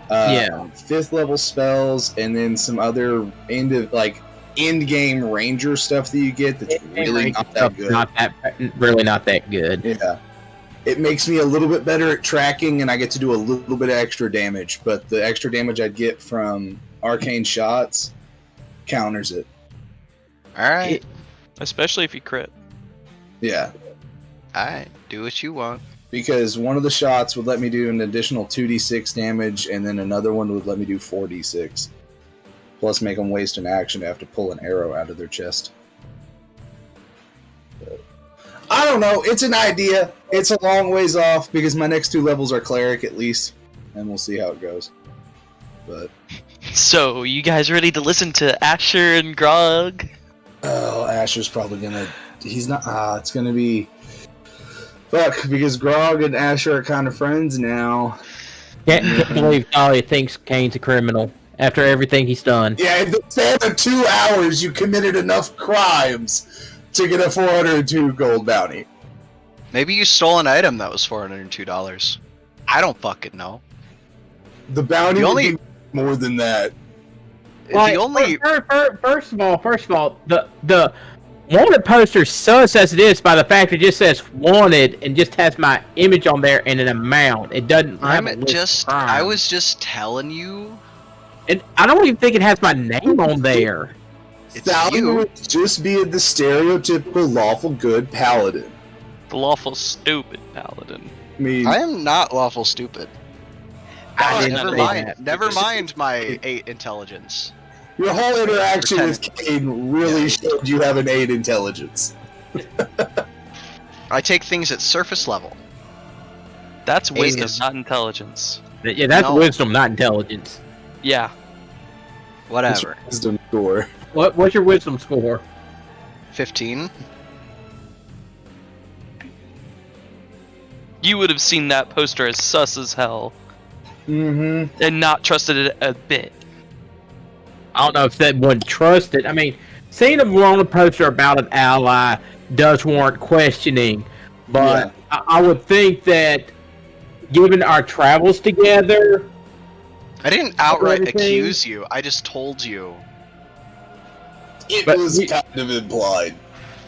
Yeah. 5th level spells, and then some other end game ranger stuff that you get that's really not that good. Really not that good. Yeah. It makes me a little bit better at tracking, and I get to do a little bit of extra damage, but the extra damage I'd get from arcane shots counters it. Alright. Especially if you crit. Yeah. Alright. Do what you want. Because one of the shots would let me do an additional 2d6 damage, and then another one would let me do 4d6. Plus make them waste an action to have to pull an arrow out of their chest. I don't know. It's an idea. It's a long ways off because my next 2 levels are cleric at least, and we'll see how it goes. But So, you guys ready to listen to Asher and Grog? oh, Asher's probably gonna. He's not. It's gonna be Fuck, because Grog and Asher are kind of friends now. Can't believe Talia thinks Kane's a criminal after everything he's done. Yeah, in the span of 2 hours, you committed enough crimes to get a 402 gold bounty. Maybe you stole an item that was $402. I don't fucking know. The bounty The would only- be more than that. Like, the only first of all, the wanted poster sus as it is by the fact it just says wanted and just has my image on there and an amount. It doesn't. have a list of I crimes. was just telling you. And I don't even think it has my name on there. It's Thalia you. would just be the stereotypical lawful good paladin. The lawful stupid paladin. I mean, I am not lawful stupid. I didn't Never say mind. that. Never mind my 8 intelligence. your whole interaction Or with Kane really showed you have an 8 intelligence. I take things at surface level. That's wisdom, is- not intelligence. Yeah, that's No. wisdom, not intelligence. Yeah. Whatever. Wisdom score. What's your wisdom score? 15. You would have seen that poster as sus as hell Mm-hmm. and not trusted it a bit. I don't know if that wouldn't trust it. I mean, seeing a wanted poster about an ally does warrant questioning, but I would think that given our travels together, I didn't outright everything. accuse you. I just told you. It But was we- kind of implied.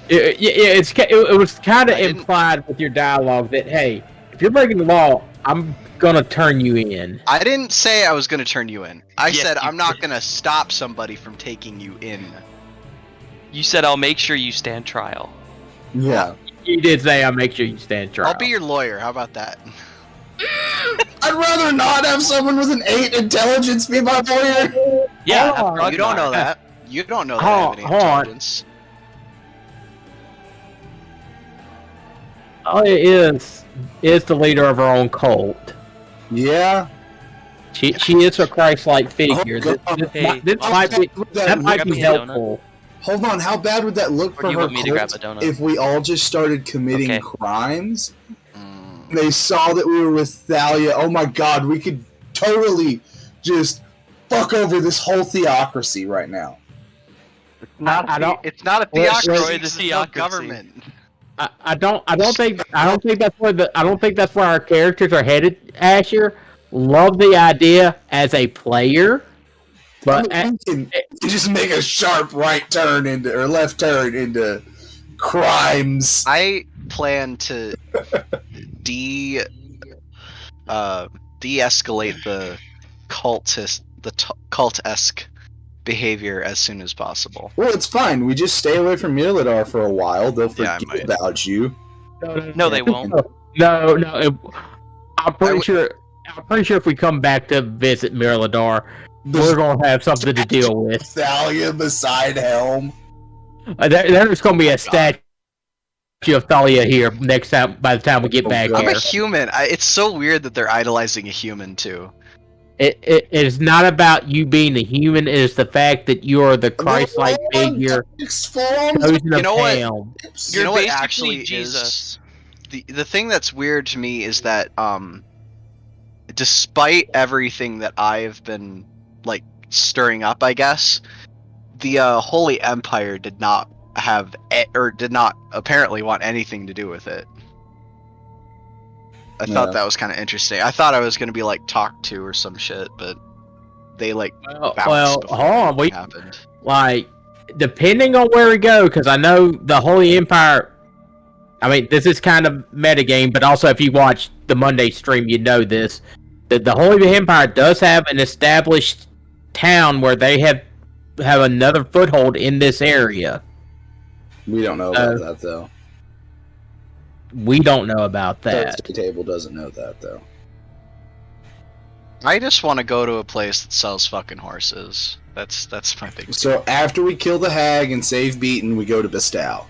it was kind of I didn't- implied with your dialogue that, hey, if you're breaking the law, I'm gonna turn you in. I didn't say I was going to turn you in. I Yes, said you I'm not did. going to stop somebody from taking you in. You said I'll make sure you stand trial. Yeah. You did say I'll make sure you stand trial. I'll be your lawyer. How about that? I'd rather not have someone with an 8 intelligence be my lawyer. Yeah, Hold on. have You don't know Ragnar. that. You don't know that I have any Hold on. intelligence. Oh, it is the leader of her own cult. Yeah. She is a Christ-like figure. Oh, This, God. this, Hey, might, this How might be bad would that that might grab be me a donut? helpful. Hold on, how bad would that look Or for do you her want me to grab cult a donut? if we all just started committing Okay. crimes? Mm. They saw that we were with Thalia. Oh my god, we could totally just fuck over this whole theocracy right now. I don't. It's not a Wait, theocracy. wait, It's the no theocracy. government. I don't think that's where our characters are headed. Asher, love the idea as a player, but I mean, we can just make a sharp right turn into or left turn into crimes. I plan to de-escalate the cult-esque behavior as soon as possible. Well, it's fine. We just stay away from Mirador for a while. They'll Yeah, I forget might. about you. No, they won't. No. I'm I pretty would- sure. I'm pretty sure if we come back to visit Mirador, we're The gonna have something to deal with. Thalia beside Helm. There's gonna be a statue of Thalia here next time. By the time we get back God. I'm here, a human. It's so weird that they're idolizing a human too. it is not about you being a human. It is the fact that you are the Christ-like figure chosen You of know what? Him. You know what basically actually Jesus. is the thing that's weird to me is that despite everything that I've been like stirring up, I guess the Holy Empire did not apparently want anything to do with it. I thought Yeah. that was kind of interesting. I thought I was going to be like talked to or some shit, but they like bounced Well, before hold on. anything happened. Like, depending on where we go, because I know the Holy Empire. I mean, this is kind of metagame, but also if you watch the Monday stream, you know this. That the Holy Empire does have an established town where they have another foothold in this area. We don't know about that though. We don't know about that. The table doesn't know that though. I just want to go to a place that sells fucking horses. That's my big. So after we kill the hag and save Beaton, we go to Bestow.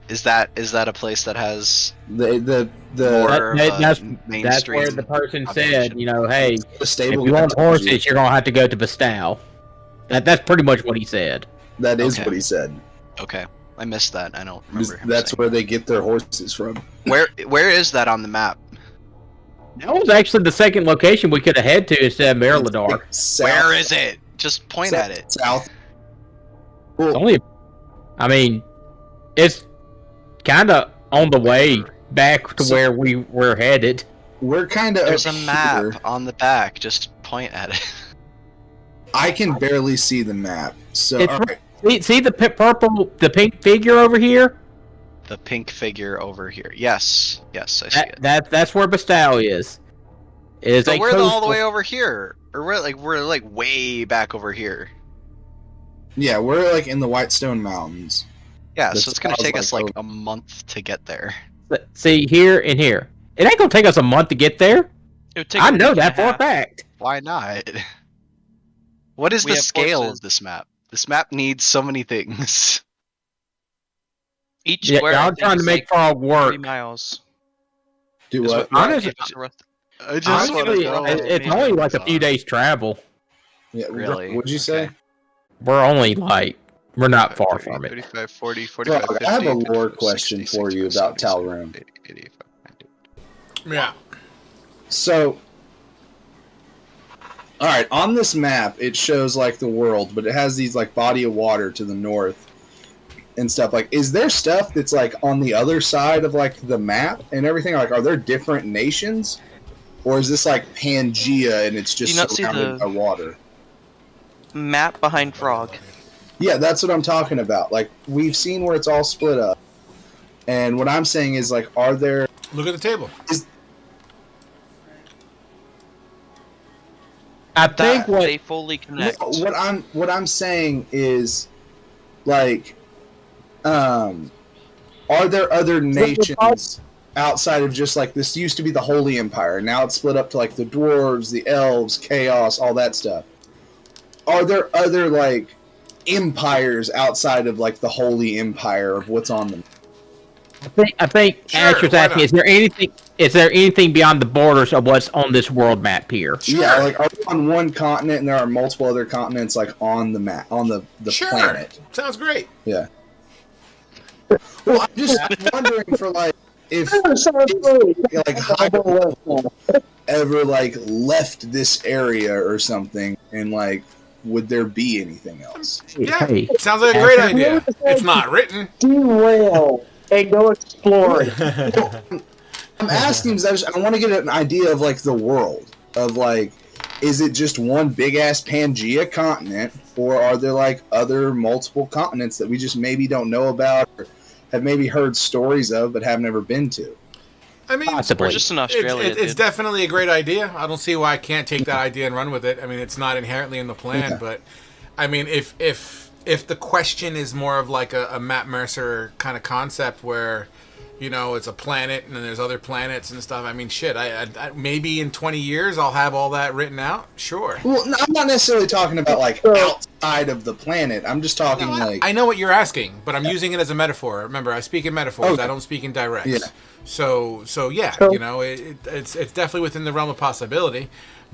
Is that a place that has The more That- of a that's- mainstream? That's where the person population? said, you know, hey, the if stable. you want horses, you're gonna have to go to Bestow. That's pretty much what he said. That is Okay. what he said. Okay. I missed that. I don't remember. him That's saying where they get their horses from. Where is that on the map? That was actually the second location we could have head to instead of Meriladar. South, Where is it? Just point at it. South. It's only, I mean, it's kind of on the way back to where we were headed. We're kind of. There's a map on the back. Just point at it. I can barely see the map. So It's, all right. see the the pink figure over here? The pink figure over here. Yes, I see it. That's where Bastal is. So we're all the coastal- way over here, or we're like way back over here. Yeah, we're like in the Whitestone Mountains. Yeah, This so it's gonna sounds take us like like a month to get there. See here and here. It ain't gonna take us a month to get there. It would take I a know week and that a for a half. fact. Why not? What is We the have scale horses. of this map? This map needs so many things. Each Yeah, square. I y'all think, trying to is make like frog 3 work. miles. Do Is what? what- Honestly, I just want to honestly, know. it's only like a few days travel. Yeah, Really? What'd you say? Okay. We're only like we're not far 30, from it. 35, 40, 45, Frog, 50, I have a 55, lore 60, question for you 65, about Tal 70, Rune. 80, 85, 90. Yeah. So, all right, on this map, it shows like the world, but it has these like body of water to the north and stuff. Like, is there stuff that's like on the other side of like the map and everything? Like, are there different nations, or is this like Pangea and it's just Do you not see surrounded the- by water? Map behind Frog. Yeah, that's what I'm talking about. Like, we've seen where it's all split up, and what I'm saying is like, are there? Look at the table. I think what They fully connect. No, what I'm saying is, like, are there other nations outside of just like this? Used to be the Holy Empire. Now it's split up to like the dwarves, the elves, chaos, all that stuff. Are there other like empires outside of like the Holy Empire of what's on them? I think Sure, Asher's why asking, not? is there anything beyond the borders of what's on this world map here? Yeah, like are we on one continent and there are multiple other continents like on the map on the Sure. planet? Sounds great. Yeah. Well, I'm wondering for like if like high level ever like left this area or something, and like would there be anything else? Yeah. Hey, Sounds like a great idea. It's not written. Derail and go exploring. I'm asking because I want to get an idea of like the world of like, is it just one big ass Pangea continent, or are there like other multiple continents that we just maybe don't know about or have maybe heard stories of but have never been to? I mean, Possibly. We're just in Australia. it's dude. definitely a great idea. I don't see why I can't take that idea and run with it. I mean, it's not inherently in the plan, Yeah. but I mean, if the question is more of like a Matt Mercer kind of concept where, you know, it's a planet and then there's other planets and stuff. I mean, shit. I maybe in 20 years I'll have all that written out. Sure. Well, no, I'm not necessarily talking about like outside of the planet. I'm just talking No, like I know what you're asking, but I'm using it as a metaphor. Remember, I speak in metaphors. Okay. I don't speak in directs. Yeah. So yeah, you know, it's definitely within the realm of possibility.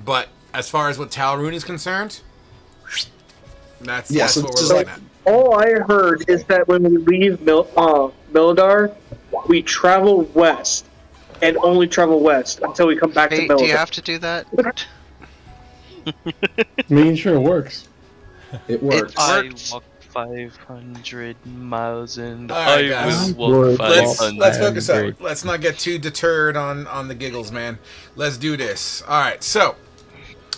But as far as what Tal Rune is concerned, that's Yeah, that's so what this we're is looking like- at. All I heard is that when we leave Miladar, we travel west and only travel west until we come back to Hey, Miladar. do you have to do that? Making sure it works. it works. I walk 500 miles and All right, I guys. will walk Let's 500. focus up. Let's not get too deterred on the giggles, man. Let's do this. All right, so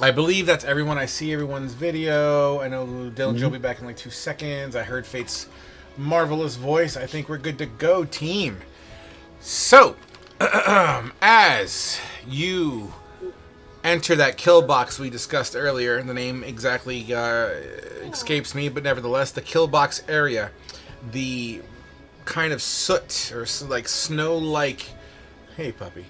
I believe that's everyone. I see everyone's video. I know Dylan will be back in like 2 seconds. I heard Fate's marvelous voice. I think we're good to go, team. So, as you enter that kill box we discussed earlier, the name exactly escapes me, but nevertheless, the kill box area, the kind of soot or like snow-like, hey puppy,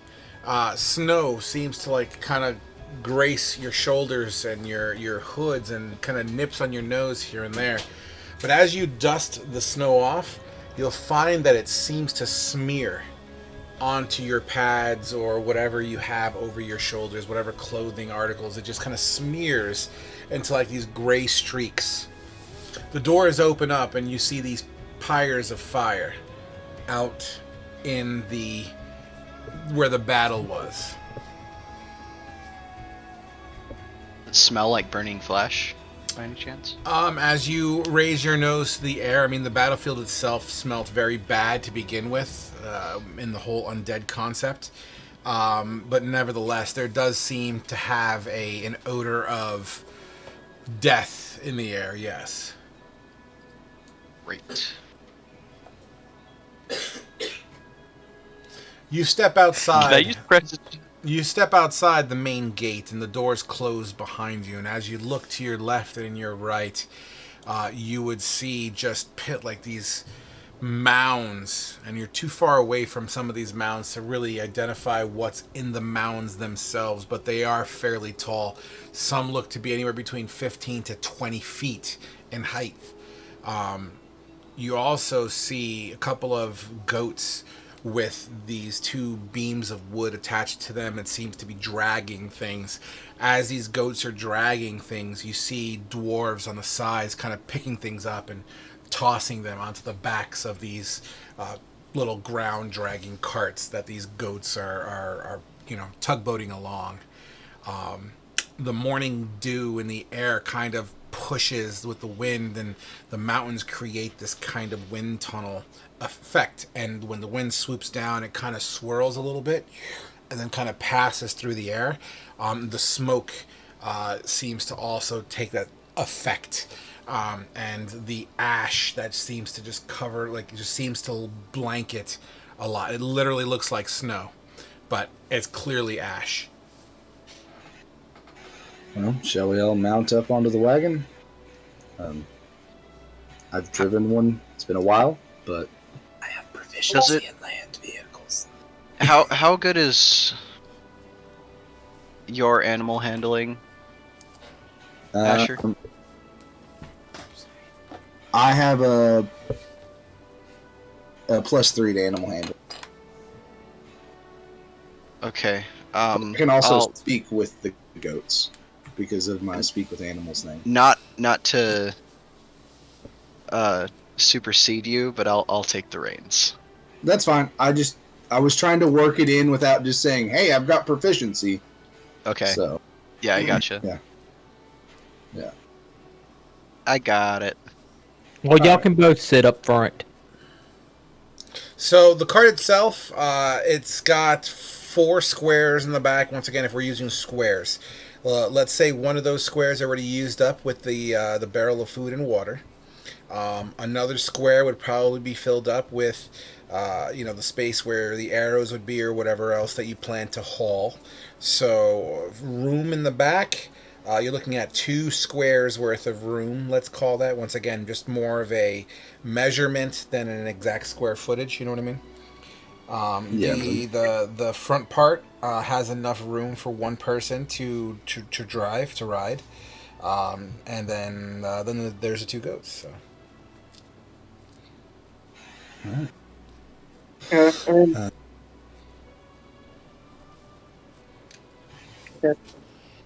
snow seems to like kind of grace your shoulders and your hoods and kind of nips on your nose here and there. But as you dust the snow off, you'll find that it seems to smear onto your pads or whatever you have over your shoulders, whatever clothing articles. It just kind of smears into like these gray streaks. The doors open up and you see these pyres of fire out in the where the battle was. Does it smell like burning flesh, by any chance? As you raise your nose to the air, I mean, the battlefield itself smelt very bad to begin with, in the whole undead concept. But nevertheless, there does seem to have an odor of death in the air, yes. Great. You step outside. President. You step outside the main gate, and the doors close behind you. And as you look to your left and your right, you would see just like these mounds, and you're too far away from some of these mounds to really identify what's in the mounds themselves, but they are fairly tall. Some look to be anywhere between 15 to 20 feet in height. You also see a couple of goats with these two beams of wood attached to them. It seems to be dragging things. As these goats are dragging things, you see dwarves on the sides kind of picking things up and tossing them onto the backs of these little ground dragging carts that these goats are tugboating along. The morning dew in the air kind of pushes with the wind, and the mountains create this kind of wind tunnel effect. And when the wind swoops down, it kind of swirls a little bit and then kind of passes through the air. The smoke seems to also take that effect. And the ash that seems to just cover, like, it just seems to blanket a lot. It literally looks like snow, but it's clearly ash. Well, shall we all mount up onto the wagon? I've driven one. It's been a while, but I have proficiency in land vehicles. How good is your animal handling, Asher? I have a +3 to animal handling. Okay. I can also speak with the goats because of my speak with animals thing. Not to supersede you, but I'll take the reins. That's fine. I was trying to work it in without just saying, "Hey, I've got proficiency." Okay. So. Yeah, I gotcha. Yeah. I got it. Well, y'all can both sit up front. So the cart itself, it's got 4 squares in the back. Once again, if we're using squares, let's say one of those squares already used up with the barrel of food and water. Another square would probably be filled up with, the space where the arrows would be or whatever else that you plan to haul. So room in the back, you're looking at 2 squares worth of room, let's call that. Once again, just more of a measurement than an exact square footage, you know what I mean? The front part has enough room for one person to ride. And then there's the 2 goats. So.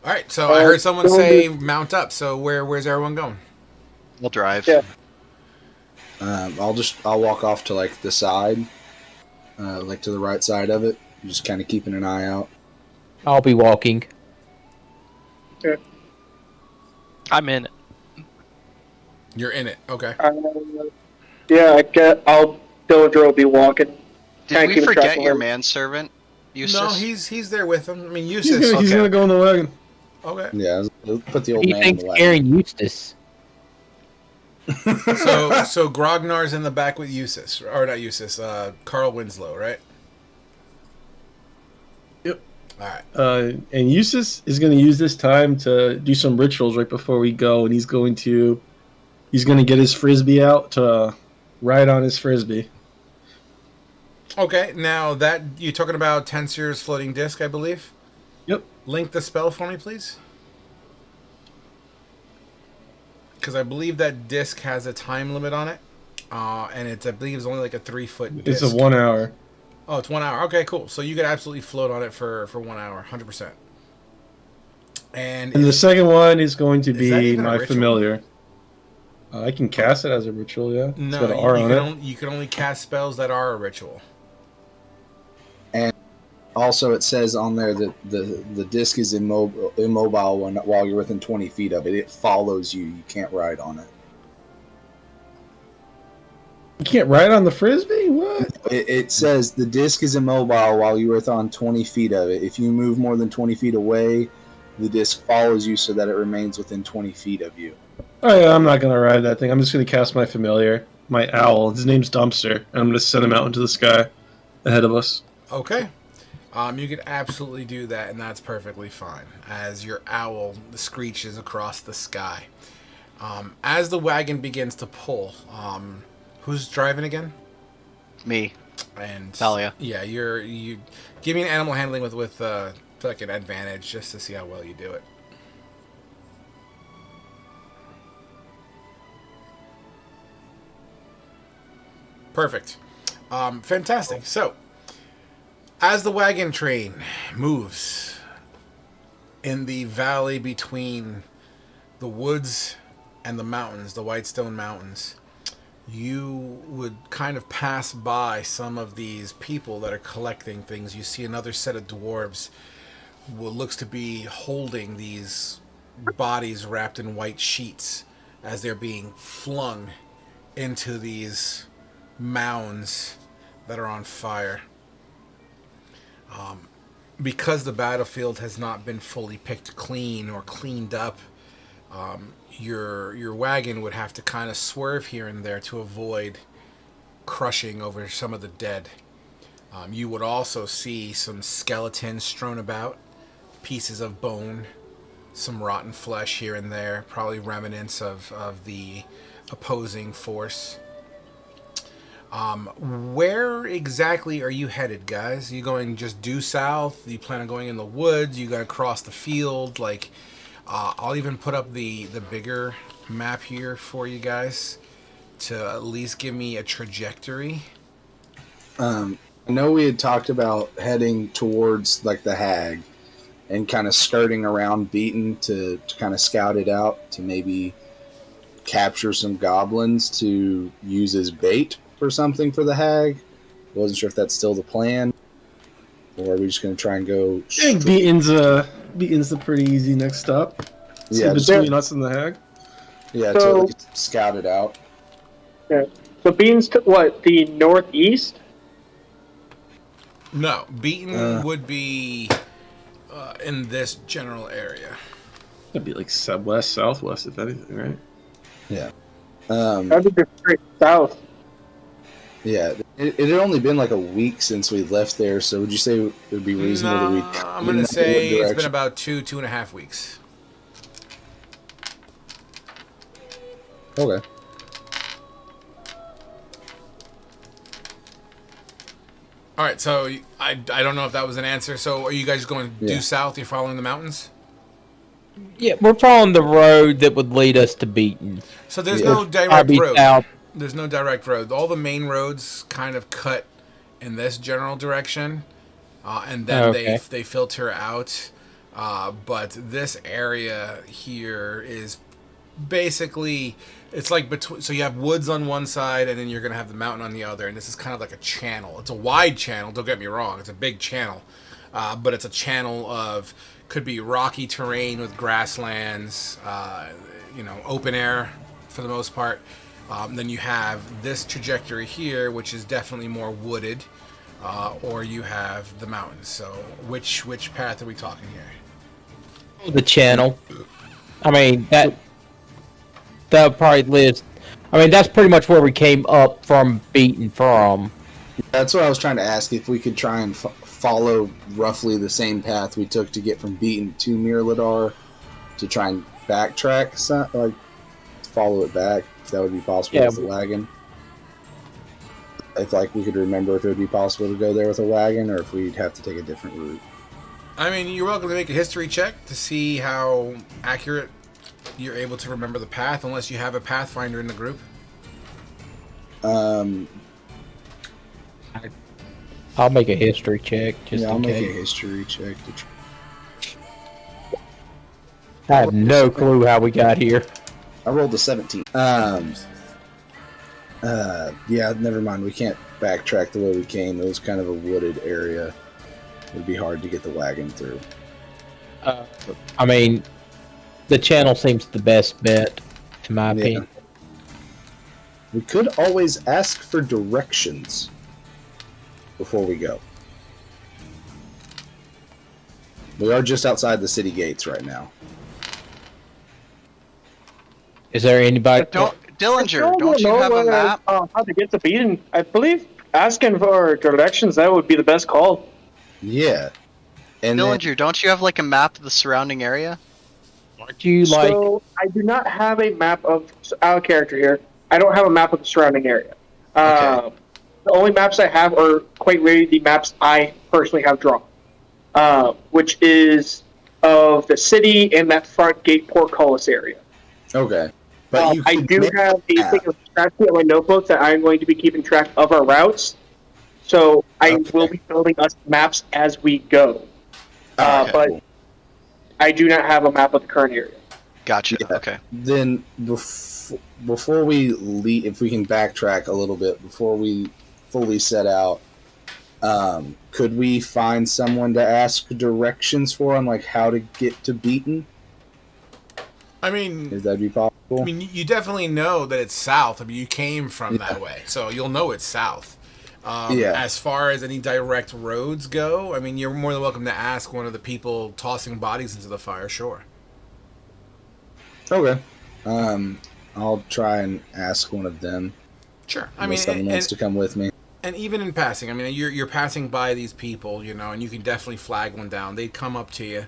All right, so I heard someone say mount up. So where's everyone going? We'll drive. Yeah. I'll walk off to like the side, like to the right side of it, just kind of keeping an eye out. I'll be walking. Yeah. I'm in it. You're in it. Okay. I'll Dodro will be walking. Did we forget your manservant, Eustace? No, he's there with him. I mean, He's Eustace. gonna go in the wagon. Okay. Yeah, put the old He man in thinks the wagon. carrying Eustace. So Grognar's in the back with Eustace, or not Eustace, Carl Winslow, right? Yep. All right. And Eustace is going to use this time to do some rituals right before we go, and he's going to get his frisbee out to ride on his frisbee. Okay. Now that you're talking about Tenser's floating disc, I believe. Yep. Link the spell for me, please. Because I believe that disc has a time limit on it, and I believe it's only like a 3-foot disc. It's a 1 hour. Oh, it's 1 hour. Okay, cool. So you could absolutely float on it for 1 hour, 100%. And And the second one is going to Is that be even a my ritual? familiar. I can cast it as a ritual, yeah. It's No, got an R on it. you can only cast spells that are a ritual. And also, it says on there that the disc is immobile while you're within 20 feet of it. It follows you. You can't ride on it. You can't ride on the frisbee? What? It says the disc is immobile while you're within 20 feet of it. If you move more than 20 feet away, the disc follows you so that it remains within 20 feet of you. Oh yeah, I'm not gonna ride that thing. I'm just gonna cast my familiar, my owl. His name's Dumpster, and I'm gonna send him out into the sky ahead of us. Okay. You can absolutely do that, and that's perfectly fine. As your owl screeches across the sky. As the wagon begins to pull, who's driving again? Me. And Talia. Yeah, you give me an animal handling with like an advantage just to see how well you do it. Perfect. Fantastic. So, as the wagon train moves in the valley between the woods and the mountains, the Whitestone Mountains, you would kind of pass by some of these people that are collecting things. You see another set of dwarves who looks to be holding these bodies wrapped in white sheets as they're being flung into these mounds that are on fire. Because the battlefield has not been fully picked clean or cleaned up, your wagon would have to kind of swerve here and there to avoid crushing over some of the dead. You would also see some skeletons strewn about, pieces of bone, some rotten flesh here and there, probably remnants of the opposing force. Where exactly are you headed, guys? Are you going just due south? Do you plan on going in the woods? You gotta cross the field? Like, I'll even put up the bigger map here for you guys to at least give me a trajectory. I know we had talked about heading towards like the hag and kind of skirting around Beaten to kind of scout it out to maybe capture some goblins to use as bait or something for the hag. Wasn't sure if that's still the plan, or are we just going to try and go? I think Beaton's the pretty easy next stop. Yeah, Between us and the hag. Yeah, So- to scout it out. Yeah. So Bean's to what? The northeast? No, Beaten would be in this general area. That'd be like west, southwest, if anything, right? Yeah. That'd be just straight south. Yeah, it had only been like a week since we left there, so would you say it would be reasonable No, to I'm gonna say it's been about 2.5 weeks. Okay. All right, so I don't know if that was an answer. So are you guys going due south? You're following the mountains? Yeah, we're following the road that would lead us to Beaton. So there's no direct Probably road. south. There's no direct road. All the main roads kind of cut in this general direction, and then they filter out. But this area here is basically, it's like between. So you have woods on one side, and then you're gonna have the mountain on the other. And this is kind of like a channel. It's a wide channel. Don't get me wrong. It's a big channel, but it's a channel of could be rocky terrain with grasslands. Open air for the most part. Then you have this trajectory here, which is definitely more wooded, or you have the mountains. So, which path are we talking here? The channel. I mean that probably lives. I mean that's pretty much where we came up from Beaton from. That's what I was trying to ask, if we could try and follow roughly the same path we took to get from Beaton to Mirladar, to try and backtrack, follow it back, if that would be possible with the wagon. If we could remember if it would be possible to go there with a wagon, or if we'd have to take a different route. I mean, you're welcome to make a history check to see how accurate you're able to remember the path, unless you have a Pathfinder in the group. I'll make a history check just I'll in make a case. history check. I have no clue how we got here. I rolled a 17. Yeah, never mind. We can't backtrack the way we came. It was kind of a wooded area. It would be hard to get the wagon through. I mean, the channel seems the best bet, in my opinion. We could always ask for directions before we go. We are just outside the city gates right now. Is there anybody? Dillinger, don't you have a map? How to get to Beaton? I believe asking for directions, that would be the best call. Yeah. And Dillinger, don't you have like a map of the surrounding area? Aren't you like? So I do not have a map of our character here. I don't have a map of the surrounding area. Okay. The only maps I have are quite really the maps I personally have drawn, which is of the city and that front gate portcullis area. Okay. But you I could do make have a a map. thing of strategy on my notebook that I'm going to be keeping track of our routes. So I Okay. will be building us maps as we go. Okay, But cool. I do not have a map of the current area. Gotcha. Yeah. Okay. Then before we leave, if we can backtrack a little bit before we fully set out, could we find someone to ask directions for on like how to get to Beaton? I mean, If that'd be possible. you definitely know that it's south. I mean, you came from that way, so you'll know it's south. Yeah. As far as any direct roads go, I mean, you're more than welcome to ask one of the people tossing bodies into the fire. Sure. Okay. I'll try and ask one of them. Sure. I mean, Unless someone wants to come with me. and even in passing, I mean, you're passing by these people, you know, and you can definitely flag one down. They'd come up to you,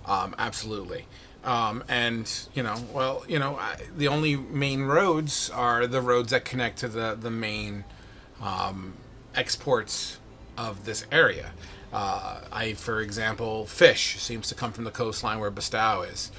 absolutely. And you know, well, you know, the only main roads are the roads that connect to the main exports of this area. For example, fish seems to come from the coastline where Bestow is.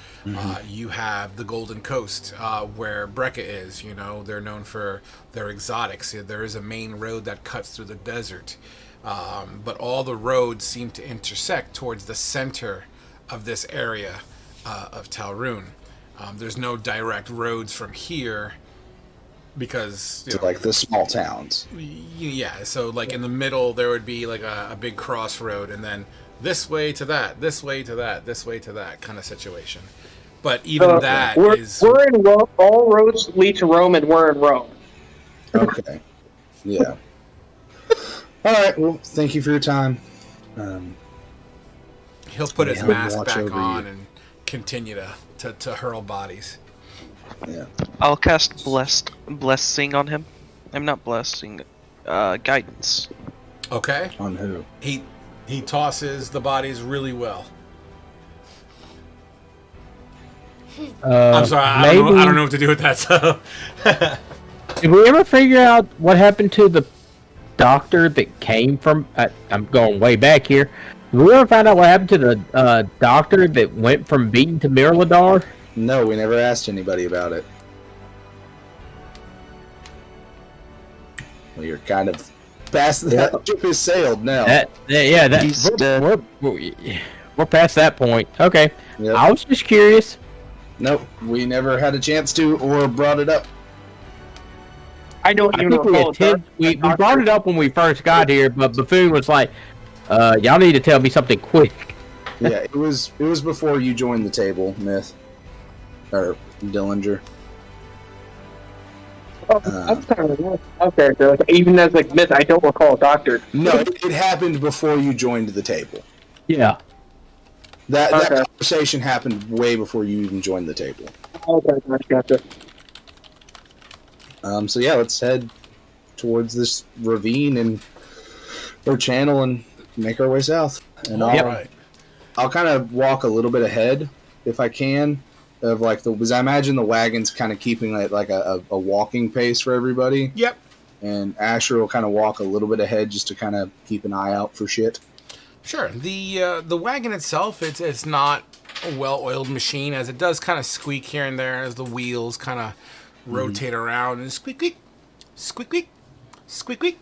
You have the Golden Coast where Brecca is. You know, they're known for their exotics. There is a main road that cuts through the desert. But all the roads seem to intersect towards the center of this area of Tal Rune. There's no direct roads from here because you To know, like the small towns. yeah, so like in the middle there would be like a big crossroad, and then this way to that, this way to that, this way to that kind of situation. But even that we're in Rome. All roads lead to Rome, and we're in Rome. Okay. Yeah. All right. Well, thank you for your time. he'll put his Yeah, mask watch back over on you. and continue to hurl bodies. Yeah. I'll cast blessing on him. I'm not blessing, guidance. Okay, On who? he tosses the bodies really well. I'm sorry, I don't know what to do with that. So Did we ever figure out what happened to the doctor that came from? I'm going way back here. Did we ever find out what happened to the doctor that went from Beaton to Mirador? No, we never asked anybody about it. Well, you're kind of past that. Ship has sailed now. He's dead. We're past that point. Okay, Yep. I was just curious. Nope, we never had a chance to or brought it up. I don't I even think recall. we brought it up when we first got here, but Buffoon was like, "Y'all need to tell me something quick." Yeah, it was before you joined the table, Myth. Or Dillinger. That's kind of okay. So even as like myth, I don't recall Doctor. No, it happened before you joined the table. Yeah. That Okay. conversation happened way before you even joined the table. Okay, gotcha. So yeah, let's head towards this ravine or channel and make our way south. And all right. I'll kind of walk a little bit ahead if I can, of like because I imagine the wagon's kind of keeping like a walking pace for everybody. Yep. And Asher will kind of walk a little bit ahead just to kind of keep an eye out for shit. Sure. The wagon itself, it's not a well-oiled machine, as it does kind of squeak here and there as the wheels kind of rotate around and squeak, squeak, squeak, squeak, squeak, squeak.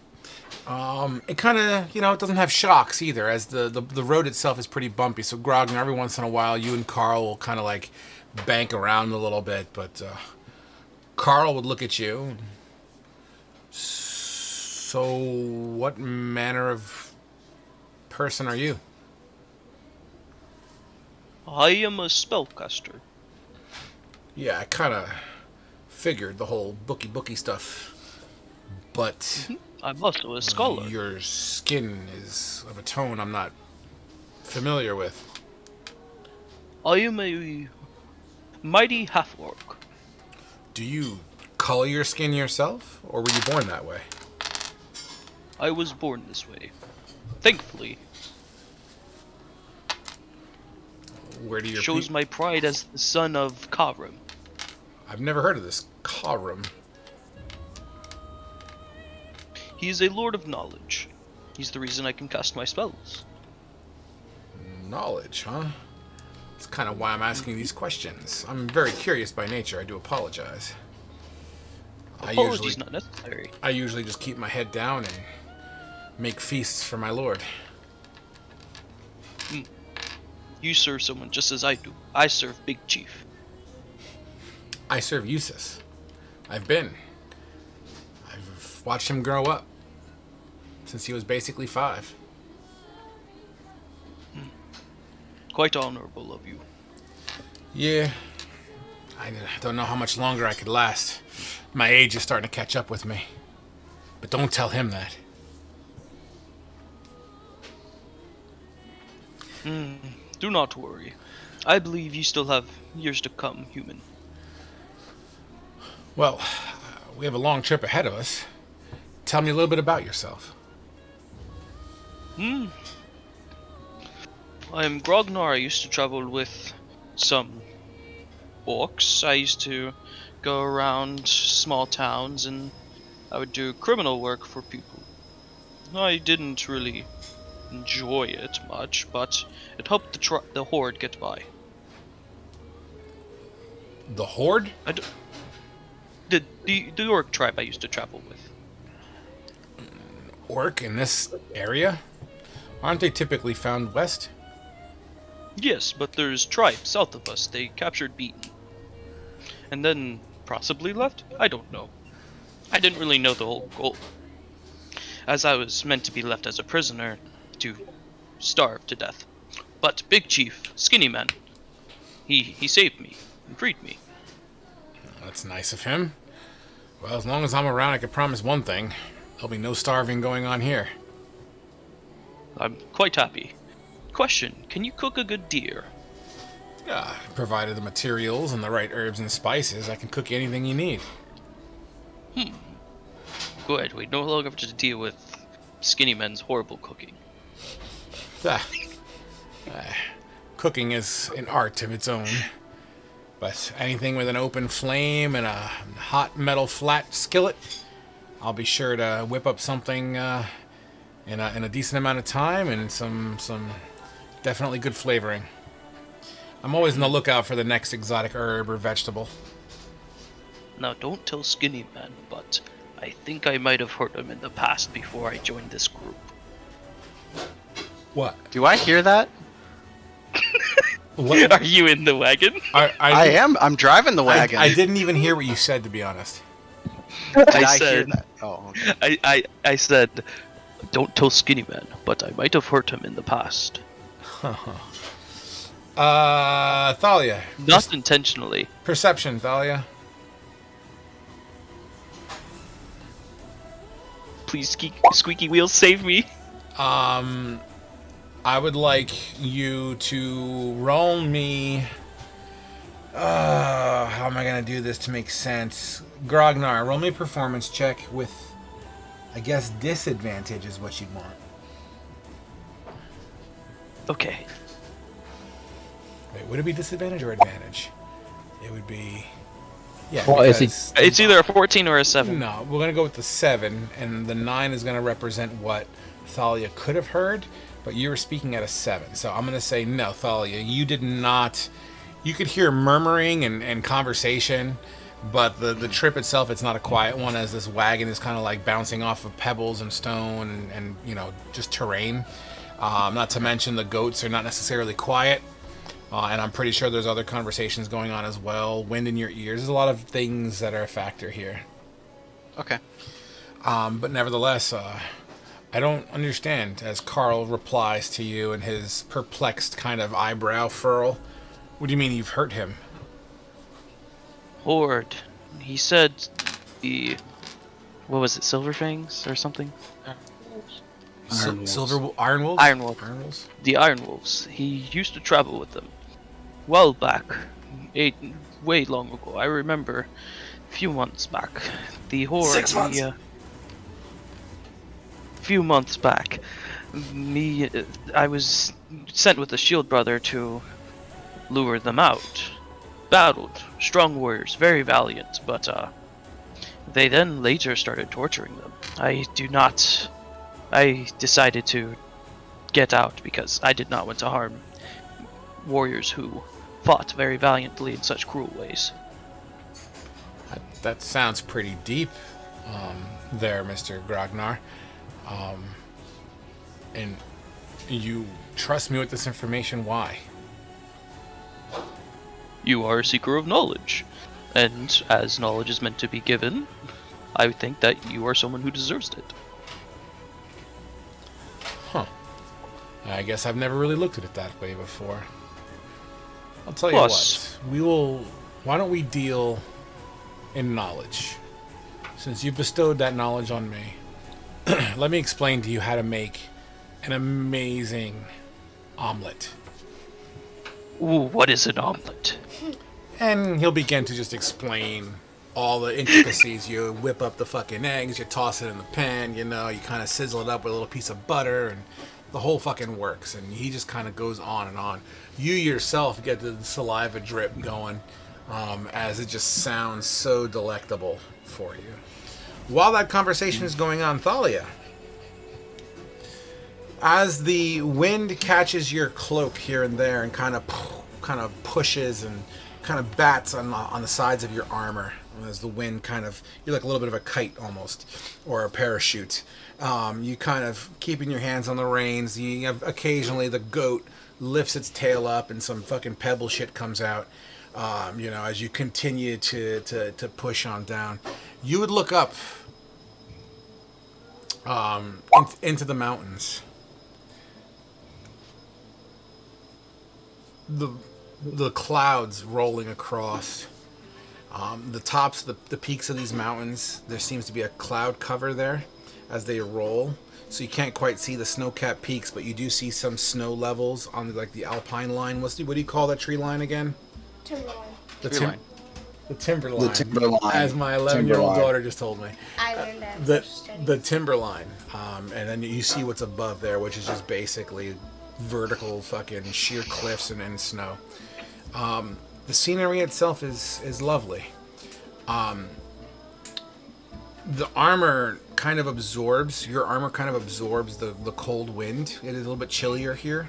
It kind of, you know, it doesn't have shocks either, as the road itself is pretty bumpy. So Grogner, every once in a while, you and Carl will kind of like bank around a little bit, but Carl would look at you. So, what manner of person are you? I am a spellcaster. Yeah, I kind of figured the whole bookie stuff. But I'm also a scholar. your skin is of a tone I'm not familiar with. I am a mighty half-orc. Do you color your skin yourself, or were you born that way? I was born this way. Thankfully. Where do your Shows my pride as the son of KaBoom. I've never heard of this KaBoom. He is a lord of knowledge. He's the reason I can cast my spells. Knowledge, huh? That's kind of why I'm asking these questions. I'm very curious by nature. I do apologize. Apologies not necessary. I usually just keep my head down and make feasts for my lord. You serve someone just as I do. I serve Big Chief. I serve Eustace. I've watched him grow up since he was basically 5. Quite honorable of you. Yeah. I don't know how much longer I could last. My age is starting to catch up with me. But don't tell him that. Do not worry. I believe you still have years to come, human. Well, we have a long trip ahead of us. Tell me a little bit about yourself. I am Grognar. I used to travel with some orcs. I used to go around small towns and I would do criminal work for people. I didn't really enjoy it much, but it helped the horde get by. The Horde? The orc tribe I used to travel with. Orc in this area? Aren't they typically found west? Yes, but there's tribes south of us. They captured Beaton. And then possibly left? I don't know. I didn't really know the whole goal. As I was meant to be left as a prisoner to starve to death. But Big Chief, Skinny Man, he saved me and freed me. That's nice of him. Well, as long as I'm around, I can promise one thing. There'll be no starving going on here. I'm quite happy. Question, can you cook a good deer? Yeah, provided the materials and the right herbs and spices, I can cook anything you need. Good, we no longer have to deal with Skinny Man's horrible cooking. Cooking is an art of its own. But anything with an open flame and a hot metal flat skillet, I'll be sure to whip up something in a decent amount of time and some definitely good flavoring. I'm always on the lookout for the next exotic herb or vegetable. Now don't tell Skinny Man, but I think I might have hurt him in the past before I joined this group. What? Do I hear that? What? Are you in the wagon? I am. I'm driving the wagon. I didn't even hear what you said, to be honest. Did I hear said, that? Oh, okay. I said, don't tell Skinny Man, but I might have hurt him in the past. Thalia. Not intentionally. Perception, Thalia. Please, squeaky wheels, save me. I would like you to roll me. How am I gonna do this to make sense? Grognar, roll me a performance check with, I guess, disadvantage is what you'd want. Okay. Wait, would it be disadvantage or advantage? It would be. Yeah. Well, because It's either a 14 or a 7. No, we're gonna go with the 7, and the 9 is gonna represent what Thalia could have heard, but you were speaking at a 7. So I'm gonna say no, Thalia, you did not. You could hear murmuring and conversation, but the trip itself, it's not a quiet one, as this wagon is kind of like bouncing off of pebbles and stone and just terrain. Not to mention the goats are not necessarily quiet. And I'm pretty sure there's other conversations going on as well. Wind in your ears. There's a lot of things that are a factor here. Okay. But nevertheless, I don't understand, as Carl replies to you in his perplexed kind of eyebrow furl. What do you mean you've hurt him? Horde. He said the... What was it, Silver Fangs or something? Iron Wolves. Silver Iron Wolves? Iron Wolf. Iron Wolves? The Iron Wolves. He used to travel with them. Well back. Way long ago. I remember a few months back. The Horde... 6 months! Few months back. I was sent with the Shield Brother to lure them out. Battled. Strong warriors. Very valiant. But, they then later started torturing them. I decided to get out because I did not want to harm warriors who fought very valiantly in such cruel ways. That sounds pretty deep, there, Mr. Grognar. And you trust me with this information, why? You are a seeker of knowledge, and as knowledge is meant to be given, I think that you are someone who deserves it. Huh. I guess I've never really looked at it that way before. I'll tell Plus- you what. Why don't we deal in knowledge? Since you bestowed that knowledge on me, let me explain to you how to make an amazing omelet. Ooh, what is an omelet? And he'll begin to just explain all the intricacies. You whip up the fucking eggs, you toss it in the pan, you kind of sizzle it up with a little piece of butter, and the whole fucking works. And he just kind of goes on and on. You yourself get the saliva drip going, as it just sounds so delectable for you. While that conversation is going on, Thalia, as the wind catches your cloak here and there and kind of pushes and kind of bats on the sides of your armor, as the wind you're like a little bit of a kite almost, or a parachute. You kind of keeping your hands on the reins. You have occasionally the goat lifts its tail up and some fucking pebble shit comes out. As you continue to push on down, you would look up into the mountains. The clouds rolling across the tops, the peaks of these mountains. There seems to be a cloud cover there as they roll, so you can't quite see the snow-capped peaks, but you do see some snow levels on the alpine line. What do you call that tree line again? Timberline. The Timberline. The timberline. The timberline. As my 11-year-old Timberline. daughter just told me. I learned that. The timberline. And then you see what's above there, which is just basically vertical fucking sheer cliffs and snow. The scenery itself is lovely. The armor kind of absorbs the cold wind. It is a little bit chillier here.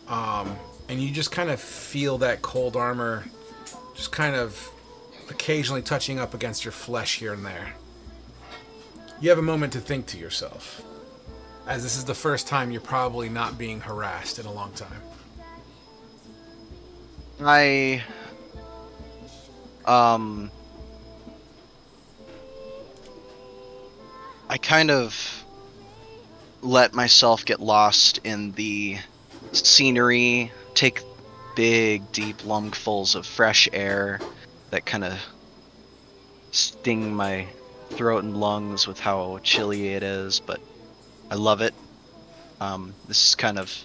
And you just kind of feel that cold armor just kind of occasionally touching up against your flesh here and there. You have a moment to think to yourself, as this is the first time you're probably not being harassed in a long time. I kind of let myself get lost in the scenery, take big, deep lungfuls of fresh air that kind of sting my throat and lungs with how chilly it is, but I love it. This is kind of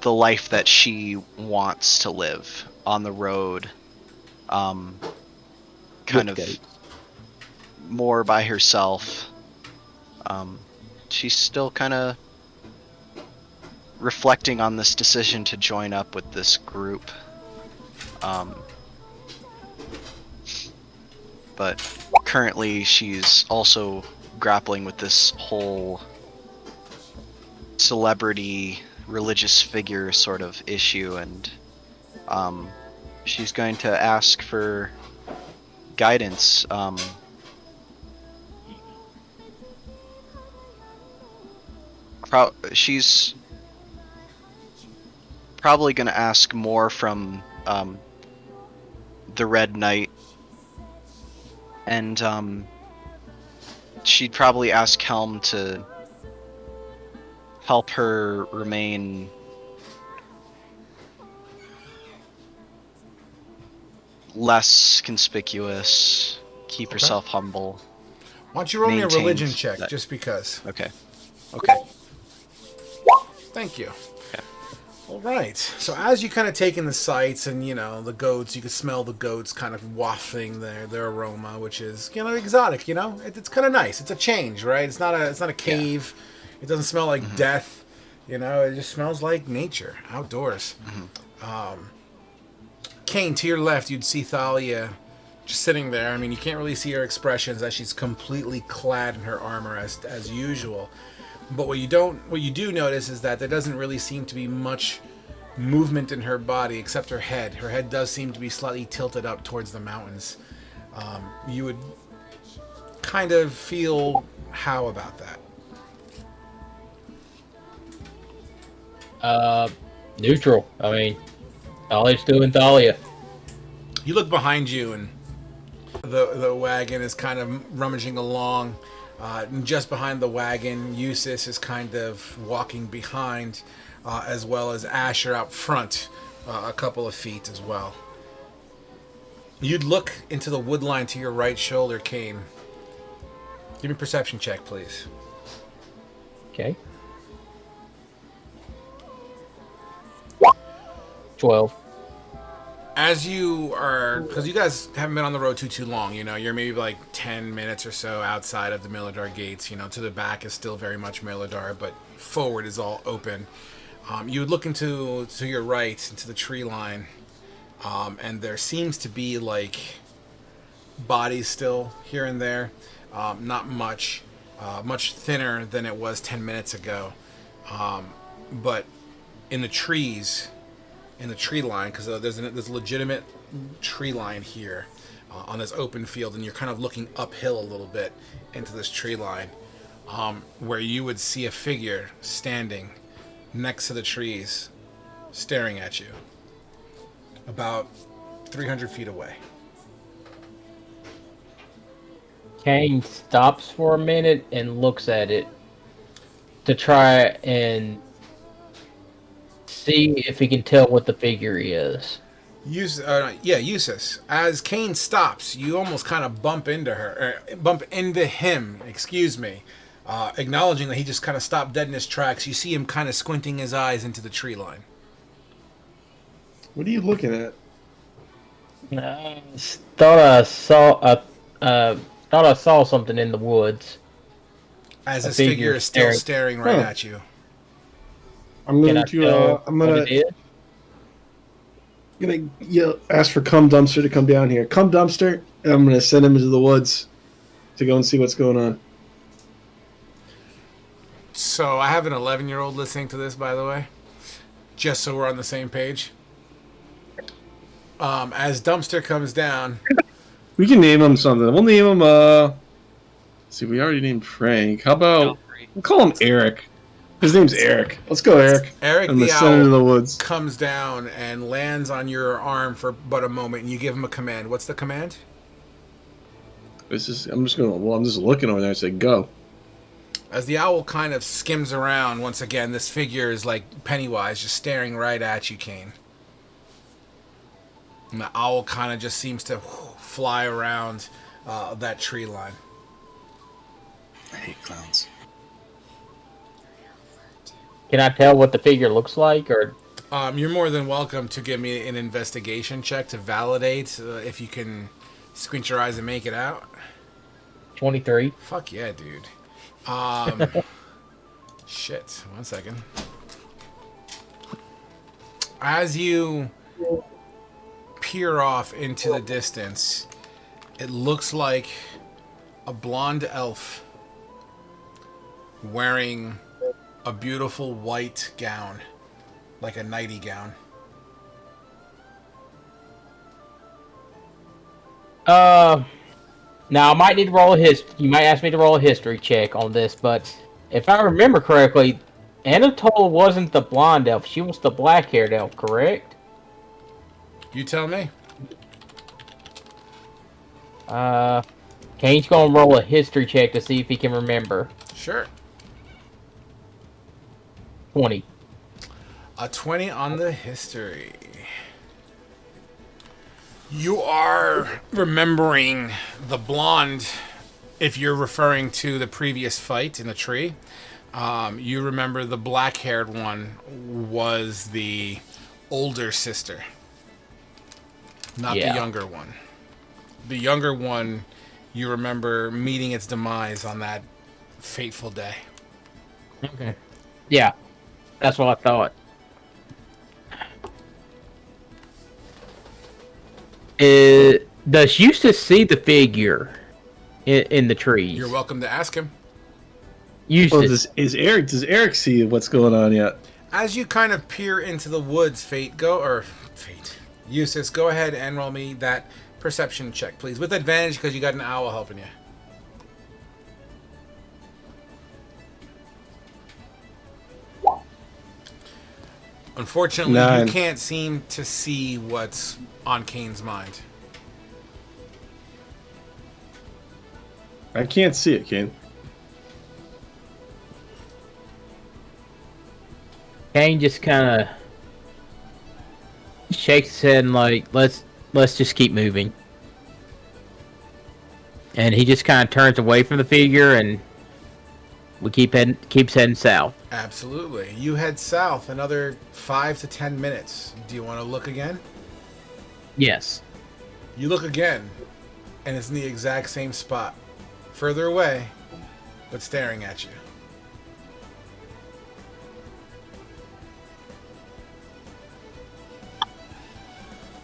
the life that she wants to live on the road, kind of more by herself. She's still kind of reflecting on this decision to join up with this group. But currently she's also grappling with this whole celebrity religious figure sort of issue, and she's going to ask for guidance. She's probably going to ask more from the Red Knight, and she'd probably ask Helm to help her remain less conspicuous, keep herself humble. Why don't you roll me a Maintain religion check, that- just because? Okay. Thank you. Okay. All right. So as you kind of take in the sights and, the goats, you can smell the goats kind of wafting their aroma, which is, exotic, It's kind of nice. It's a change, right? It's not a cave. It doesn't smell like death. It just smells like nature, outdoors. Kane, to your left, you'd see Thalia just sitting there. I mean, you can't really see her expressions as she's completely clad in her armor as usual. But what you do notice is that there doesn't really seem to be much movement in her body except her head. Her head does seem to be slightly tilted up towards the mountains. You would kind of feel how about that? Neutral. I mean, Thalia's doing Thalia. You look behind you, and the wagon is kind of rummaging along. And just behind the wagon, Eustace is kind of walking behind, as well as Asher out front, a couple of feet as well. You'd look into the wood line to your right shoulder, Kane. Give me a perception check, please. Okay. 12. As you are, because you guys haven't been on the road too long, you're maybe like 10 minutes or so outside of the Milidar gates. To the back is still very much Milidar, but forward is all open. You would look to your right, into the tree line, and there seems to be like bodies still here and there. Not much, much thinner than it was 10 minutes ago. But in the trees, in the tree line, because there's a legitimate tree line here on this open field, and you're kind of looking uphill a little bit into this tree line, where you would see a figure standing next to the trees, staring at you, about 300 feet away. Kane stops for a minute and looks at it to try and see if he can tell what the figure is. Eustace. As Kane stops, you almost kind of bump into him, excuse me, acknowledging that he just kind of stopped dead in his tracks. You see him kind of squinting his eyes into the tree line. What are you looking at? Thought I saw something in the woods. As this figure is still staring right at you. I'm going to ask for Cum Dumpster to come down here. Cum Dumpster, and I'm going to send him into the woods to go and see what's going on. So I have an 11-year-old listening to this, by the way, just so we're on the same page. As Dumpster comes down, we can name him something. We'll name him. Let's see, we already named Frank. How about we'll call him Eric? His name's Eric. Let's go, Eric. Eric I'm the send him owl to the woods. comes down and lands on your arm for but a moment, and you give him a command. What's the command? I'm just looking over there. I say, go. As the owl kind of skims around, once again, this figure is like Pennywise, just staring right at you, Kane. And the owl kind of just seems to fly around that tree line. I hate clowns. Can I tell what the figure looks like, or? You're more than welcome to give me an investigation check to validate if you can squint your eyes and make it out. 23. Fuck yeah, dude. Shit. 1 second. As you peer off into the distance, it looks like a blonde elf wearing a beautiful white gown, like a nighty gown. Now I might need to roll you might ask me to roll a history check on this, but if I remember correctly, Anatole wasn't the blonde elf. She was the black-haired elf, correct? You tell me. Kane's gonna roll a history check to see if he can remember. Sure. 20. A 20 on the history. You are remembering the blonde, if you're referring to the previous fight in the tree. You remember the black-haired one was the older sister, not the younger one. The younger one, you remember meeting its demise on that fateful day. Okay. Yeah, that's what I thought. Does Eustace see the figure in the trees? You're welcome to ask him. Eustace. Well, does Eric see what's going on yet? As you kind of peer into the woods, Eustace, go ahead and roll me that perception check, please, with advantage because you got an owl helping you. Unfortunately, 9. you can't seem to see what's on Kane's mind. I can't see it, Kane. Kane just kind of shakes his head and like, let's just keep moving. And he just kind of turns away from the figure, and we keeps heading south. Absolutely. You head south another 5 to 10 minutes. Do you want to look again? Yes. You look again, and it's in the exact same spot. Further away, but staring at you.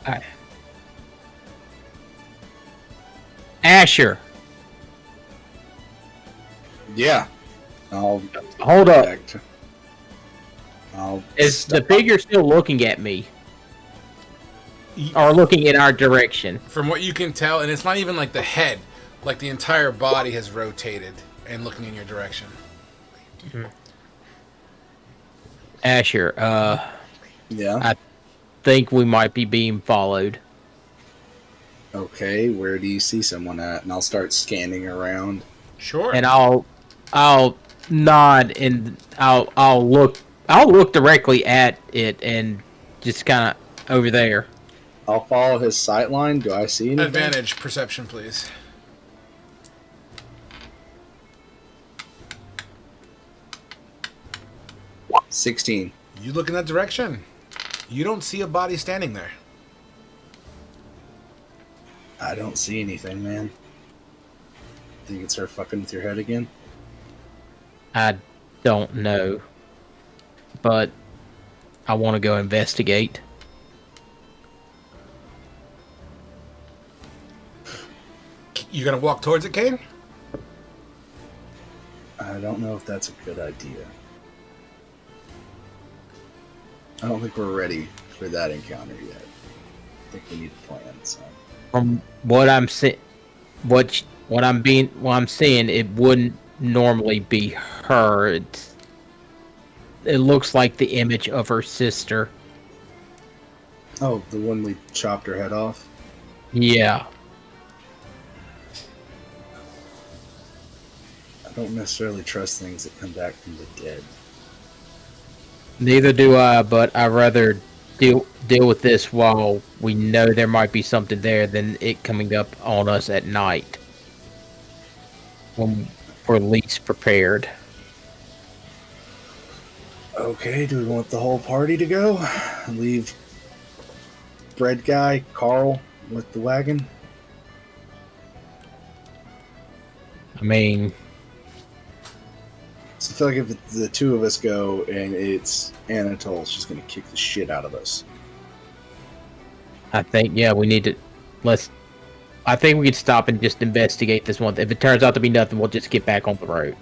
Alright. Asher, Yeah. I'll hold up. Is the step figure still looking at me? Or looking in our direction? From what you can tell, and it's not even like the head, like the entire body has rotated and looking in your direction. Asher, Yeah. I think we might be being followed. Okay, where do you see someone at? And I'll start scanning around. Sure. And I'll nod and I'll look directly at it and just kind of over there. I'll follow his sight line. Do I see anything? Advantage perception, please. $16. You look in that direction. You don't see a body standing there. I don't see anything, man. Think it's her fucking with your head again? I don't know, but I want to go investigate. You gonna walk towards it, Kane? I don't know if that's a good idea. I don't think we're ready for that encounter yet. I think we need a plan. So. From what I'm seeing, what I'm seeing, it wouldn't normally be her. It looks like the image of her sister. Oh, the one we chopped her head off? Yeah. I don't necessarily trust things that come back from the dead. Neither do I, but I'd rather deal with this while we know there might be something there than it coming up on us at night when we're least prepared. Okay, do we want the whole party to go? Leave bread guy, Carl, with the wagon? I mean, So I feel like if the two of us go and it's Anatole, it's just going to kick the shit out of us. I think, yeah, we need to, I think we could stop and just investigate this one. If it turns out to be nothing, we'll just get back on the road.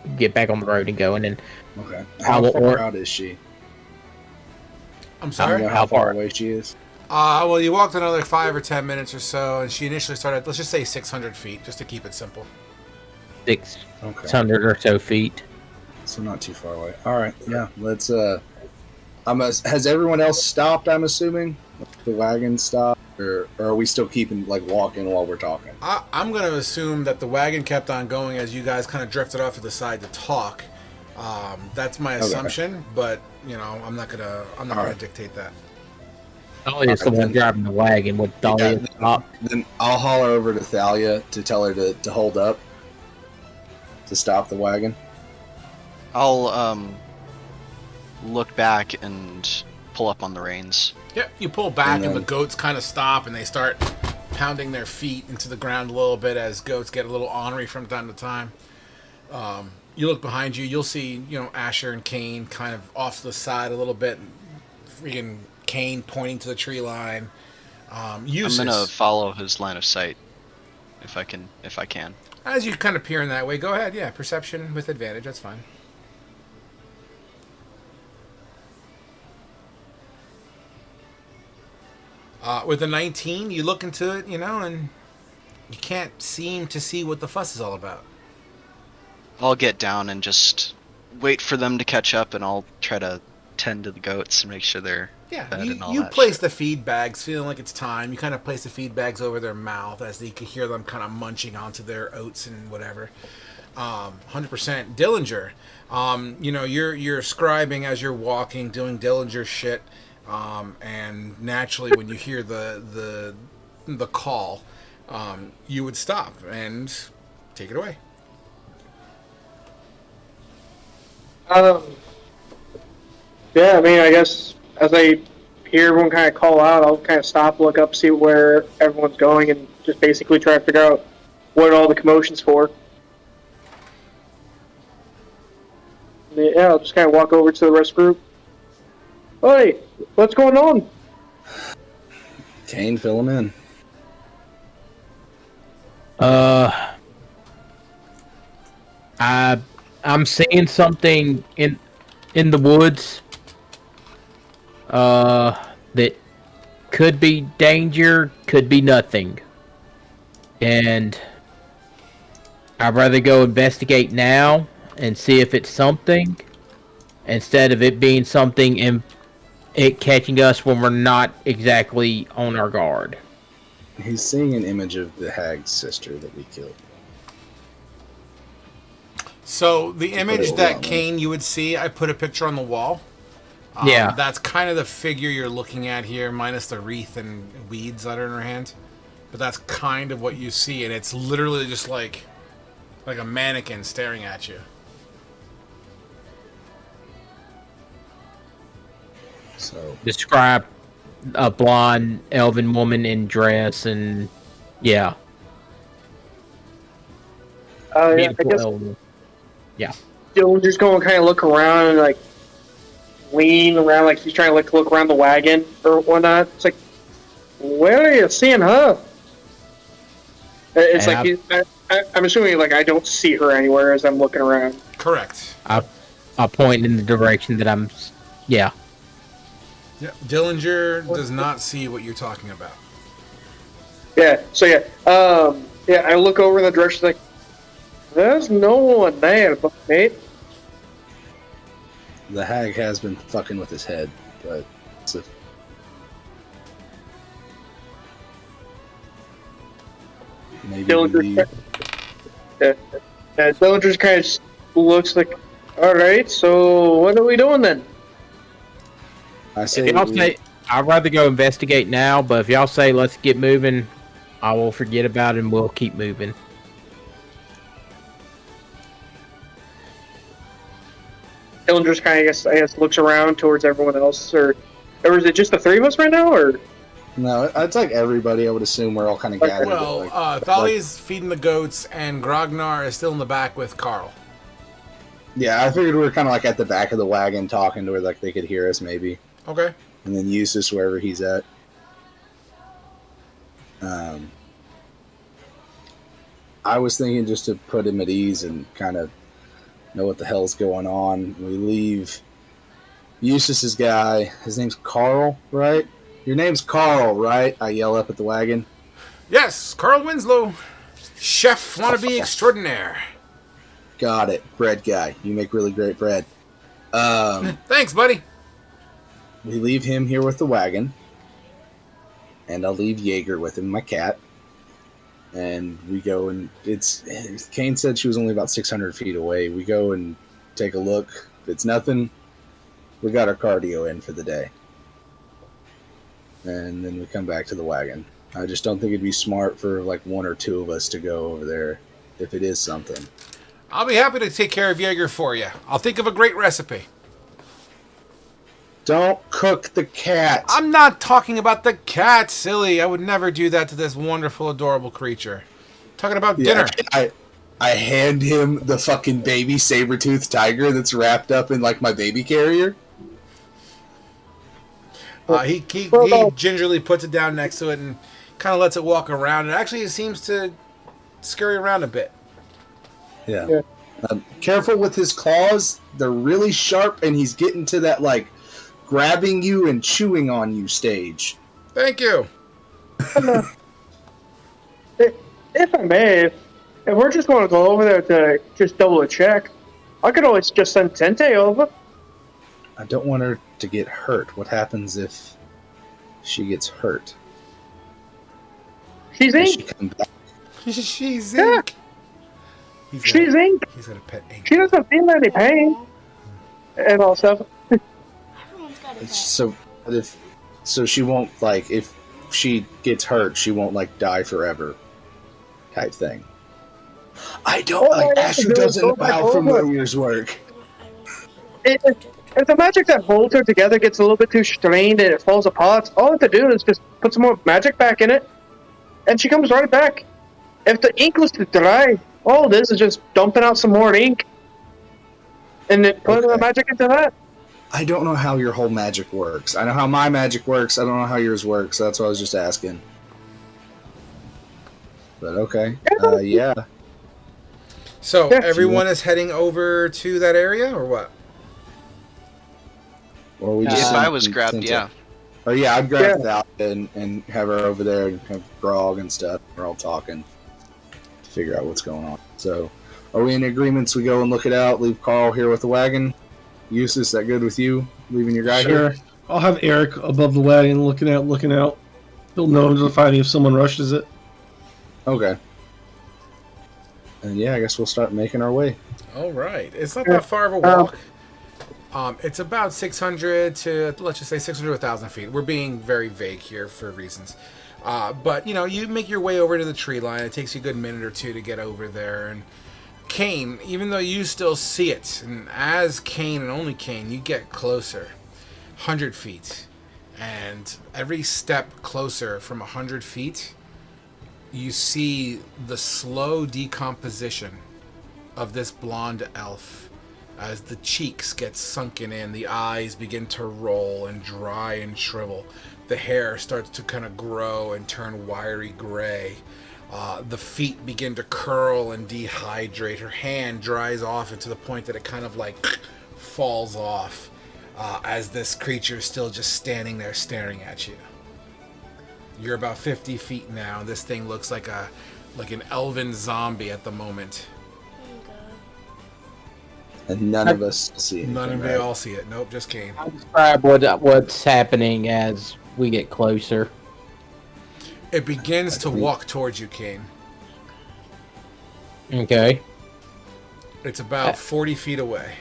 And go, and then... Okay. I How will far out is she? I'm Do sorry? you know How how far far? away she is? Well, you walked another 5 or 10 minutes or so, and she initially started, let's just say 600 feet, just to keep it simple. 600 or so feet. So not too far away. All right, yeah. Let's. Has everyone else stopped? I'm assuming the wagon stopped, or are we still keeping like walking while we're talking? I'm going to assume that the wagon kept on going as you guys kind of drifted off to the side to talk. That's my assumption, but you know, I'm not gonna dictate that. Dahlia's the one driving the wagon with Dahlia top. Then I'll holler over to Thalia to tell her to hold up, to stop the wagon. I'll look back and pull up on the reins. Yep, you pull back and the goats kind of stop and they start pounding their feet into the ground a little bit as goats get a little ornery from time to time. You look behind you, you'll see, you know, Asher and Kane kind of off to the side a little bit. Freaking Kane pointing to the tree line. I'm gonna follow his line of sight if I can. As you kind of peer in that way, go ahead. Yeah, perception with advantage. That's fine. With a 19, you look into it, you know, and you can't seem to see what the fuss is all about. I'll get down and just wait for them to catch up, and I'll try to tend to the goats and make sure they're fed and all you that place shit. the feed bags, feeling like it's time. You kind of place the feed bags over their mouth as you could hear them kind of munching onto their oats and whatever. 100%. Dillinger, you know, you're scribing as you're walking, doing Dillinger shit, and naturally when you hear the call, you would stop and take it away. Yeah, I mean, I guess as I hear everyone kind of call out, I'll kind of stop, look up, see where everyone's going, and just basically try to figure out what all the commotion's for. Yeah, I'll just kind of walk over to the rest group. Hey, what's going on? Kane, fill him in. I'm seeing something in the woods that could be danger, could be nothing. And I'd rather go investigate now and see if it's something instead of it being something and it catching us when we're not exactly on our guard. He's seeing an image of the hag's sister that we killed. So the image that Kane you would see, I put a picture on the wall. Yeah. That's kind of the figure you're looking at here, minus the wreath and weeds that are in her hand. But that's kind of what you see, and it's literally just like a mannequin staring at you. So Describe a blonde elven woman in dress and yeah. Yeah, I Beautiful guess elven. Yeah. Dillinger's going to kind of look around and like lean around, like he's trying to look around the wagon or whatnot. It's like, where are you seeing her? It's And like I'm assuming like I don't see her anywhere as I'm looking around. Correct. I point in the direction that I'm. Yeah. Yeah. Dillinger does not see what you're talking about. Yeah. So yeah, I look over in the direction like, there's no one there, but mate. the hag has been fucking with his head, but it's a... maybe Dillinger, Dillinger kind of looks like, all right, so what are we doing then? I say, If y'all say I'd rather go investigate now, but if y'all say let's get moving, I will forget about it and we'll keep moving. Dillinger's kind of, I guess, looks around towards everyone else, or is it just the three of us right now, or? no, it's like everybody. I would assume we're all kind of gathered. Well, Thalia's feeding the goats, and Grognar is still in the back with Carl. Yeah, I figured we were kind of like at the back of the wagon talking to where like they could hear us maybe. Okay. And then Eustace wherever he's at. I was thinking just to put him at ease and kind of know what the hell's going on. We leave Eustace's guy. His name's Carl, right? Your name's Carl, right? I yell up at the wagon. Yes, Carl Winslow, chef wannabe extraordinaire. Got it. Bread guy. You make really great bread. Thanks, buddy. We leave him here with the wagon. And I'll leave Jaeger with him, my cat. And we go and Kane said she was only about 600 feet away. We go and take a look. If it's nothing, we got our cardio in for the day. And then we come back to the wagon. I just don't think it'd be smart for like one or two of us to go over there if it is something. I'll be happy to take care of Jaeger for you. I'll think of a great recipe. Don't cook the cat. I'm not talking about the cat, silly. I would never do that to this wonderful, adorable creature. I'm talking about dinner. I hand him the fucking baby saber-toothed tiger that's wrapped up in like my baby carrier. He gingerly puts it down next to it and kind of lets it walk around. And actually, it seems to scurry around a bit. Yeah. Careful with his claws. They're really sharp, and he's getting to that like grabbing you and chewing on you stage. Thank you. If I may, if we're just going to go over there to just double check, I could always just send Tente over. I don't want her to get hurt. What happens if she gets hurt? She's Does she ink. come back? She's Yeah. ink. She's ink. He's got a pet ink. She doesn't feel any pain and all stuff. Everyone's got a pet. So she won't like if she gets hurt, she won't like die forever, type thing. I don't like Asher doesn't know how familiars work. If the magic that holds her together gets a little bit too strained and it falls apart, all I have to do is just put some more magic back in it, and she comes right back. If the ink was to dry, all this is just dumping out some more ink, and then putting the magic into that. I don't know how your whole magic works. I know how my magic works. I don't know how yours works. That's what I was just asking. But okay, yeah. So, Yeah. everyone is heading over to that area, or what? Or we If just I was grabbed, yeah. Or yeah, I'd grab Val and have her over there and have grog and stuff. We're all talking to figure out what's going on. So, are we in agreements? We go and look it out. Leave Carl here with the wagon. Eustace, that good with you? Leaving your guy Sure. here. I'll have Eric above the wagon looking out. He'll notify me if someone rushes it. Okay. And yeah, I guess we'll start making our way. All right. It's not that far of a walk. It's about 600 to, let's just say 600 to 1,000 feet. We're being very vague here for reasons. But, you make your way over to the tree line. It takes you a good minute or two to get over there. And Kane, even though you still see it, and as Kane and only Kane, you get closer. 100 feet. And every step closer from 100 feet, you see the slow decomposition of this blonde elf as the cheeks get sunken in, the eyes begin to roll and dry and shrivel. The hair starts to kind of grow and turn wiry gray. The feet begin to curl and dehydrate. Her hand dries off into the point that it kind of like falls off as this creature is still just standing there staring at you. You're about 50 feet now. This thing looks like an elven zombie at the moment. And none of us see anything. None of right? you all see it. Nope, just Kane. I'll describe what's happening as we get closer. It begins to walk towards you, Kane. Okay. It's about 40 feet away.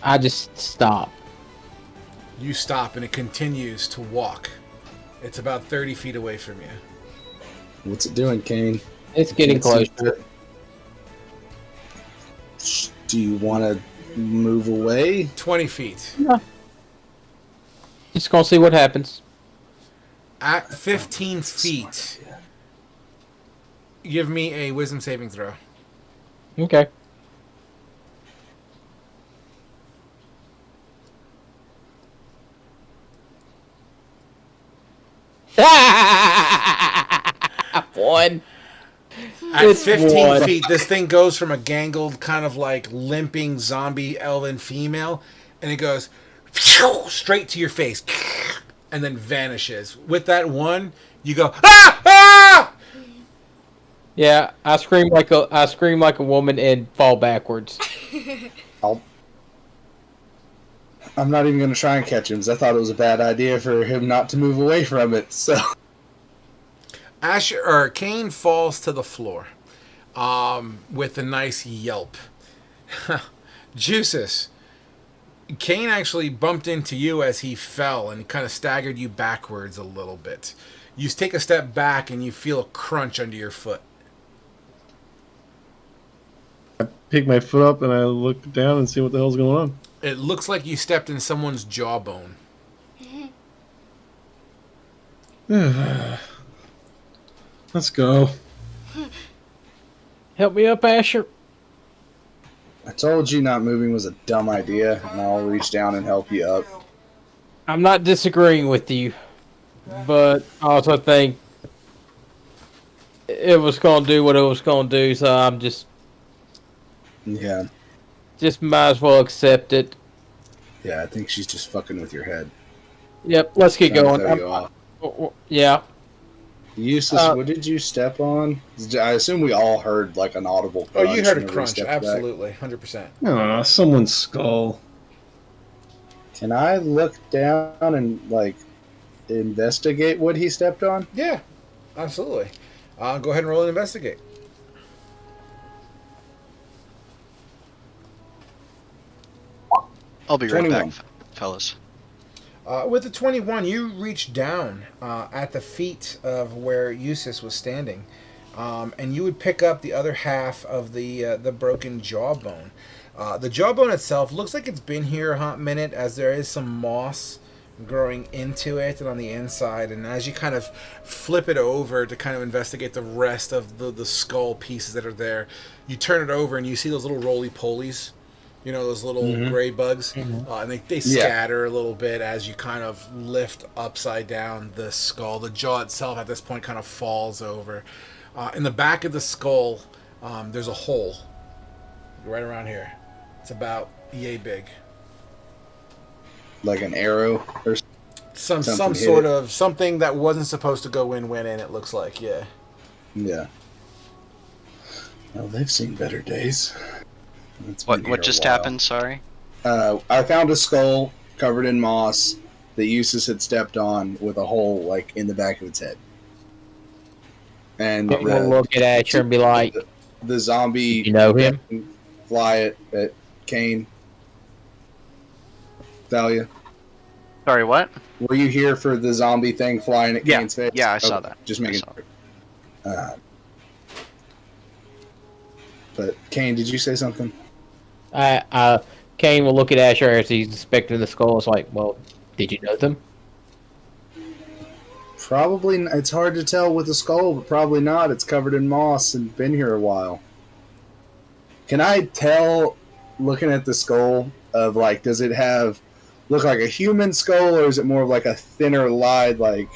I just stop. You stop and it continues to walk. It's about 30 feet away from you. What's it doing, Kane? It's getting Can't see closer. it. Do you want to move away? 20 feet. Just gonna see what happens. At 15 feet, give me a wisdom saving throw. Okay. One. At It's 15 one. feet, this thing goes from a gangled, kind of like limping zombie elven female, and it goes straight to your face, and then vanishes. With that one, you go, ah! Ah! Yeah, I scream like a woman and fall backwards. I'm not even going to try and catch him, because I thought it was a bad idea for him not to move away from it. So Kane falls to the floor with a nice yelp. Juices. Kane actually bumped into you as he fell and kind of staggered you backwards a little bit. You take a step back and you feel a crunch under your foot. Pick my foot up and I look down and see what the hell's going on. It looks like you stepped in someone's jawbone. Let's go. Help me up, Asher. I told you not moving was a dumb idea, and I'll reach down and help you up. I'm not disagreeing with you, but I also think it was going to do what it was going to do, so I'm just might as well accept it. Yeah, I think she's just fucking with your head. Yep, let's get Trying to going. throw you off. Yeah. Eustace, what did you step on? I assume we all heard like an audible Oh, crunch. you heard a whenever we crunch. stepped back. Absolutely. 100%. Oh, someone's skull. Can I look down and like investigate what he stepped on? Yeah, absolutely. Go ahead and roll and investigate. I'll be right 21. back, fellas. With the 21, you reach down at the feet of where Eustace was standing, and you would pick up the other half of the broken jawbone. The jawbone itself looks like it's been here a hot minute, as there is some moss growing into it and on the inside. And as you kind of flip it over to kind of investigate the rest of the skull pieces that are there, you turn it over and you see those little roly-polies. You know, those little gray bugs, and they scatter a little bit as you kind of lift upside down the skull. The jaw itself at this point kind of falls over. In the back of the skull, there's a hole right around here. It's about yay big. Like an arrow or Some something sort hit it. of something that wasn't supposed to go in went in. It looks like, yeah. Yeah. Well, they've seen better days. It's been What here what a just while. happened? Sorry. I found a skull covered in moss that Eustace had stepped on with a hole like in the back of its head. And We'll look at Asher and be like, the zombie, you know him? fly at Kane. Thalia, Sorry, what? were you here for the zombie thing flying at Yeah, Kane's face? yeah, I saw Okay, that. Just I making saw sure. But Kane, did you say something? Kane will look at Asher as he's inspecting the skull. It's like, well, did you know them? Probably. It's hard to tell with the skull, but probably not. It's covered in moss and been here a while. Can I tell, looking at the skull, of like, does it look like a human skull, or is it more of like a thinner, lied, like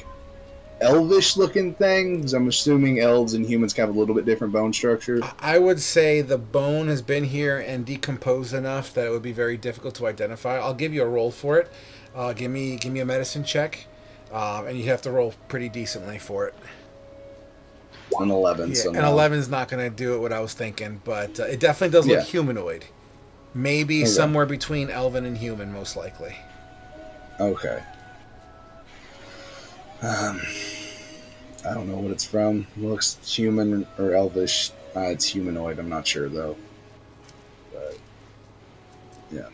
elvish looking thing? Because I'm assuming elves and humans have a little bit different bone structure. I would say the bone has been here and decomposed enough that it would be very difficult to identify. I'll give you a roll for it. Give me a medicine check, and you have to roll pretty decently for it. An 11. Yeah, so an no. 11 is not going to do it. What I was thinking, but it definitely does look Yeah. humanoid. Maybe Okay. somewhere between elven and human, most likely. Okay. I don't know what it's from. Looks human or elvish. It's humanoid. I'm not sure though. But yeah,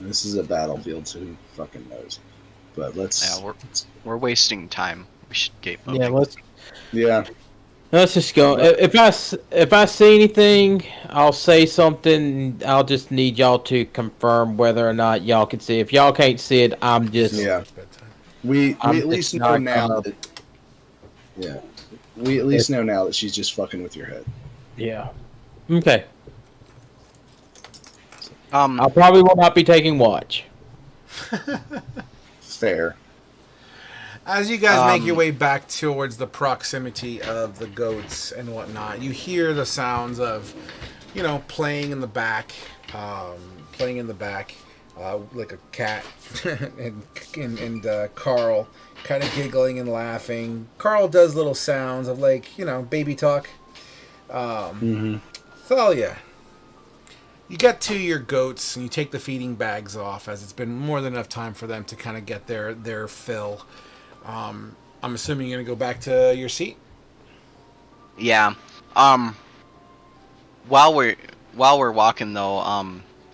this is a battlefield, so who fucking knows? But let's. Yeah, we're wasting time. We should get moving. Yeah, Yeah. let's just go. If I see anything, I'll say something. I'll just need y'all to confirm whether or not y'all can see. If y'all can't see it, I'm just Yeah. We I'm at least just know not now gonna- that. Yeah. We at least know now that she's just fucking with your head. yeah. Okay. I Um, probably will not be taking watch. Fair. As you guys make your way back towards the proximity of the goats and whatnot, you hear the sounds of, playing in the back, like a cat, and Carl kind of giggling and laughing. Carl does little sounds of baby talk Thalia, you get to your goats and you take the feeding bags off, as it's been more than enough time for them to kind of get their fill. I'm assuming you're gonna go back to your seat. Yeah. While we're walking though,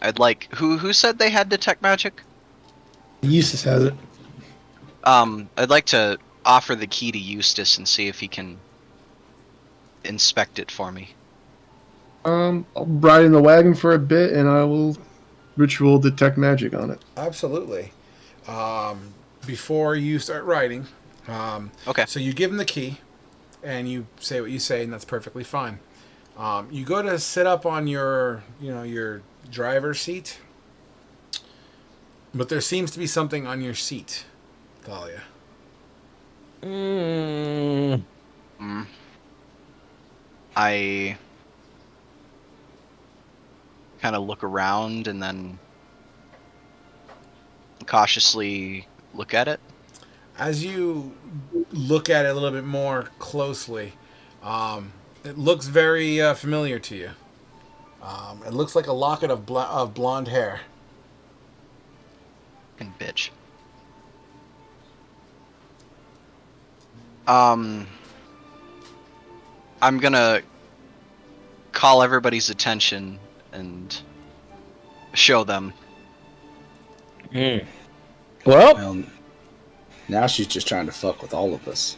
I'd like who said they had detect magic? Eustace has it. I'd like to offer the key to Eustace and see if he can inspect it for me. I'll ride in the wagon for a bit, and I will ritual detect magic on it. Absolutely. Before you start writing, Okay. so you give him the key, and you say what you say, and that's perfectly fine. You go to sit up on your driver's seat, but there seems to be something on your seat, Thalia. I kind of look around and then cautiously look at it. As you look at it a little bit more closely, it looks very familiar to you. It looks like a locket of blonde hair. Fucking bitch. I'm gonna call everybody's attention and show them. Well, Well, now she's just trying to fuck with all of us.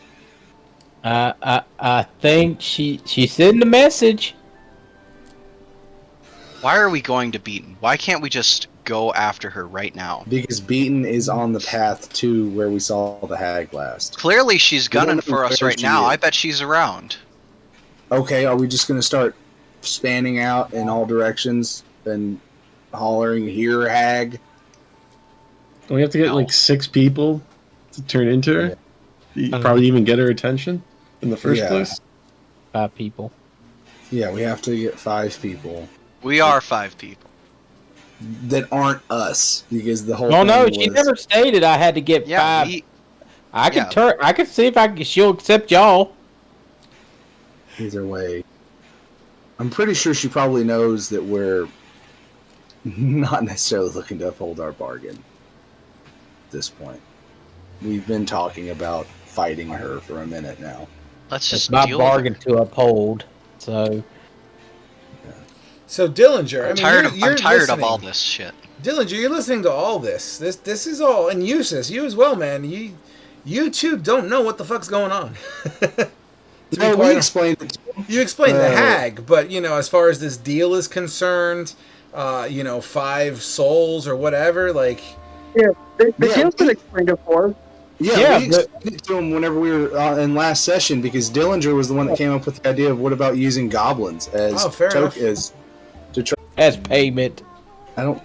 I think she sent a message. Why are we going to Beaton? Why can't we just go after her right now? Because Beaton is on the path to where we saw the hag last. Clearly she's We don't gunning know for us where right she now. is. I bet she's around. Okay, are we just going to start spanning out in all directions and hollering, "Here, hag"? We have to get No. like 6 people to turn into her. You probably even get her attention in the first Yeah. place. 5 people. Yeah, we have to get 5 people We are 5 people. that aren't us, because the whole Oh no, thing she was- never stated I had to get Yeah, 5. I could see if she'll accept y'all. Either way, I'm pretty sure she probably knows that we're not necessarily looking to uphold our bargain at this point. We've been talking about fighting her for a minute now. let's It's just my deal bargain with to uphold. So So Dillinger, it. I I'm mean, tired of listening. all this shit. Dillinger, you're listening to all this. This is all, and Eustace, you as well, man. You two don't know what the fuck's going on. To be No, we quite- explained it to him. You explained the hag, but as far as this deal is concerned, 5 souls or whatever, like The Yeah, deal's been explained before. Yeah, we but- explained it to him whenever we were in last session, because Dillinger was the one that came up with the idea of what about using goblins as fair enough. as payment, I don't.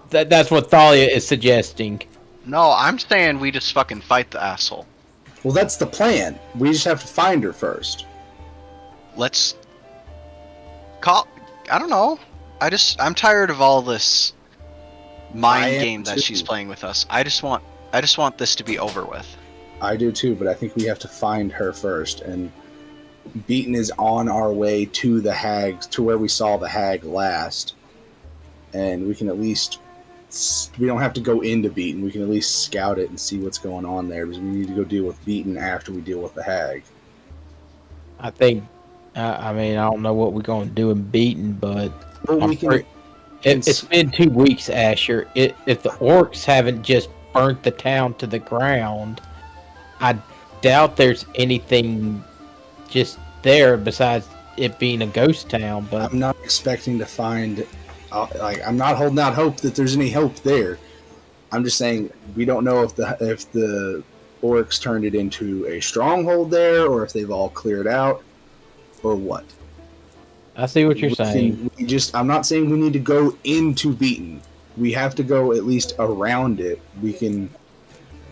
that's what Thalia is suggesting. No, I'm saying we just fucking fight the asshole. Well, that's the plan. We just have to find her first. Let's call. I don't know. I'm tired of all this I mind am game that too. she's playing with us. I just want this to be over with. I do too, but I think we have to find her first. And Beaton is on our way to the hag, to where we saw the hag last. And we can at least. We don't have to go into Beaton. We can at least scout it and see what's going on there, because we need to go deal with Beaton after we deal with the hag. I think. I mean, I don't know what we're going to do in Beaton, but But I'm we can. pretty- it's been 2 weeks, Asher. If the orcs haven't just burnt the town to the ground, I doubt there's anything just there besides it being a ghost town. But I'm not expecting to find. I'm not holding out hope that there's any hope there. I'm just saying we don't know if the orcs turned it into a stronghold there, or if they've all cleared out, or what. I see what you're saying. I'm not saying we need to go into Beaton. We have to go at least around it. We can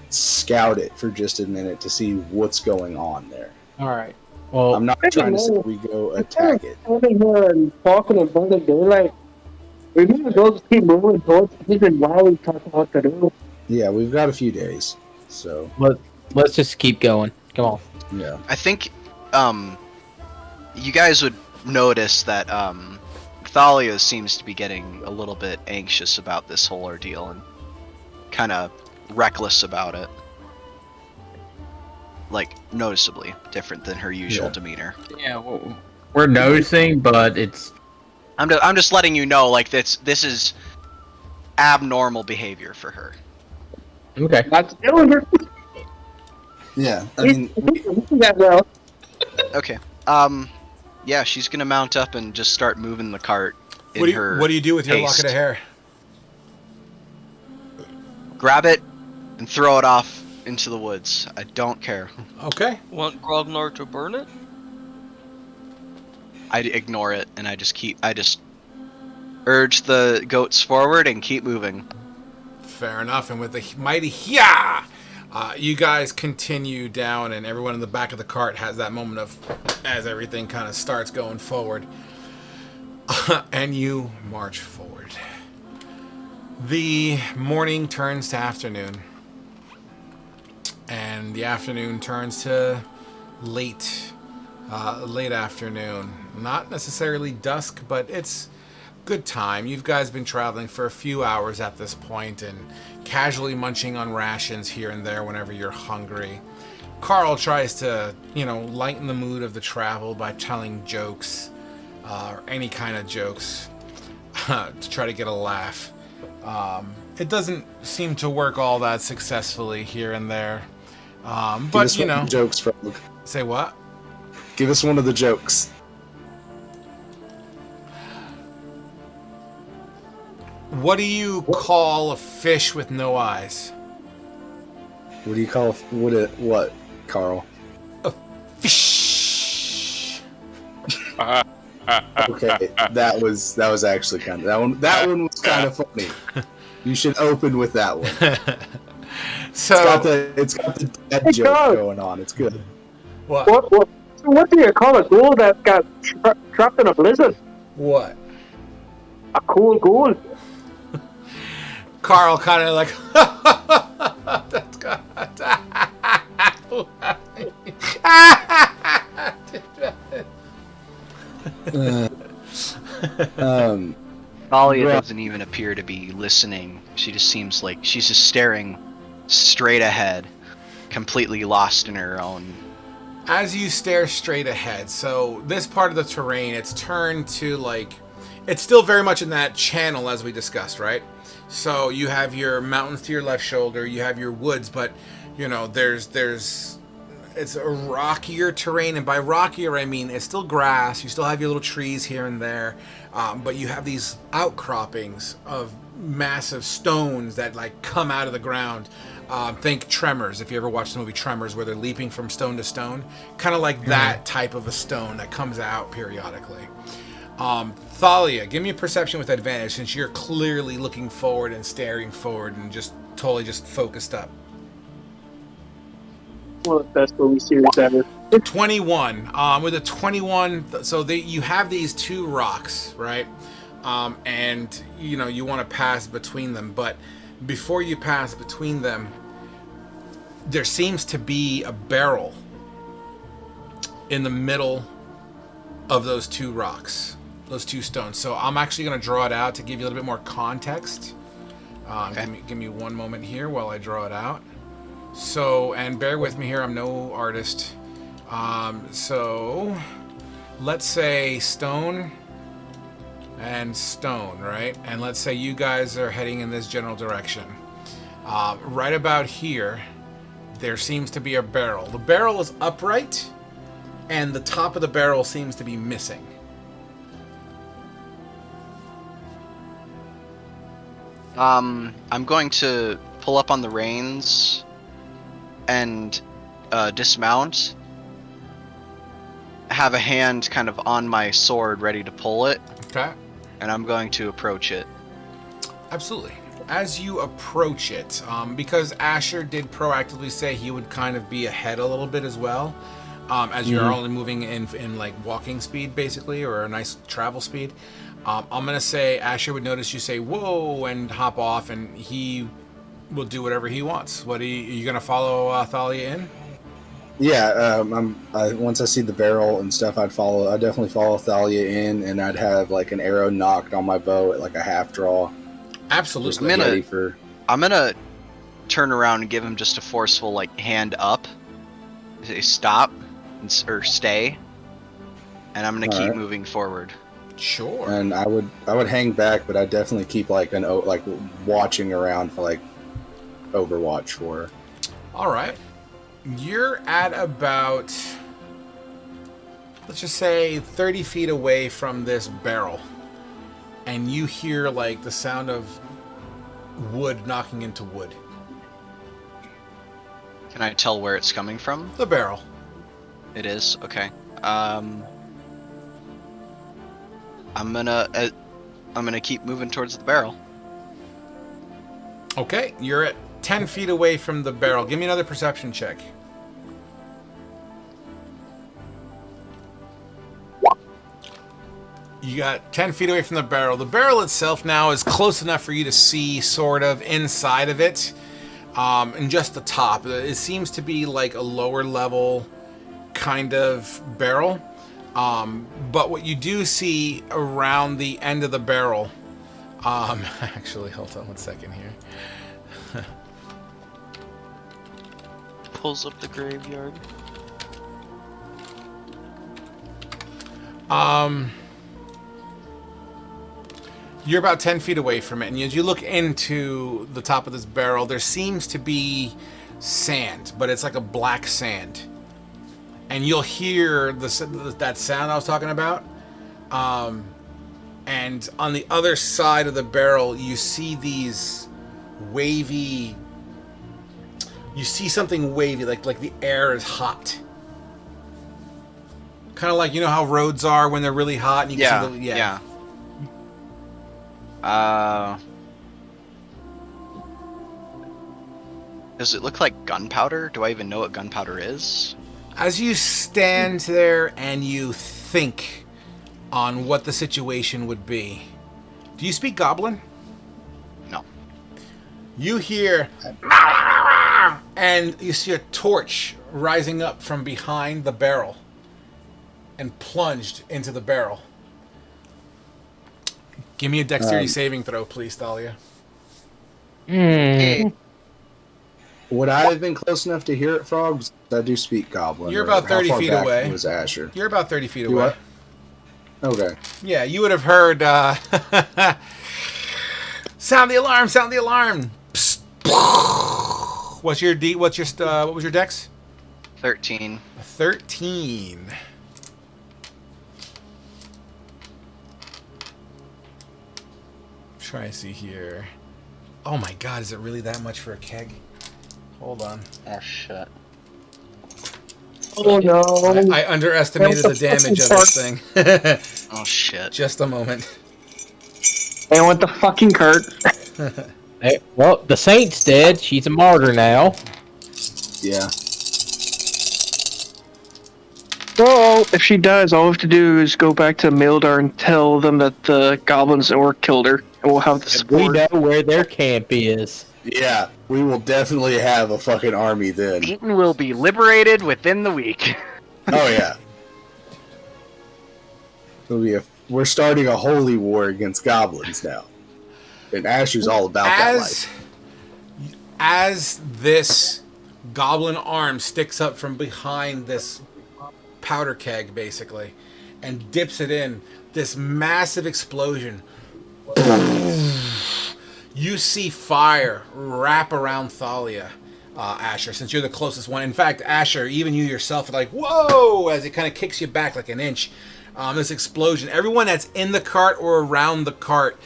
scout it for just a minute to see what's going on there. All right. Well, I'm not trying to say we go attack it. Standing here and talking in broad daylight. We might as well just keep moving towards even while we talk about the do. Yeah, we've got a few days, so let's just keep going. Come on. yeah. I think you guys would notice that Thalia seems to be getting a little bit anxious about this whole ordeal and kind of reckless about it. Like, noticeably different than her usual demeanor. Yeah, we're noticing, but it's... I'm just letting you know, like, this is abnormal behavior for her. Okay. That's killing her. Yeah, I mean, that well. Okay. Yeah, she's gonna mount up and just start moving the cart. What do you do with your locket of hair? Grab it and throw it off into the woods. I don't care. Okay. Want Grognar to burn it? I ignore it and I just urge the goats forward and keep moving. Fair enough. And with the mighty Hya, you guys continue down, and everyone in the back of the cart has that moment of, as everything kind of starts going forward, and you march forward. The morning turns to afternoon, and the afternoon turns to late afternoon. Not necessarily dusk, but it's good time. You guys been traveling for a few hours at this point and casually munching on rations here and there whenever you're hungry. Carl tries to, lighten the mood of the travel by telling jokes, or any kind of jokes, to try to get a laugh. It doesn't seem to work all that successfully here and there. But, jokes from. Say what? Give us one of the jokes. What do you call a fish with no eyes? What do you call what, Carl? A fish. Okay, that was actually kind of that one was kind of funny. You should open with that one. So it's got the dad joke going on. It's good. What do you call a ghoul that got trapped in a blizzard? What? A cool ghoul. Carl kind of like, that's good. Thalia doesn't even appear to be listening. She just seems like she's just staring straight ahead, completely lost in her own. As you stare straight ahead, so this part of the terrain, it's turned to it's still very much in that channel as we discussed, right? So you have your mountains to your left shoulder, you have your woods, but it's a rockier terrain, and by rockier I mean it's still grass. You still have your little trees here and there, but you have these outcroppings of massive stones that come out of the ground. Think Tremors, if you ever watched the movie Tremors, where they're leaping from stone to stone, kind of like that type of a stone that comes out periodically. Thalia, give me a perception with advantage, since you're clearly looking forward and staring forward and just totally just focused up. Well, that's what we see ever. 21. With a 21, so you have these two rocks, right? And you want to pass between them, but before you pass between them, there seems to be a barrel in the middle of those two rocks, those two stones. So I'm actually going to draw it out to give you a little bit more context. Okay. Give me one moment here while I draw it out. So, and bear with me here, I'm no artist. So let's say stone and stone, right? And let's say you guys are heading in this general direction. Right about here, there seems to be a barrel. The barrel is upright, and the top of the barrel seems to be missing. I'm going to pull up on the reins and dismount. Have a hand kind of on my sword ready to pull it. Okay. And I'm going to approach it. Absolutely. As you approach it, because Asher did proactively say he would kind of be ahead a little bit as well, as you're only moving in like walking speed basically, or a nice travel speed. I'm gonna say Asher would notice you say whoa and hop off, and he will do whatever he wants. Are you gonna follow Thalia in? Yeah, once I see the barrel and stuff, I'd definitely follow Thalia in, and I'd have like an arrow knocked on my bow at like a half draw. Absolutely. I'm gonna turn around and give him just a forceful like hand up, say stop, or stay, and I'm gonna keep moving forward. Sure. And I would hang back, but I'd definitely keep like watching around for like overwatch for her. All right. You're at about, let's just say, 30 feet away from this barrel. And you hear, like, the sound of wood knocking into wood. Can I tell where it's coming from? The barrel. It is? Okay. I'm gonna keep moving towards the barrel. Okay, you're at 10 feet away from the barrel. Give me another perception check. You got 10 feet away from the barrel. The barrel itself now is close enough for you to see sort of inside of it, and just the top. It seems to be like a lower level kind of barrel, but what you do see around the end of the barrel, actually, hold on one second here. Pulls up the graveyard. You're about 10 feet away from it, and as you look into the top of this barrel, there seems to be sand, but it's like a black sand. And you'll hear that sound I was talking about. And on the other side of the barrel, you see these wavy... You see something wavy, like the air is hot. Kind of like, you know how roads are when they're really hot? And you can see yeah. Does it look like gunpowder? Do I even know what gunpowder is? As you stand there and you think on what the situation would be, do you speak Goblin? No. You hear, and you see a torch rising up from behind the barrel and plunged into the barrel. Give me a dexterity saving throw, please, Thalia. Would I have been close enough to hear it, Frogs? I do speak Goblin. You're about 30 feet away. Was Asher? You're about 30 feet away. Okay. Yeah, you would have heard, sound the alarm, sound the alarm. Psst. What was your dex? 13. 13. Try to see here. Oh my god, is it really that much for a keg? Hold on. Oh shit. Oh no. I underestimated the damage of this thing. Oh shit. Just a moment. I want the fucking cart. Hey, well, the saint's dead. She's a martyr now. Yeah. Well, if she dies, all we have to do is go back to Mildar and tell them that the goblins and orc killed her, and we'll have the support. We know where their camp is. Yeah, we will definitely have a fucking army then. Eaton will be liberated within the week. Oh yeah. We're starting a holy war against goblins now. And Asher's all about that life. As this goblin arm sticks up from behind this powder keg, basically, and dips it in, this massive explosion. You see fire wrap around Thalia, Asher, since you're the closest one. In fact, Asher, even you yourself are like, whoa, as it kind of kicks you back like an inch. This explosion. Everyone that's in the cart or around the cart,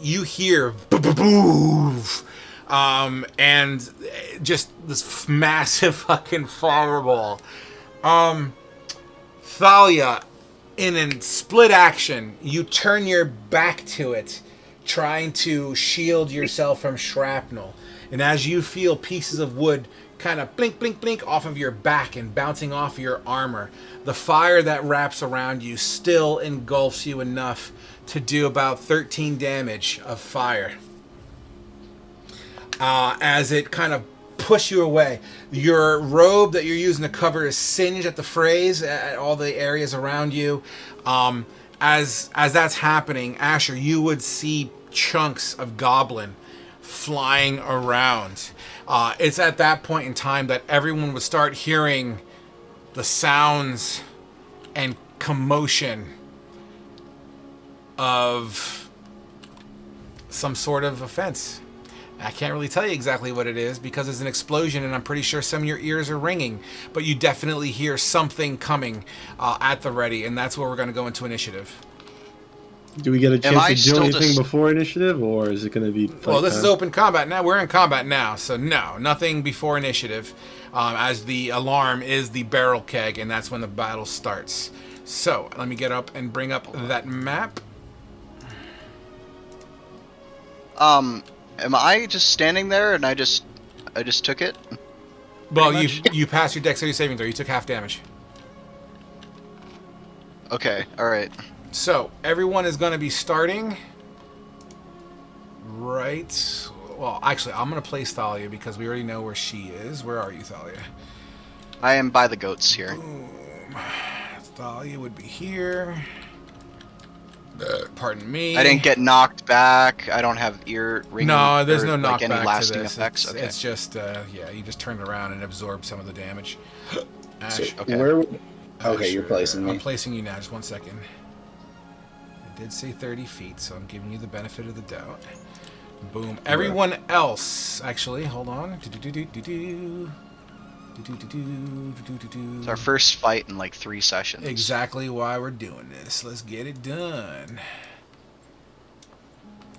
you hear boo, and just this massive fucking fireball. Thalia, in a split action, you turn your back to it, trying to shield yourself from shrapnel. And as you feel pieces of wood kind of blink, blink, blink off of your back and bouncing off your armor, the fire that wraps around you still engulfs you enough to do about 13 damage of fire. As it kind of push you away. Your robe that you're using to cover is singed at the frays, at all the areas around you. As that's happening, Asher, you would see chunks of goblin flying around. It's at that point in time that everyone would start hearing the sounds and commotion of some sort of offense. I can't really tell you exactly what it is because there's an explosion and I'm pretty sure some of your ears are ringing, but you definitely hear something coming at the ready, and that's where we're going to go into initiative. Do we get a I chance to do still anything just- before initiative, or is it going to be? Well, this is open combat now. We're in combat now, so no, nothing before initiative, as the alarm is the barrel keg, and that's when the battle starts. So let me get up and bring up that map. Am I just standing there and I just took it? Well, much. you passed your dexterity saving throw. You took half damage. Okay, alright. So everyone is going to be starting right. Well, actually, I'm going to place Thalia because we already know where she is. Where are you, Thalia? I am by the goats here. Thalia would be here. Pardon me. I didn't get knocked back. I don't have ear ringing. No, there's or, no like, any knockback lasting to this. effects. It's, Okay. it's just, yeah, you just turned around and absorbed some of the damage. Ash, So, Okay. where? Ash, Okay, you're placing me. I'm placing you now. Just 1 second. I did say 30 feet, so I'm giving you the benefit of the doubt. Boom. Everyone else, actually, hold on. It's our first fight in like 3 sessions. Exactly why we're doing this. Let's get it done.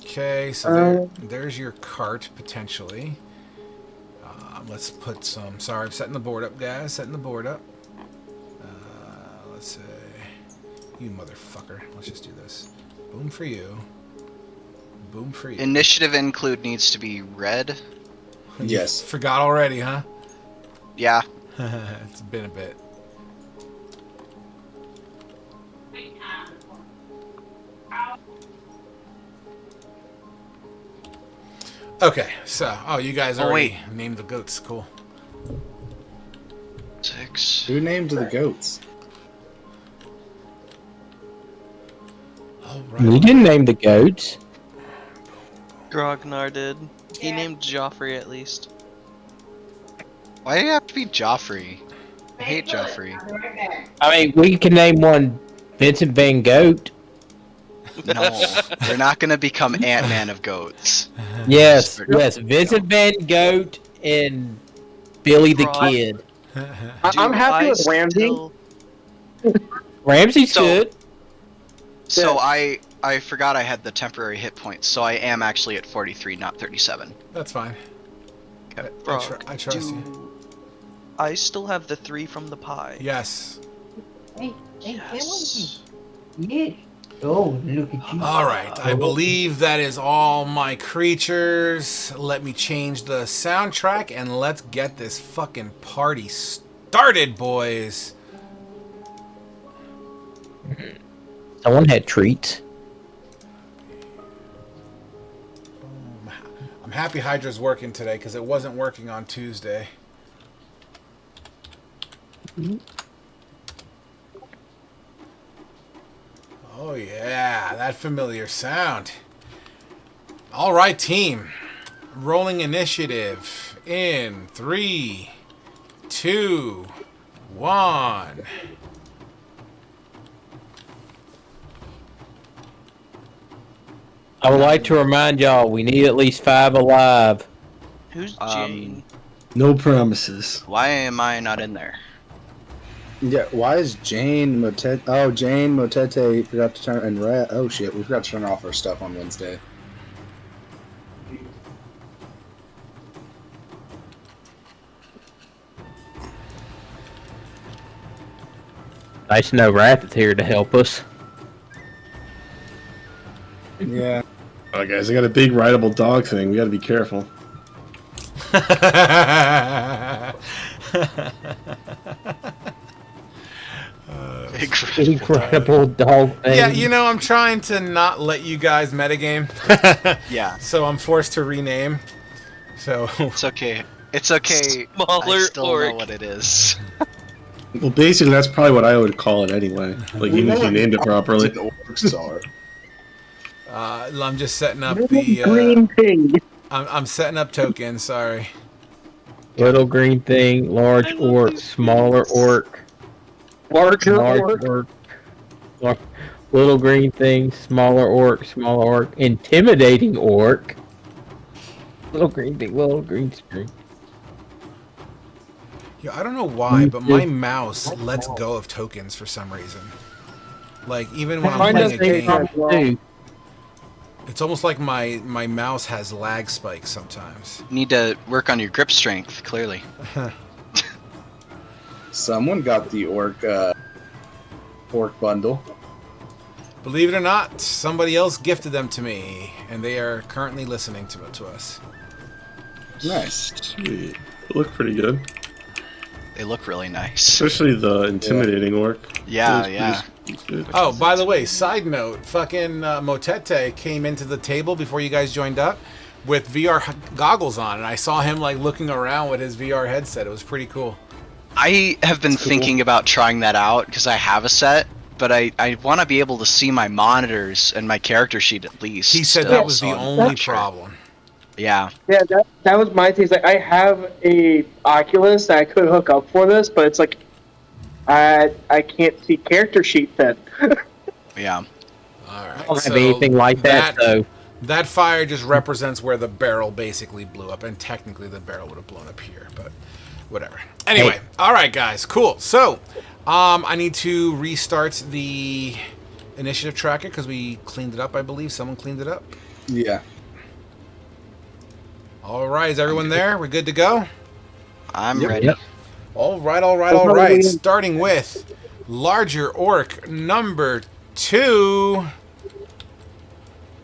Okay, so there's your cart, potentially. Let's put some... Sorry, I'm setting the board up, guys. Setting the board up. Let's say... You motherfucker. Let's just do this. Boom for you. Boom for you. Initiative include needs to be red. You Yes. forgot already, huh? Yeah. It's been a bit. Okay, so you guys Oh, already named the goats. Cool. 6. Who named the goats? All We right. didn't name the goats. Grognar did. He named Joffrey at least. Why do you have to be Joffrey? I hate Joffrey. I mean, we can name one Vincent Van Goat. No, they're not gonna become Ant-Man of goats. Yes, yes, Vincent Van Goat and Billy the Right. Kid. I'm happy with Ramsey. Still... Ramsey's So- good. So I forgot I had the temporary hit points, so I am actually at 43, not 37. That's fine. Okay. I trust you. Do I still have the 3 from the pie? Yes. Yes. Oh, look at you. All right. I believe that is all my creatures. Let me change the soundtrack and let's get this fucking party started, boys. Someone had treats. I'm happy Hydra's working today because it wasn't working on Tuesday. Oh yeah, that familiar sound. All right, team. Rolling initiative in 3, 2, 1. I would like to remind y'all we need at least 5 alive. Who's Jane? No promises. Why am I not in there? Yeah, why is Jane Motete? Oh, Jane Motete forgot to turn and oh shit, we forgot to turn off our stuff on Wednesday. Nice to know Wrath is here to help us. Yeah. All right, guys, I got a big rideable dog thing. We got to be careful. Incredible dog thing. Yeah, you know, I'm trying to not let you guys metagame. Yeah, So I'm forced to rename. So it's okay. It's okay. Smaller I still orc. know what it is. Well, basically, that's probably what I would call it anyway. Like, even if you named it properly. Orcs are. I'm just setting up Little the. green thing. I'm setting up tokens. Sorry. Little green thing, large orc, smaller orc, Larger large orc. orc, little green thing, smaller orc, intimidating orc. Little green thing, little green screen. Yeah, I don't know why, but my mouse lets go of tokens for some reason. Like even when I'm Mine playing a does take game, as well. it's almost like my mouse has lag spikes sometimes. You need to work on your grip strength, clearly. Someone got the orc bundle. Believe it or not, somebody else gifted them to me, and they are currently listening to us. Nice. Sweet. It looked pretty good. They look really nice. Especially the intimidating orc. Yeah, It was yeah. good. Oh, by the way, side note, fucking Motete came into the table before you guys joined up with VR goggles on, and I saw him like looking around with his VR headset. It was pretty cool. I have been thinking about trying that out because I have a set, but I want to be able to see my monitors and my character sheet at least. He said still, that was so the I'm only not sure. problem. Yeah. Yeah, that was my thing. It's like I have a Oculus that I could hook up for this, but it's like I can't see character sheet then. Yeah. All right. I don't have anything like that, so. That fire just represents where the barrel basically blew up, and technically the barrel would have blown up here, but whatever. Anyway, Hey. all right, guys, cool. So, I need to restart the initiative tracker because we cleaned it up, I believe. Someone cleaned it up. Yeah. All right, is everyone there? We're good to go? I'm Yep. ready. Yep. All right. Starting with larger orc number 2.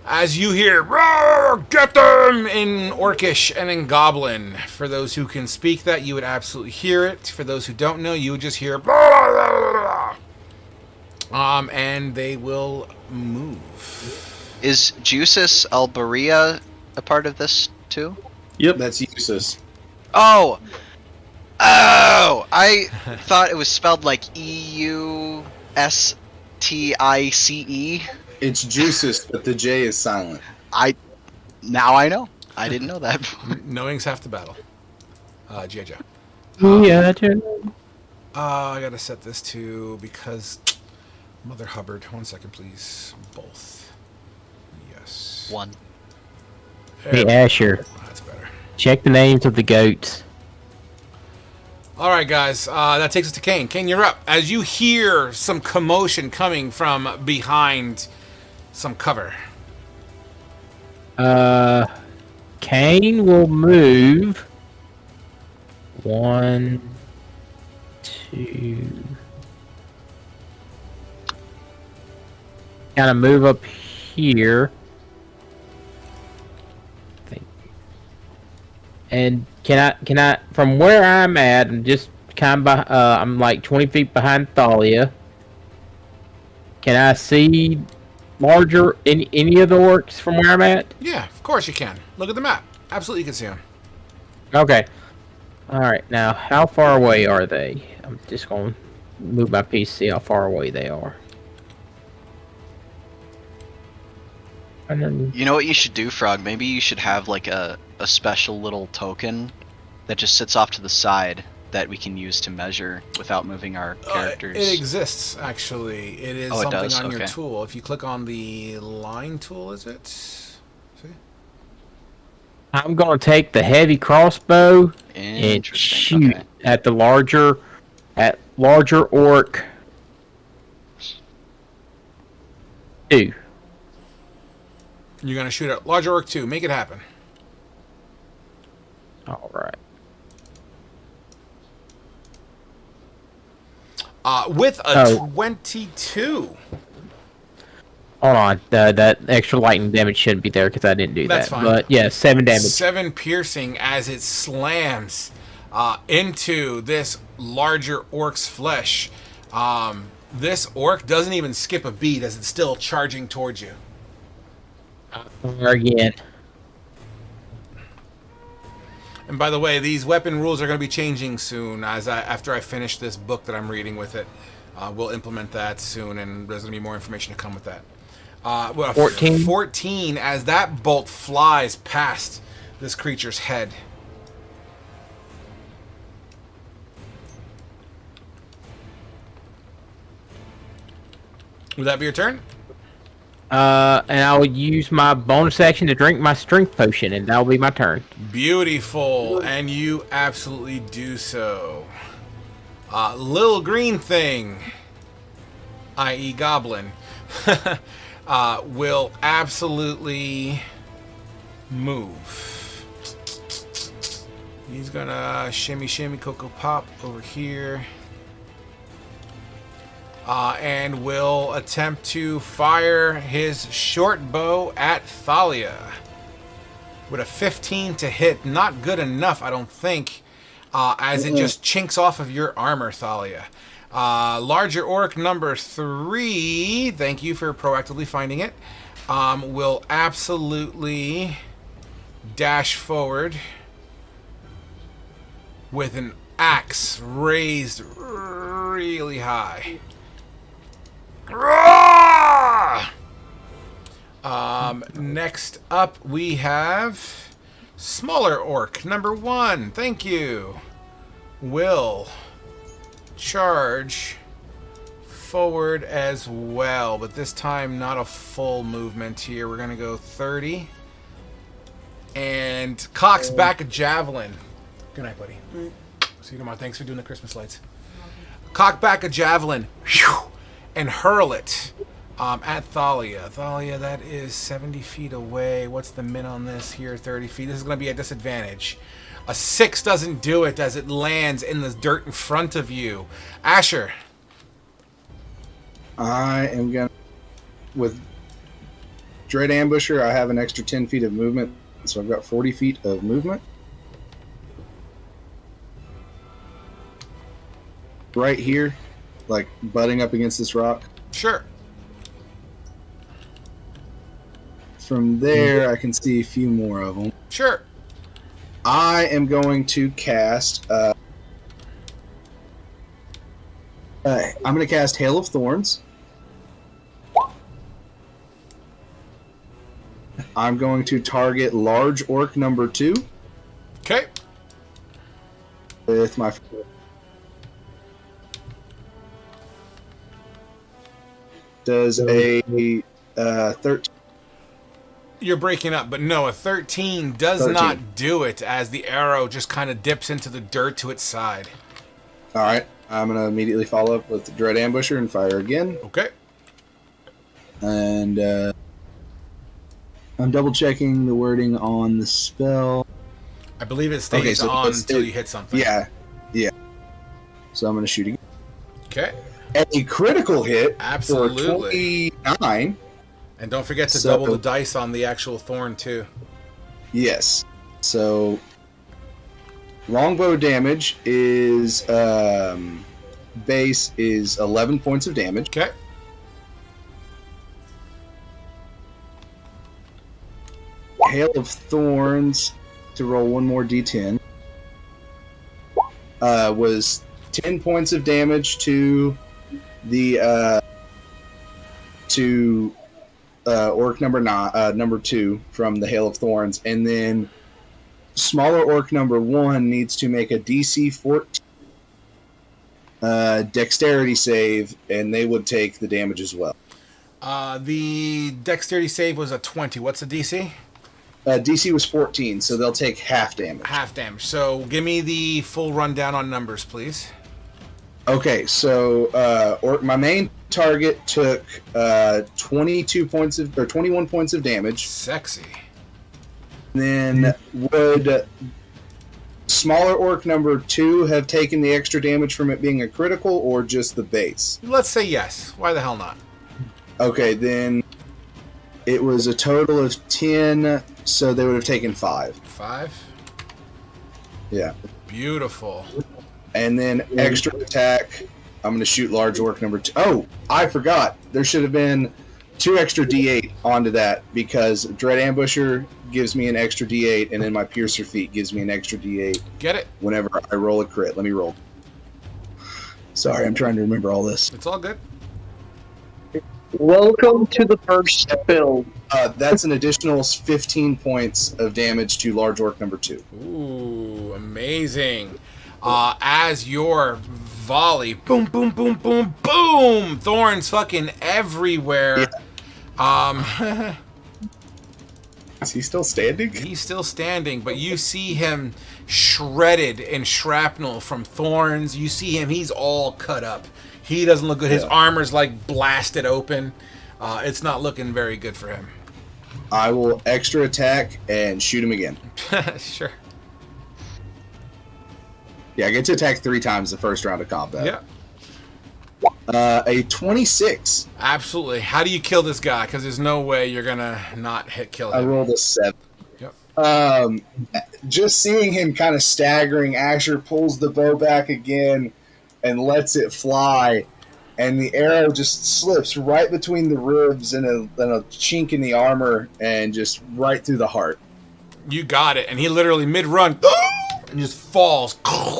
As you hear, "Roar, get them!" in Orcish and in Goblin. For those who can speak that, you would absolutely hear it. For those who don't know, you would just hear, and they will move. Is Jusis Alberia a part of this too? Yep. That's useless. Oh! Oh! I thought it was spelled like E-U-S-T-I-C-E. It's juices, but the J is silent. Now I know. I didn't know that. Knowing's half the battle. J.J. Yeah, I gotta set this to because Mother Hubbard. 1 second, please. Both. Yes. One. Hey, Asher, That's better. check the names of the goats. All right, guys. That takes us to Kane. Kane, you're up. As you hear some commotion coming from behind some cover. Kane will move. 1, 2. Kind of move up here. And can I from where I'm at, I'm just kind of I'm like 20 feet behind Thalia. Can I see larger any of the orcs from where I'm at? Yeah, of course you can. Look at the map. Absolutely, you can see them. Okay. All right. Now, how far away are they? I'm just going to move my piece, see how far away they are. And then, You know what you should do, Frog? Maybe you should have like a special little token that just sits off to the side that we can use to measure without moving our characters. It exists, actually. It is Oh, it something does? on your Okay. tool. If you click on the line tool, is it? See? I'm going to take the heavy crossbow and Interesting. shoot Okay. at the larger orc 2. You're going to shoot at larger orc 2. Make it happen. All right. With a 22. Hold on. That extra lightning damage shouldn't be there because I didn't do That's that. fine. But yeah, 7 damage. 7 piercing as it slams into this larger orc's flesh. This orc doesn't even skip a beat as it's still charging towards you. Again. And by the way, these weapon rules are going to be changing soon. After I finish this book that I'm reading with it, we'll implement that soon, and there's going to be more information to come with that. 14. 14 as that bolt flies past this creature's head. Would that be your turn? And I would use my bonus action to drink my strength potion, and that'll be my turn. Beautiful, and you absolutely do so. Little green thing, i.e. goblin, will absolutely move. He's gonna shimmy, Cocoa Pop over here. And will attempt to fire his short bow at Thalia. With a 15 to hit. Not good enough, I don't think, as it just chinks off of your armor, Thalia. Larger orc number 3, thank you for proactively finding it, will absolutely dash forward with an axe raised really high. Next up we have smaller orc number 1. Thank you. Will charge forward as well, but this time not a full movement here. We're gonna go 30 and cocks back a javelin. Good night, buddy. See you tomorrow. Thanks for doing the Christmas lights. Cock back a javelin. Whew, and hurl it at Thalia. Thalia, that is 70 feet away. What's the min on this here? 30 feet. This is going to be a disadvantage. A 6 doesn't do it as it lands in the dirt in front of you. Asher. I am going to... With Dread Ambusher, I have an extra 10 feet of movement, so I've got 40 feet of movement. Right here, like butting up against this rock. Sure. From there, I can see a few more of them. Sure. I am going to cast... I'm going to cast Hail of Thorns. I'm going to target large orc number 2. Okay. With my... Does a 13... You're breaking up, but no, a 13 does 13. not do it as the arrow just kind of dips into the dirt to its side. All right. I'm going to immediately follow up with the Dread Ambusher and fire again. Okay. And I'm double checking the wording on the spell. I believe it stays on until you hit something. Yeah. So I'm going to shoot again. Okay. A critical hit. Absolutely. For 29. And don't forget to double the dice on the actual thorn, too. Yes. So, longbow damage is, base is 11 points of damage. Okay. Hail of Thorns, to roll one more d10, was 10 points of damage to the, orc number 2 from the Hail of Thorns, and then smaller orc number 1 needs to make a DC 14 dexterity save, and they would take the damage as well. The dexterity save was a 20. What's the DC? DC was 14, so they'll take half damage. Half damage. So give me the full rundown on numbers, please. Okay, so my main target took 21 points of damage. Sexy. Then would smaller orc number 2 have taken the extra damage from it being a critical, or just the base? Let's say yes. Why the hell not? Okay, then it was a total of 10, so they would have taken 5. 5? Yeah. Beautiful. And then extra attack, I'm going to shoot large orc number 2. Oh, I forgot. There should have been 2 extra D8 onto that because Dread Ambusher gives me an extra D8, and then my Piercer Feat gives me an extra D8. Get it? Whenever I roll a crit. Let me roll. Sorry, I'm trying to remember all this. It's all good. Welcome to the first film. That's an additional 15 points of damage to Large Orc number 2. Ooh, amazing. As your volley, boom, boom, boom, boom, boom, thorns fucking everywhere. Yeah. Is he still standing? He's still standing, but you see him shredded in shrapnel from thorns. You see him, he's all cut up. He doesn't look good. His armor's like blasted open. It's not looking very good for him. I will extra attack and shoot him again. Sure. Yeah, I get to attack 3 times the first round of combat. Yeah. A 26. Absolutely. How do you kill this guy? Because there's no way you're going to not kill him. I rolled a 7. Yep. Just seeing him kind of staggering, Asher pulls the bow back again and lets it fly, and the arrow just slips right between the ribs and a chink in the armor and just right through the heart. You got it. And he literally mid-run and just falls.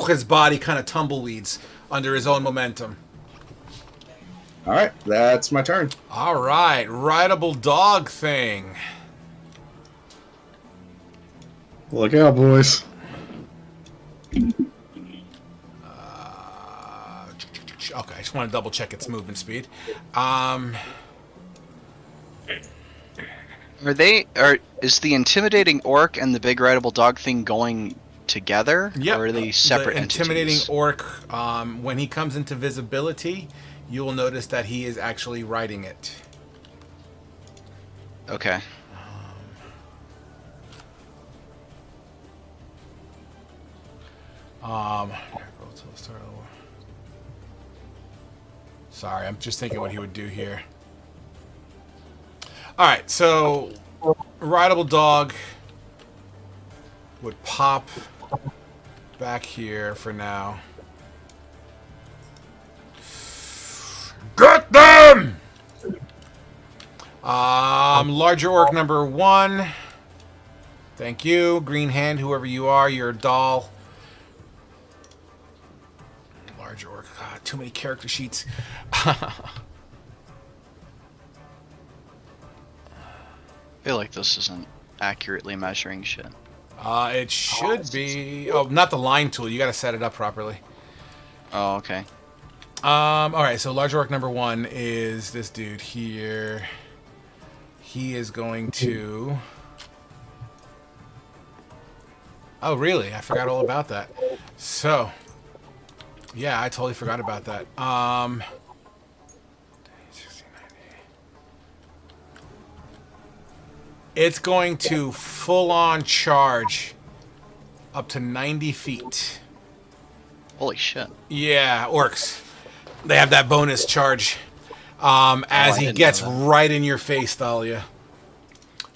His body kind of tumbleweeds under his own momentum. All right, that's my turn. All right, rideable dog thing. Look out, boys. Okay, I just want to double check its movement speed. Is the intimidating orc and the big rideable dog thing going together? Yep. Or are they separate the intimidating entities? orc, when he comes into visibility, you will notice that he is actually riding it. Okay. Sorry, I'm just thinking what he would do here. All right, so rideable dog would pop back here for now. Get them! Larger orc number 1. Thank you. Green hand, whoever you are, you're a doll. Larger orc. God, too many character sheets. I feel like this isn't accurately measuring shit. It should be. Oh, not the line tool. You got to set it up properly. Oh, okay. All right. So large orc number 1 is this dude here. He is going to. Oh, really? I forgot all about that. So, yeah, I totally forgot about that. 60, 90. It's going to full-on charge up to 90 feet. Holy shit. Yeah, orcs. They have that bonus charge as he gets right in your face, Thalia.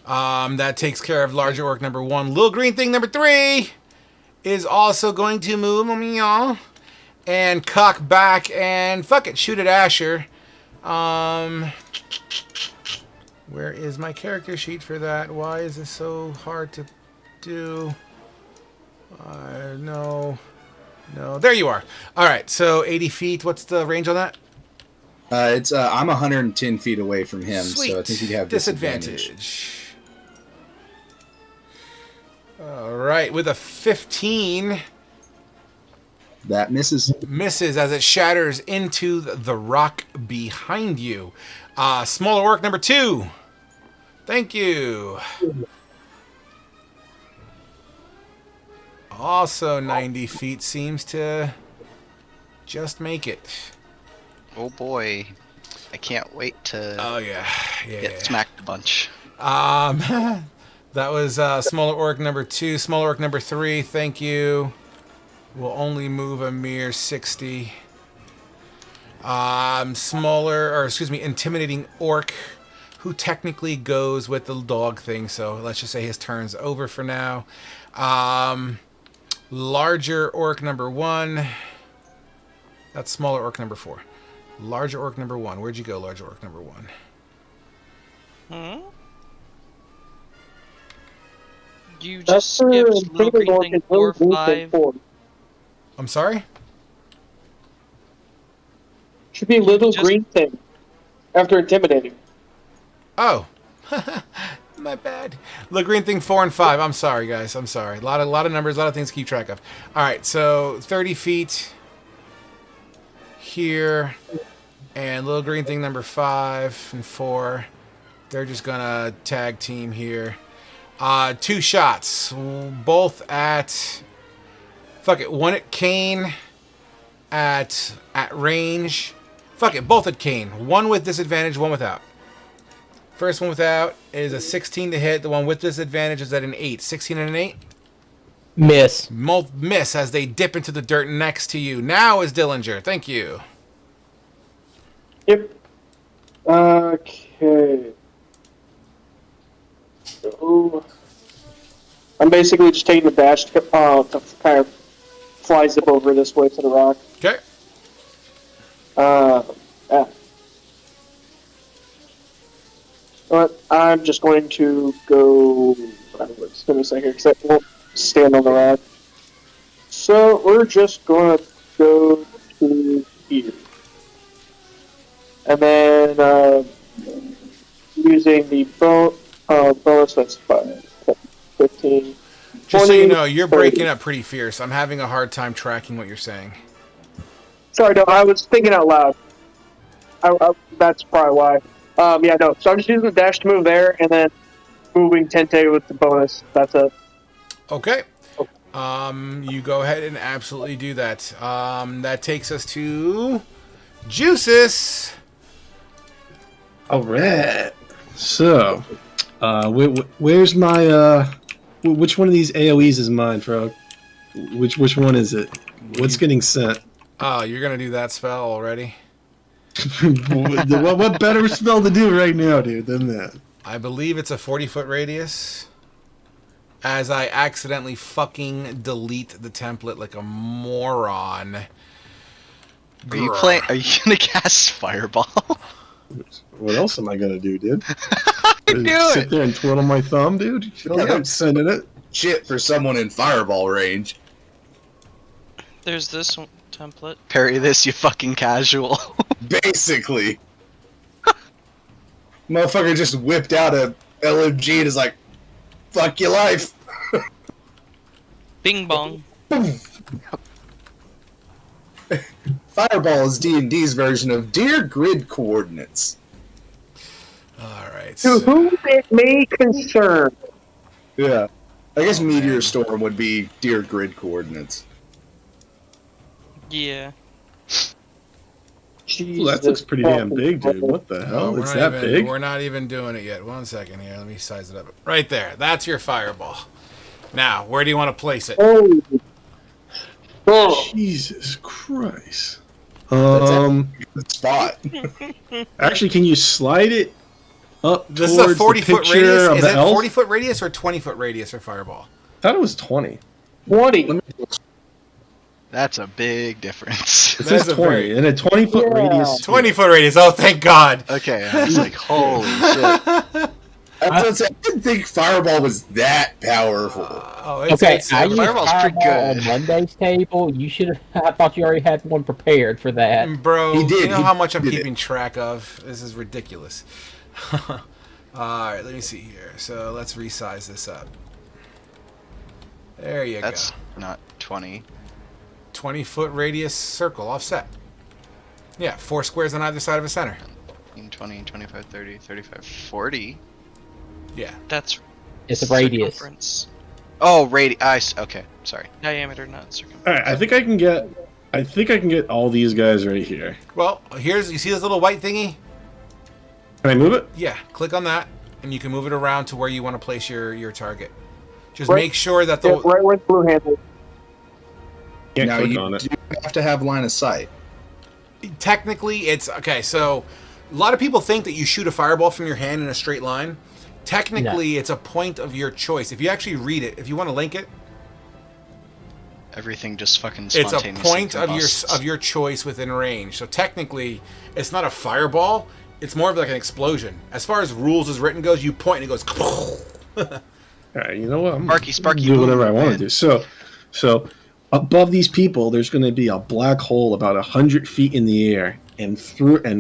That takes care of larger orc number 1. Little green thing number 3 is also going to move and cock back and fuck it, shoot at Asher. Where is my character sheet for that? Why is this so hard to do? No, there you are. All right, so 80 feet. What's the range on that? I'm 110 feet away from him, Sweet. so I think he'd have disadvantage. All right, with a 15, that misses. Misses as it shatters into the rock behind you. Smaller orc number 2. Thank you. Also 90 feet, seems to just make it. Oh boy. I can't wait to get smacked a bunch. That was smaller orc number 2. Smaller orc number 3, thank you. Will only move a mere 60. Intimidating orc, who technically goes with the dog thing, so let's just say his turn's over for now. Larger orc number 1. That's smaller orc number 4. Larger orc number 1. Where'd you go, larger orc number 1? Hmm? You That's just for skipped little Infinity green War, thing it's 4, Little Green Thing 5. 4. I'm sorry? Should be Little Just- Green Thing after Intimidating. Oh. My bad. Look, green thing 4 and 5. I'm sorry, guys. I'm sorry. A lot of numbers, a lot of things to keep track of. All right, so 30 feet here, and little green thing number 5 and 4. They're just gonna tag team here. 2 shots, both at. Fuck it. One at Kane, at range. Fuck it. Both at Kane. One with disadvantage, one without. First one without is a 16 to hit. The one with disadvantage is at an 8. 16 and an 8? Miss. Both miss as they dip into the dirt next to you. Now is Dillinger. Thank you. Yep. Okay. So, I'm basically just taking the dash to kind of fly zip over this way to the rock. Okay. Yeah. But I'm just going to go. Just give me a second, because I won't stand on the rock. So we're just going to go to here. And then using the bonus, that's 5, 15. Just so 20, you know, you're 30. breaking up pretty fierce. I'm having a hard time tracking what you're saying. Sorry, no, I was thinking out loud. That's probably why. Yeah, no. So I'm just using the dash to move there, and then moving Tente with the bonus. That's it. Okay. You go ahead and absolutely do that. That takes us to Juices. All right. So, where's my which one of these AOE's is mine, Frog? Which one is it? What's getting sent? Oh, you're gonna do that spell already? what better spell to do right now, dude, than that? I believe it's a 40-foot radius. As I accidentally fucking delete the template like a moron. Are you gonna cast Fireball? What else am I gonna do, dude? Do Sit it. there and twiddle my thumb, dude? You feel like I'm sending it? Shit for someone in fireball range. There's this one template. Parry this, you fucking casual. Basically. Motherfucker just whipped out a LMG and is like, fuck your life. Bing bong. Fireball is D&D's version of Dear Grid Coordinates. Alright. To whom it may concern. Yeah. I guess Meteor Storm would be Dear Grid Coordinates. Yeah. Ooh, that looks pretty damn big, dude. What the hell? we're It's not that even, big? We're not even doing it yet. 1 second here. Let me size it up. Right there. That's your fireball. Now, where do you want to place it? Oh. Jesus Christ. Good spot. Actually, can you slide it up This is a towards the 40-foot picture radius. of Is the it elf? 40-foot radius or 20-foot radius for fireball? I thought it was 20. 20. That's a big difference. It That's says a 20, very- and a 20-foot Yeah. radius. 20-foot radius. Oh, thank God. Okay, I was like, holy shit. I didn't think Fireball was that powerful. Oh, it's, Okay, it's I used Fireball's pretty Fireball good. on Monday's table. You should have. I thought you already had one prepared for that. Bro, He did, you know he how much I'm did it. keeping track of? This is ridiculous. Alright, let me see here. So let's resize this up. There you That's go. not 20. 20-foot radius circle offset. Yeah, 4 squares on either side of a center. 20, 25, 30, 35, 40. Yeah. That's It's a radius. circumference. Oh, radius. Okay, sorry. Diameter, not circumference. All right, I think I can get all these guys right here. Well, you see this little white thingy? Can I move it? Yeah, click on that, and you can move it around to where you want to place your target. Just Right. make sure that Yeah, the... right where the blue handle. Can't Now click you on it. do have to have line of sight. Technically, it's... Okay, so a lot of people think that you shoot a fireball from your hand in a straight line. Technically, it's a point of your choice. If you actually read it, if you want to link it, Everything just fucking it's a spontaneously point combusts. of your choice within range. So technically, it's not a fireball. It's more of like an explosion. As far as rules as written goes, you point and it goes. All right, you know what? I'm Sparky, do whatever boom, I want to man. do. So above these people, there's going to be a black hole about 100 feet in the air, and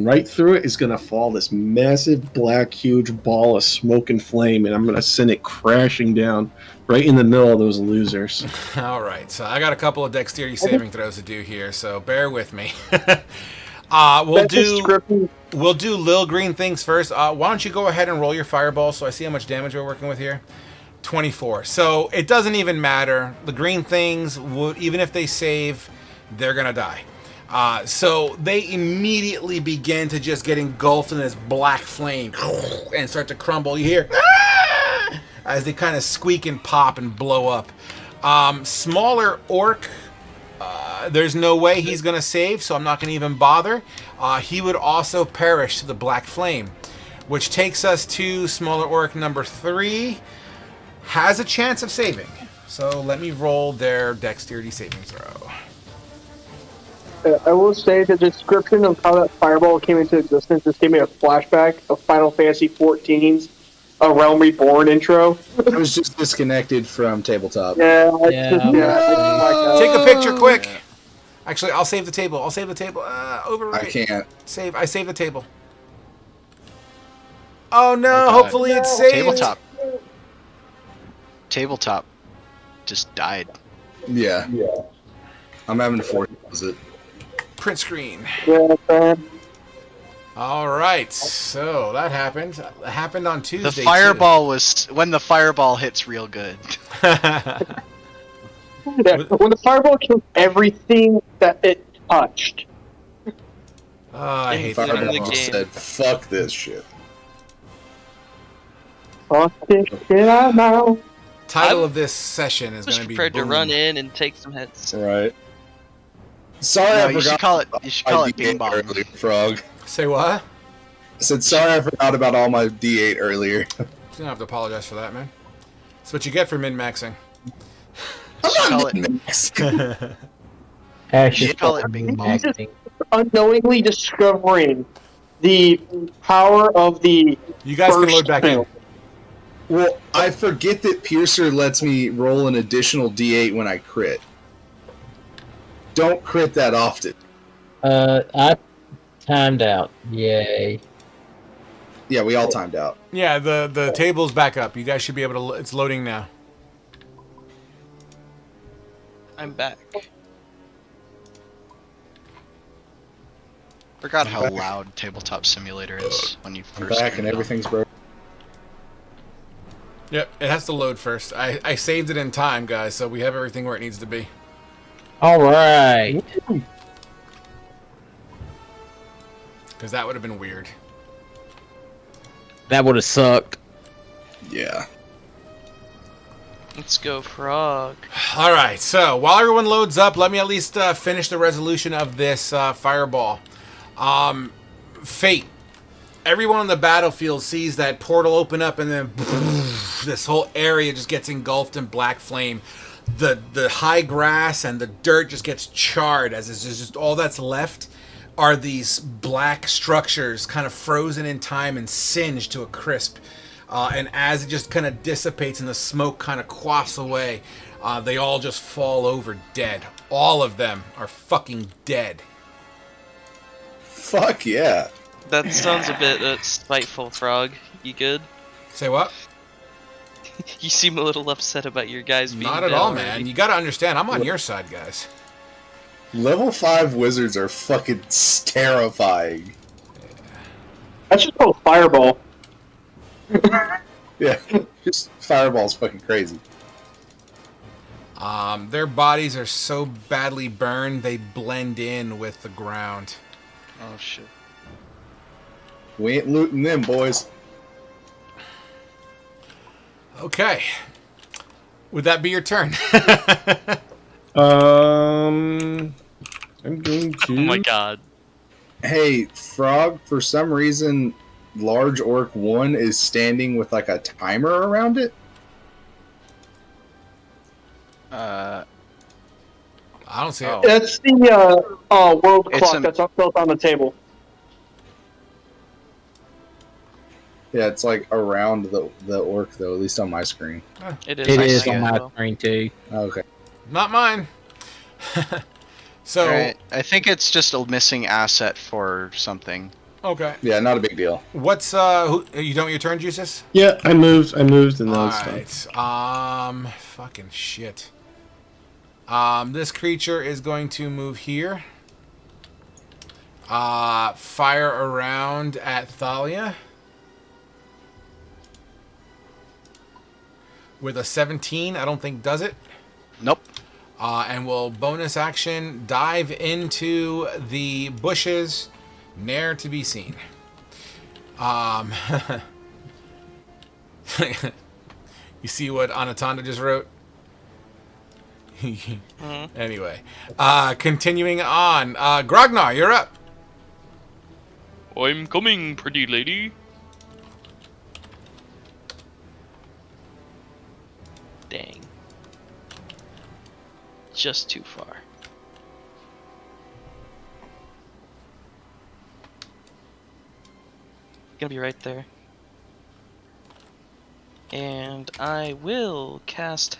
right through it is going to fall this massive black, huge ball of smoke and flame, and I'm going to send it crashing down right in the middle of those losers. All right, so I got a couple of dexterity saving throws to do here, so bear with me. We'll do Lil Green things first. Why don't you go ahead and roll your fireball so I see how much damage we're working with here? 24. So it doesn't even matter. The green things, even if they save, they're going to die. So they immediately begin to just get engulfed in this black flame and start to crumble. You hear as they kind of squeak and pop and blow up. Smaller orc, there's no way he's going to save, so I'm not going to even bother. He would also perish to the black flame, which takes us to smaller orc number 3. Has a chance of saving. So let me roll their dexterity saving throw. I will say the description of how that fireball came into existence just gave me a flashback of Final Fantasy XIV's A Realm Reborn intro. I was just disconnected from tabletop. Yeah. Take a picture quick. Actually, I'll save the table. Overwrite. I can't. Save. I saved the table. Oh no! Hopefully it's saved. Tabletop just died. Yeah. I'm having to force it. Print screen. Yeah, man. All right, so that happened. It happened on Tuesday. The fireball was when the fireball hits real good. When the fireball killed everything that it touched. I hate that. Fireball said, "Fuck this shit." Fuck this shit out now. Title of this session is going to be prepared to Boom. run in and take some hits. Right. Sorry, No, I you should forgot. call it. You should call my it Bing D8 Bong. earlier, Frog. Say what? I said sorry, I forgot about all my D8 earlier. You don't have to apologize for that, man. That's what you get for min-maxing. Call it. Ash You is call it fucking Bing Bong. acting. Unknowingly discovering the power of the You guys can first load back in. film. Well, I forget that Piercer lets me roll an additional D8 when I crit. Don't crit that often. I timed out. Yay. Yeah, we all timed out. Yeah, the table's back up. You guys should be able to. It's loading now. I'm back. Forgot how loud Tabletop Simulator is when you I'm first. back turn and it on. everything's broken. Yep, it has to load first. I saved it in time, guys, so we have everything where it needs to be. All right. Because that would have been weird. That would have sucked. Yeah. Let's go, Frog. All right, so while everyone loads up, let me at least finish the resolution of this fireball. Fate. Everyone on the battlefield sees that portal open up, and then this whole area just gets engulfed in black flame. The high grass and the dirt just gets charred, as it's just all that's left are these black structures kind of frozen in time and singed to a crisp. And as it just kind of dissipates and the smoke kind of quaffs away, they all just fall over dead. All of them are fucking dead. Fuck yeah. That sounds a bit spiteful, Frog. You good? Say what? You seem a little upset about your guys being Not at down all, already. man. You gotta understand, I'm on your side, guys. Level 5 wizards are fucking terrifying. That's just called fireball. Yeah, just fireball's fucking crazy. Their bodies are so badly burned, they blend in with the ground. Oh shit. We ain't looting them, boys. Okay. Would that be your turn? I'm going to. Oh my god. Hey, Frog, for some reason, Large Orc 1 is standing with like a timer around it. I don't see Oh. it. That's the world It's clock an- that's built on the table. Yeah, it's like around the orc though, at least on my screen. It is. It I is see on it, my though. screen too. Okay. Not mine. So, Alright, I think it's just a missing asset for something. okay. Yeah, not a big deal. What's, you don't your turn, Jesus? Yeah, I moved, and now it's fine. Alright. Fucking shit. This creature is going to move here. Fire around at Thalia. With a 17, I don't think does it. Nope. And will bonus action dive into the bushes, ne'er to be seen. You see what Anatanda just wrote? Anyway, continuing on. Grognar, you're up. I'm coming, pretty lady. Dang. Just too far. Gonna be right there. And I will cast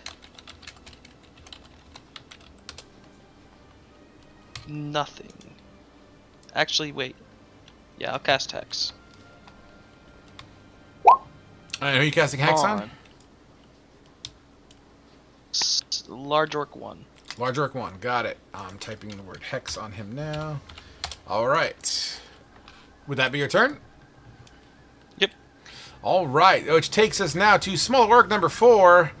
nothing. Actually, wait. Yeah, I'll cast Hex. Who are you casting Hex on? Large Orc 1. Large Orc 1, got it. I'm typing the word Hex on him now. Alright. Would that be your turn? Yep. Alright, which takes us now to Small Orc number 4,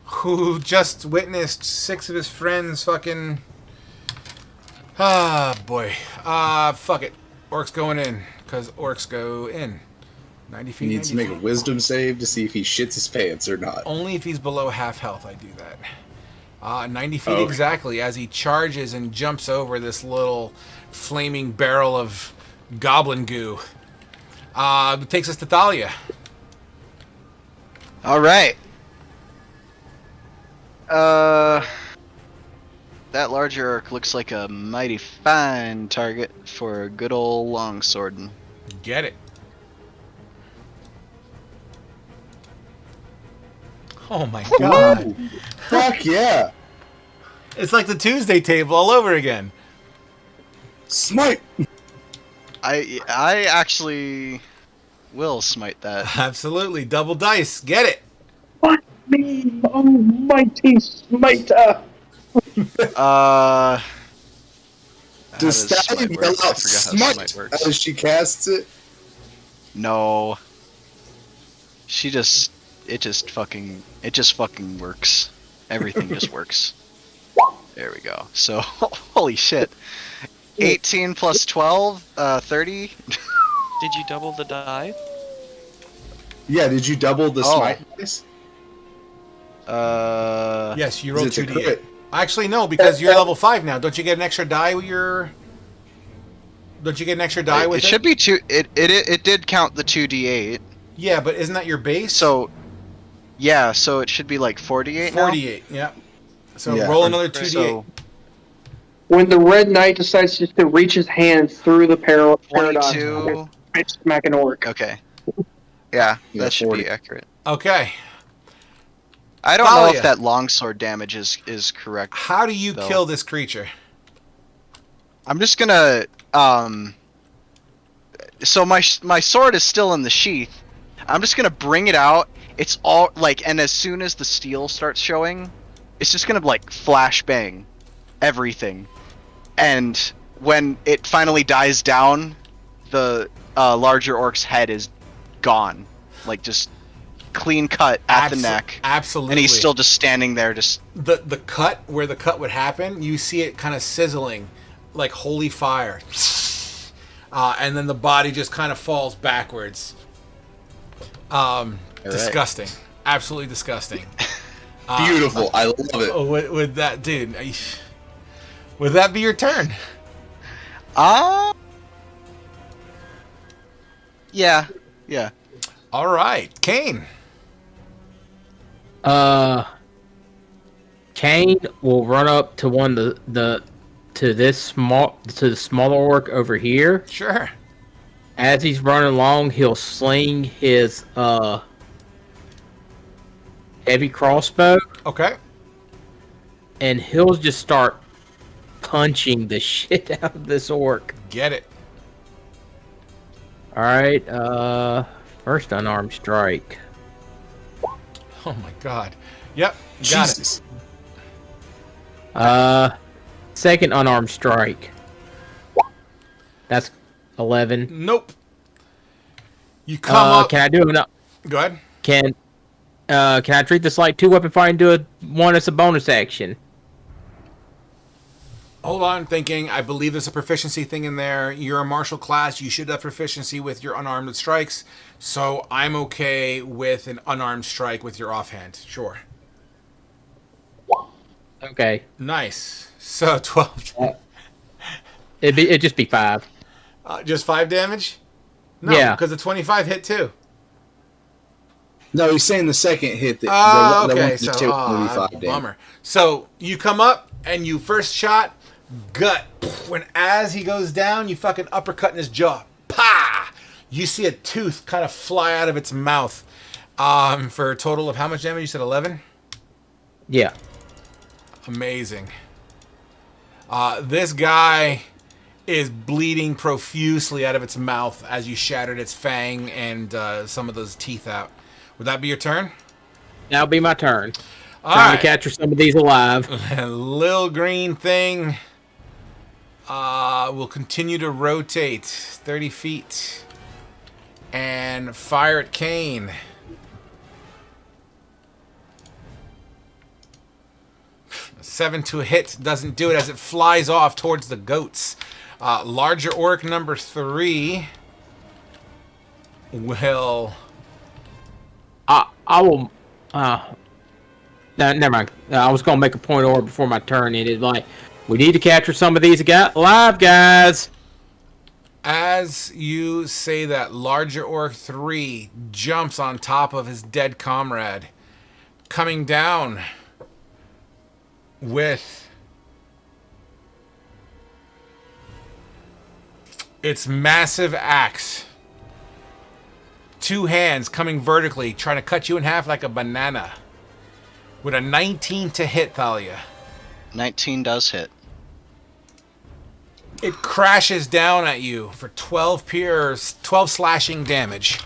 who just witnessed 6 of his friends fucking... Ah, boy. Fuck it. Orcs going in, because orcs go in. 90 feet, He needs to 90 make a feet. wisdom save to see if he shits his pants or not. Only if he's below half health I do that. 90 feet Okay. exactly as he charges and jumps over this little flaming barrel of goblin goo. It takes us to Thalia. Alright. That larger orc looks like a mighty fine target for a good old longswordin'. Get it. Oh my god. Ooh, fuck yeah! It's like the Tuesday table all over again. Smite! I actually will smite that. Absolutely. Double dice. Get it. Fuck me, almighty smiter! How Does does Stallion smite yell work? I out forgot how smite smite works. as she casts it? No. It just fucking works. Everything just works. There we go. So, holy shit. 18 plus 12, 30. Did you double the die? Yeah, did you double the Oh. smite dice? Yes, you 'Cause rolled it's a 2d8. crit. Actually, no, because you're level 5 now. Don't you get an extra die with your... Don't you get an extra die with It should be two. It did count the 2d8. Yeah, but isn't that your base? So, yeah, so it should be like 48 now. 48, yeah. So Yeah. roll another 2d8. So, When the Red Knight decides just to reach his hand through the paradox 22. and smack an orc. Okay. Yeah, Yeah, that should 40. be accurate. Okay. I don't know Thalia. if that longsword damage is correct. How do you though. kill this creature? I'm just gonna so my sword is still in the sheath. I'm just gonna bring it out. It's all like, and as soon as the steel starts showing, it's just gonna like flash bang everything. And when it finally dies down, the larger orc's head is gone, like just clean cut at the neck, Absolutely. and he's still just standing there, just the cut where the cut would happen. You see it kind of sizzling, like holy fire, and then the body just kind of falls backwards. Disgusting. Absolutely disgusting. Beautiful. I love it. Oh, would that, dude? Would that be your turn? yeah. All right, Kane. Kane will run up to the smaller orc over here, Sure. As he's running along, he'll sling his heavy crossbow, Okay. and he'll just start punching the shit out of this orc. Get it. All right. First unarmed strike. Oh my god. Yep. Got Jesus. Second unarmed strike. That's 11. it. Nope. You come up. Can I do it? Go ahead. Can I treat this like 2-weapon fire and do one as a bonus action? Hold on, thinking. I believe there's a proficiency thing in there. You're a martial class. You should have proficiency with your unarmed strikes. So I'm okay with an unarmed strike with your offhand. Sure. Okay. Nice. So 12. It'd just be 5. Just 5 damage? No, Yeah. because the 25 hit too. No, he's saying the second hit. The Okay. one So, that took only 5 damage. bummer. So you come up and you first shot, gut. When as he goes down, you fucking uppercut in his jaw. Pa! You see a tooth kind of fly out of its mouth. For a total of how much damage? You said 11? Yeah. Amazing. This guy is bleeding profusely out of its mouth as you shattered its fang and some of those teeth out. Would that be your turn? That'll be my turn. All Trying right. to capture some of these alive. Little green thing will continue to rotate 30 feet and fire at Kane. A 7 to a hit doesn't do it as it flies off towards the goats. Larger orc number 3 will... I will. Never mind. I was gonna make a point order before my turn ended. Like, we need to capture some of these alive, guys. As you say that, larger orc 3 jumps on top of his dead comrade, coming down with its massive axe. 2 hands coming vertically, trying to cut you in half like a banana. With a 19 to hit, Thalia. 19 does hit. It crashes down at you for 12 slashing damage.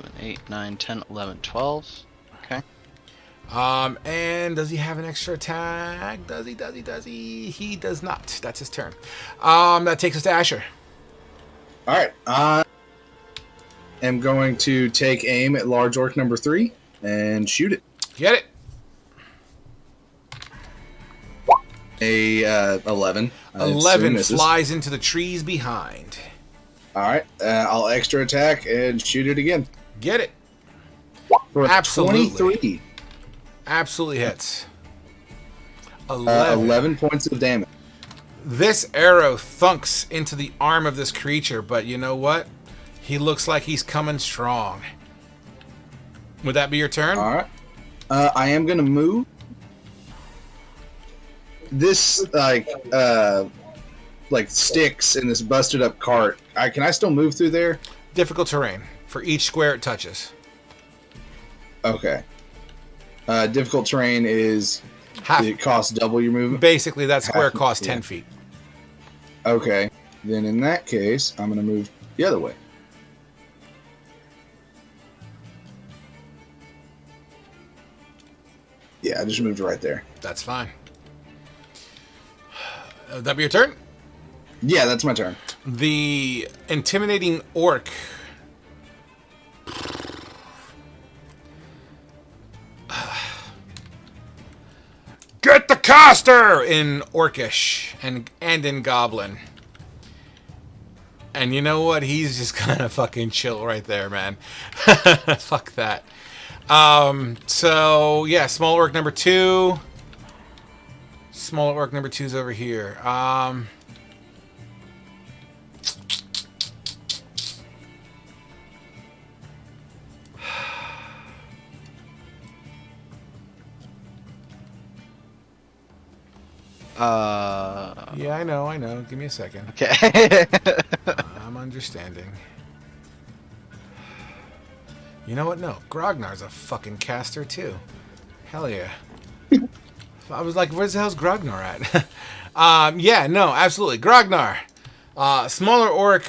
7, 8, 9, 10, 11, 12. Okay. And does he have an extra attack? Does he? He does not. That's his turn. That takes us to Asher. All right. I am going to take aim at large orc number 3 and shoot it. Get it. A 11. 11 flies into the trees behind. All right. I'll extra attack and shoot it again. Get it. For a Absolutely. 23. Absolutely hits. 11. 11 points of damage. This arrow thunks into the arm of this creature, but you know what? He looks like he's coming strong. Would that be your turn? All right. I am going to move. This, like sticks in this busted up cart. Can I still move through there? Difficult terrain for each square it touches. Okay. Difficult terrain is Half. it costs double your movement. Basically, that square Half- costs 10 yeah. feet. Okay. Then in that case, I'm going to move the other way. Yeah, I just moved right there. That's fine. Would that be your turn? Yeah, that's my turn. The intimidating orc get the caster in orcish and in goblin. And you know what? He's just gonna fucking chill right there, man. Fuck that. So yeah, small orc number 2. Small orc number 2's over here. Uh. Yeah, I know. Give me a second. Okay. understanding. You know what? No, Grognar's a fucking caster too. Hell yeah. I was like, where's the hell's Grognar at? Yeah, no, absolutely. Grognar. Smaller orc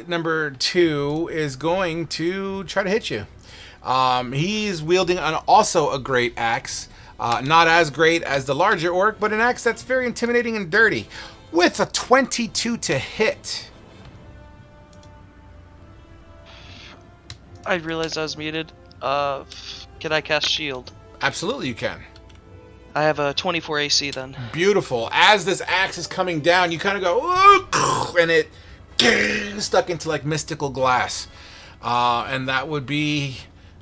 number 2 is going to try to hit you. He's wielding also a great axe. Not as great as the larger orc, but an axe that's very intimidating and dirty. With a 22 to hit. I realized I was muted. Can I cast shield? Absolutely you can. I have a 24 AC then. Beautiful. As this axe is coming down, you kind of go, "Ooh," and it stuck into like mystical glass. And that would be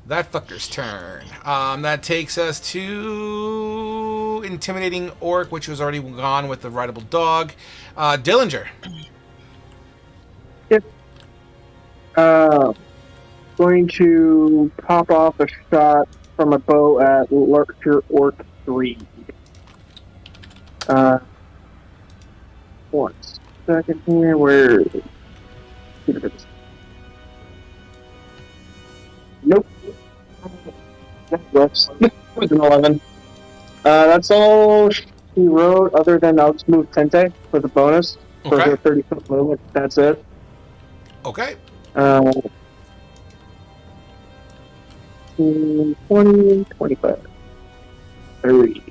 that fucker's turn. That takes us to intimidating orc, which was already gone with the rideable dog. Dillinger. Yep. Going to pop off a shot from a bow at larger orc 3. 1 second here. Where? Nope. Yes. With an 11. That's all she wrote. Other than I'll just move Tente for the bonus for her 30-foot movement. That's it. Okay. 20, 25, 30.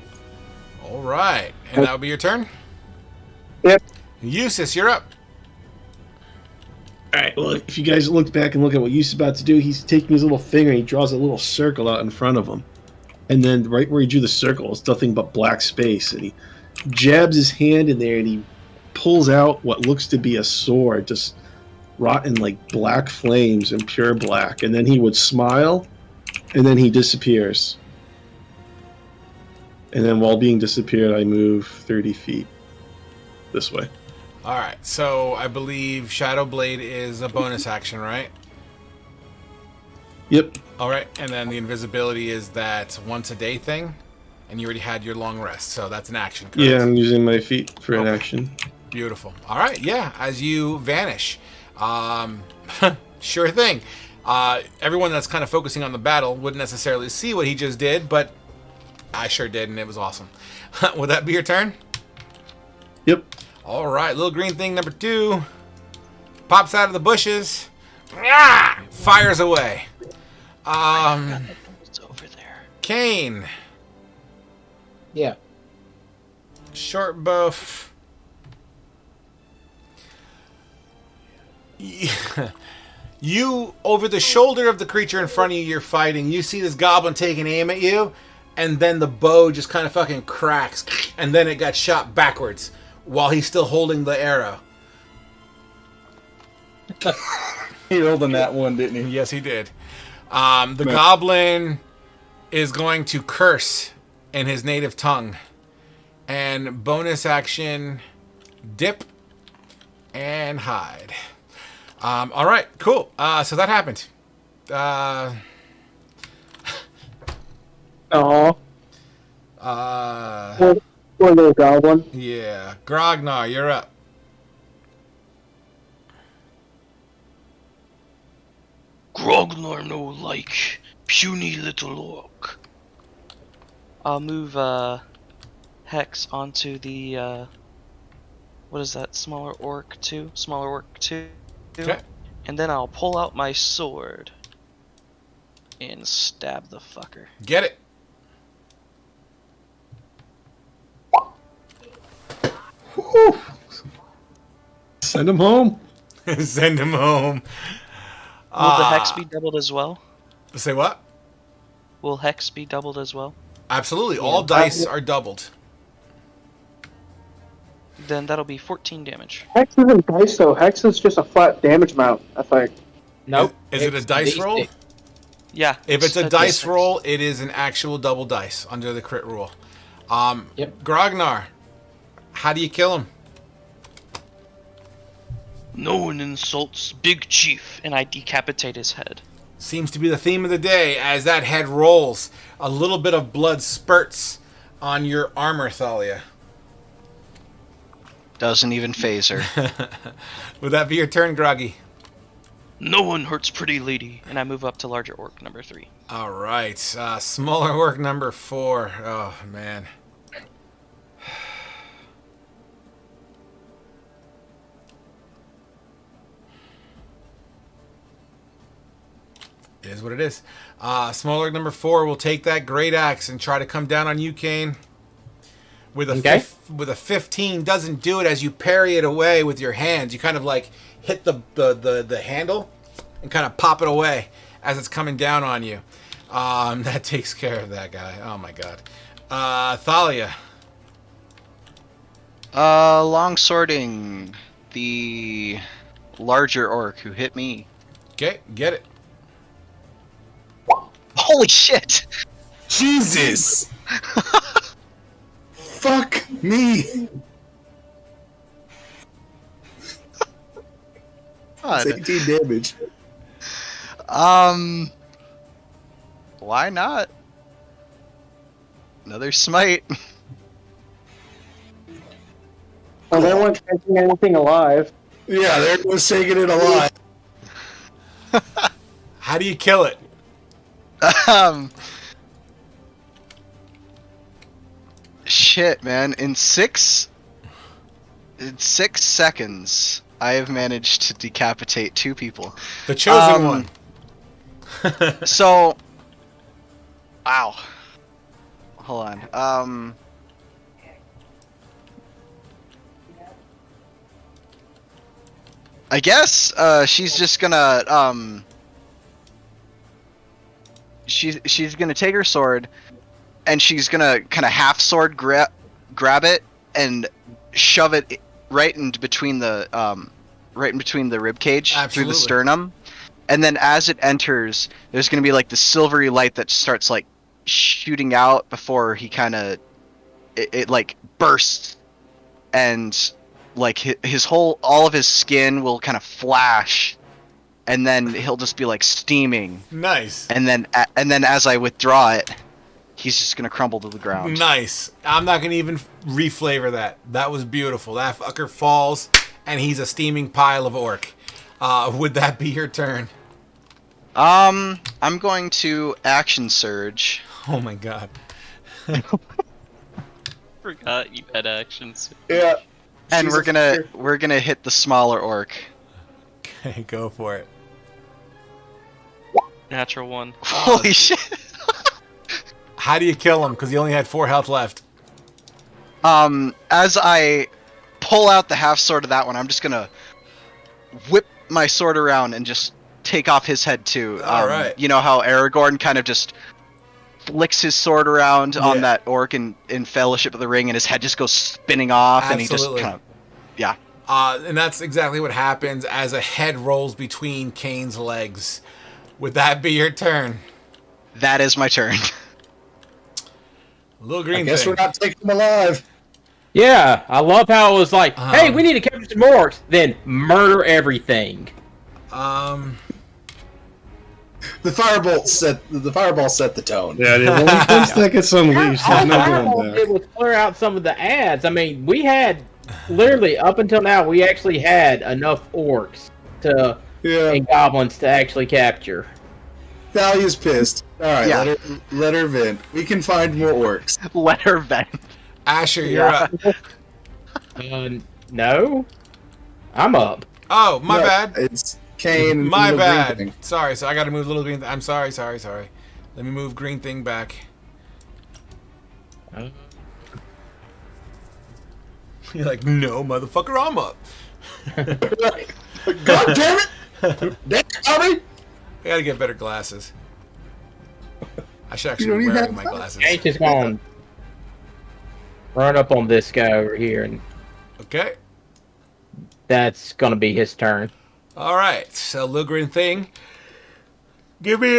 All right. And that would be your turn? Yep. Eustace, you're up. All right. Well, if you guys look back and look at what Eustace is about to do, he's taking his little finger and he draws a little circle out in front of him. And then right where he drew the circle is nothing but black space. And he jabs his hand in there and he pulls out what looks to be a sword, just wrought in like black flames and pure black. And then he would smile. And then he disappears. And then while being disappeared, I move 30 feet this way. All right. So I believe Shadow Blade is a bonus action, right? Yep. All right. And then the invisibility is that once a day thing. And you already had your long rest. So that's an action, correct? Yeah, I'm using my feet for an action. Beautiful. All right. Yeah. As you vanish. Sure thing. Everyone that's kind of focusing on the battle wouldn't necessarily see what he just did, but I sure did, and it was awesome. Would that be your turn? Yep. All right, little green thing number 2 pops out of the bushes, fires away. It's over there. Kane. Yeah. Short bow. You, over the shoulder of the creature in front of you you're fighting, you see this goblin taking aim at you, and then the bow just kind of fucking cracks, and then it got shot backwards while he's still holding the arrow. He rolled on that one, didn't he? Yes, he did. The goblin is going to curse in his native tongue. And bonus action, dip and hide. All right, cool. So that happened. Poor little goblin. Yeah. Grognar, you're up. Grognar no like puny little orc. I'll move Hex onto the what is that? Smaller orc 2? Smaller orc 2. Okay. And then I'll pull out my sword and stab the fucker. Get it. Whew. Send him home. Send him home. Will the hex be doubled as well? Say what? Will hex be doubled as well? Absolutely. All dice are doubled. Then that'll be 14 damage. Hex isn't dice though. Hex is just a flat damage amount, I think. Nope. Is it a dice roll? Yeah. If it's a dice difference. roll, it is an actual double dice under the crit rule. Yep. Grognar, how do you kill him? No one insults Big Chief, and I decapitate his head. Seems to be the theme of the day. As that head rolls, a little bit of blood spurts on your armor, Thalia. Doesn't even phase her. Would that be your turn, Groggy? No one hurts pretty lady. And I move up to larger orc number 3. All right. Smaller orc number 4. Oh, man. It is what it is. Smaller number 4 will take that great axe and try to come down on you, Kane. With a 15, doesn't do it as you parry it away with your hands. You kind of like hit the handle and kind of pop it away as it's coming down on you. That takes care of that guy. Oh my god. Thalia. Long swording the larger orc who hit me. Okay, get it. Holy shit! Jesus! Fuck me! God. It's 18 damage. Why not? Another smite. Oh, they weren't taking anything alive. Yeah, there was taking it alive. How do you kill it? Shit, man. In 6 seconds, I have managed to decapitate 2 people. The chosen one. So, wow. Hold on. I guess she's just gonna she's gonna take her sword and she's gonna kind of half sword grab it and shove it right in between the rib cage through the sternum, and then as it enters, there's gonna be like the silvery light that starts like shooting out before he kind of it like bursts, and like all of his skin will kind of flash, and then he'll just be like steaming. Nice. And then as I withdraw it, he's just gonna crumble to the ground. Nice. I'm not gonna even reflavor that. That was beautiful. That fucker falls, and he's a steaming pile of orc. Would that be your turn? I'm going to action surge. Oh my god. Forgot you had actions. Yeah. And we're gonna hit the smaller orc. Okay, go for it. Natural 1. Holy shit! How do you kill him? Because he only had 4 health left. As I pull out the half sword of that one, I'm just gonna whip my sword around and just take off his head too. All right. You know how Aragorn kind of just flicks his sword around on that orc in Fellowship of the Ring, and his head just goes spinning off, and he just kind of, yeah. And that's exactly what happens as a head rolls between Kane's legs. Would that be your turn? That is my turn. Little green I guess thing. we're not taking him alive. Yeah, I love how it was like, hey, we need to capture some orcs, then murder everything. The fireball set the tone. Yeah, once that gets unleashed, there's no All going it back. was clear out some of the ads. I mean, we had literally up until now, we actually had enough orcs and goblins to actually capture. Thalia's pissed. All right, Yeah. let her vent. We can find more orcs. Let her vent. Asher, you're up. No, I'm up. Oh, my bad. It's Kane. and My the green bad. thing. Sorry, so I got to move little green. I'm sorry. Let me move green thing back. You're like, no, motherfucker, I'm up. God damn it! Damn it, Tommy! I gotta get better glasses. I should You actually don't be even wearing have my glasses. glasses. Ain't just going to run up on this guy over here, and Okay. that's going to be his turn. All right. So, little green thing. Give me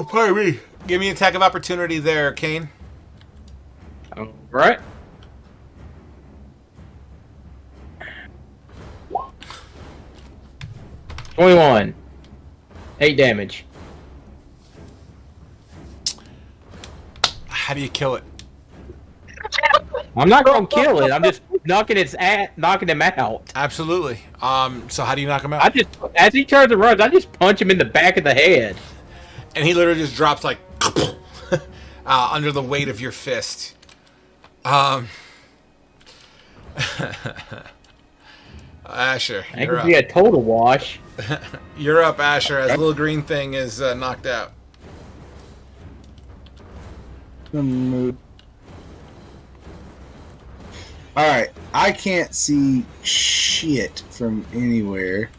pardon me. Give me an attack of opportunity there, Kane. All right. $21. 8 damage. How do you kill it? I'm not gonna kill it. I'm just knocking him out. Absolutely. So how do you knock him out? I just, as he turns and runs, I just punch him in the back of the head. And he literally just drops like under the weight of your fist. Asher, That you're could up. be a total wash. You're up, Asher, as little green thing is knocked out. Alright, I can't see shit from anywhere.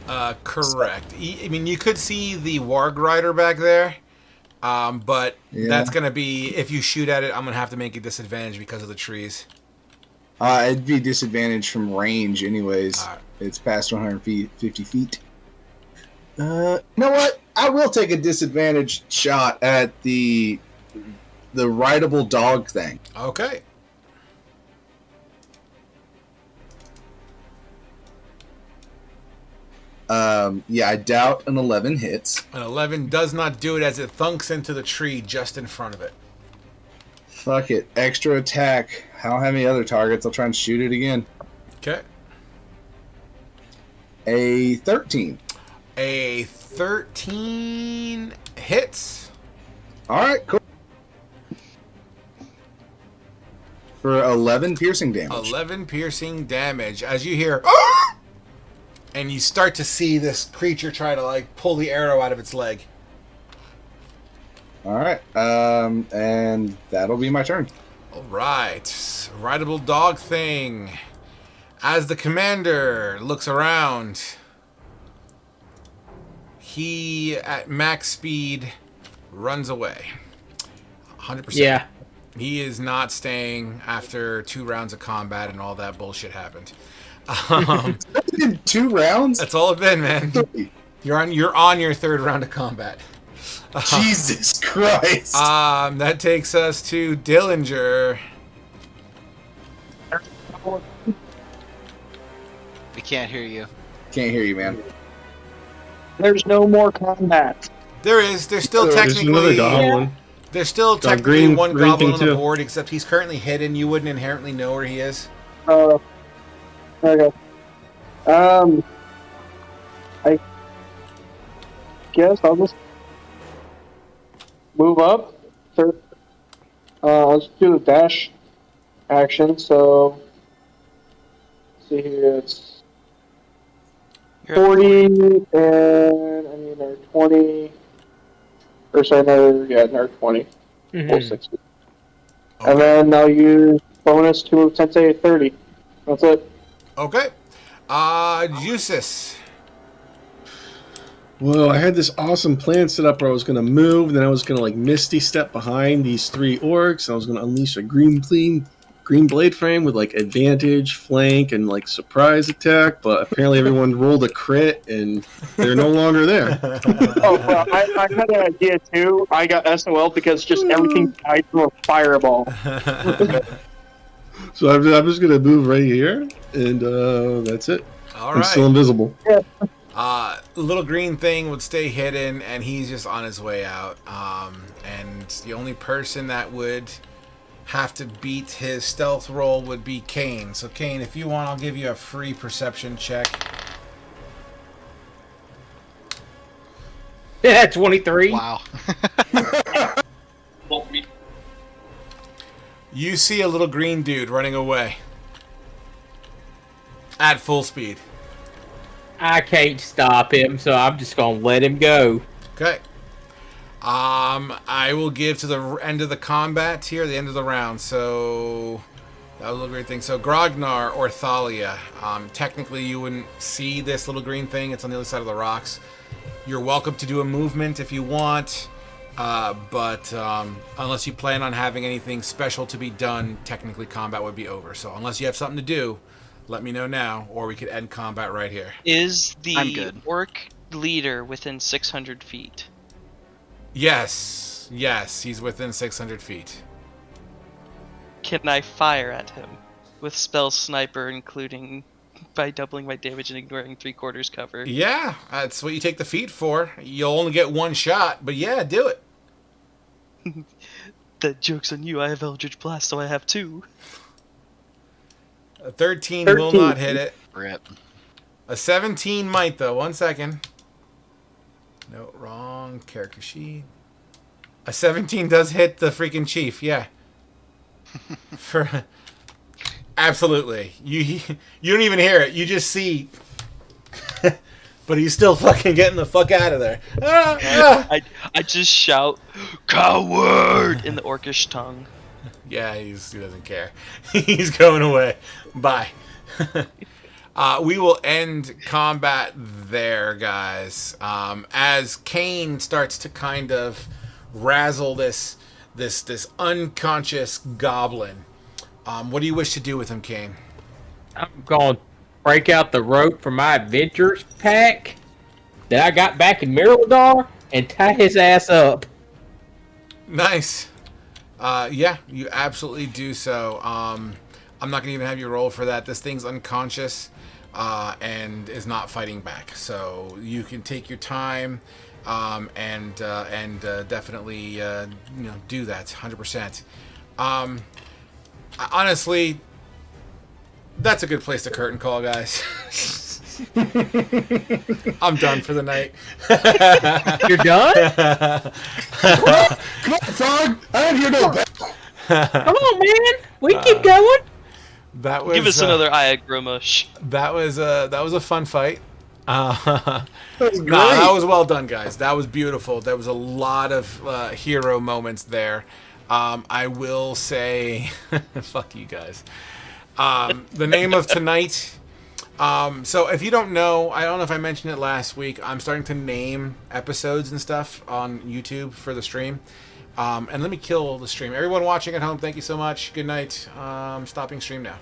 Correct. I mean, you could see the Warg Rider back there, but that's going to be, if you shoot at it, I'm going to have to make a disadvantage because of the trees. It'd be disadvantage from range anyways. It's past 150 feet. You know what? I will take a disadvantage shot at the rideable dog thing. Okay. Yeah, I doubt an 11 hits. An 11 does not do it as it thunks into the tree just in front of it. Fuck it. Extra attack. I don't have any other targets. I'll try and shoot it again. Okay. A 13. A 13 hits. Alright, cool. For 11 piercing damage. 11 piercing damage. As you hear, and you start to see this creature try to like pull the arrow out of its leg. Alright, and that'll be my turn. Alright. Rideable dog thing. As the commander looks around, he, at max speed, runs away. 100%. Yeah. He is not staying after 2 rounds of combat and all that bullshit happened. In 2 rounds? That's all it's been, man. You're on your 3rd round of combat. Jesus Christ. That takes us to Dillinger. We can't hear you. Can't hear you, man. There's no more combat. There's still There's another technically goblin. there's still Got technically green- one green goblin thing on the too. board, except he's currently hidden. You wouldn't inherently know where he is. Okay. I guess I'll just move up. Let's do the dash action. So, let's see here, it's You're at 40, and I need another 20. Or sorry, another 20. Full 60. And then I'll use bonus to move 10 to 30. That's it. Okay. Jusis. Well, I had this awesome plan set up where I was going to move, and then I was going to like Misty step behind these 3 orcs, and I was going to unleash a green blade frame with like advantage, flank, and like surprise attack. But apparently everyone rolled a crit, and they're no longer there. Oh, well, I had an idea too. I got SOL because just everything died from a fireball. So I'm just going to move right here, and that's it. All I'm right. still invisible. Little green thing would stay hidden, and he's just on his way out. And the only person that would have to beat his stealth roll would be Kane. So, Kane, if you want, I'll give you a free perception check. Yeah, 23. Wow. You see a little green dude running away at full speed. I can't stop him, so I'm just gonna let him go. Okay. I will give to the end of the combat here, the end of the round. So that was a great thing. So Grognar or Thalia. Technically, you wouldn't see this little green thing. It's on the other side of the rocks. You're welcome to do a movement if you want, but unless you plan on having anything special to be done, technically combat would be over. So unless you have something to do, let me know now, or we could end combat right here. Is I'm the good. orc leader within 600 feet? Yes, he's within 600 feet. Can I fire at him with spell sniper, including by doubling my damage and ignoring 3/4 cover? Yeah, that's what you take the feat for. You'll only get 1 shot, but yeah, do it. That joke's on you. I have Eldritch Blast, so I have 2. A 13 will 13. not hit it. Rip. A 17 might, though. 1 second. No, wrong character sheet. A 17 does hit the freaking chief, yeah. For absolutely. You don't even hear it. You just see. But he's still fucking getting the fuck out of there. I just shout, "Coward!" in the orcish tongue. Yeah, he doesn't care. He's going away. Bye. We will end combat there, guys. As Kane starts to kind of razzle this unconscious goblin. What do you wish to do with him, Kane? I'm going to break out the rope from my adventures pack that I got back in Mirador and tie his ass up. Nice. Yeah, you absolutely do so. I'm not going to even have you roll for that. This thing's unconscious and is not fighting back. So you can take your time and definitely do that 100%. Honestly, that's a good place to curtain call, guys. I'm done for the night. You're done? Come on, Frog! I didn't hear no bell. Come on, man. We can keep going. That was Give us another Iagra mush. that was a fun fight. That was great. Nah, that was well done, guys. That was beautiful. There was a lot of hero moments there. I will say, fuck you guys. The name of tonight. So if you don't know, I don't know if I mentioned it last week. I'm starting to name episodes and stuff on YouTube for the stream. And let me kill the stream. Everyone watching at home, thank you so much. Good night. Stopping stream now.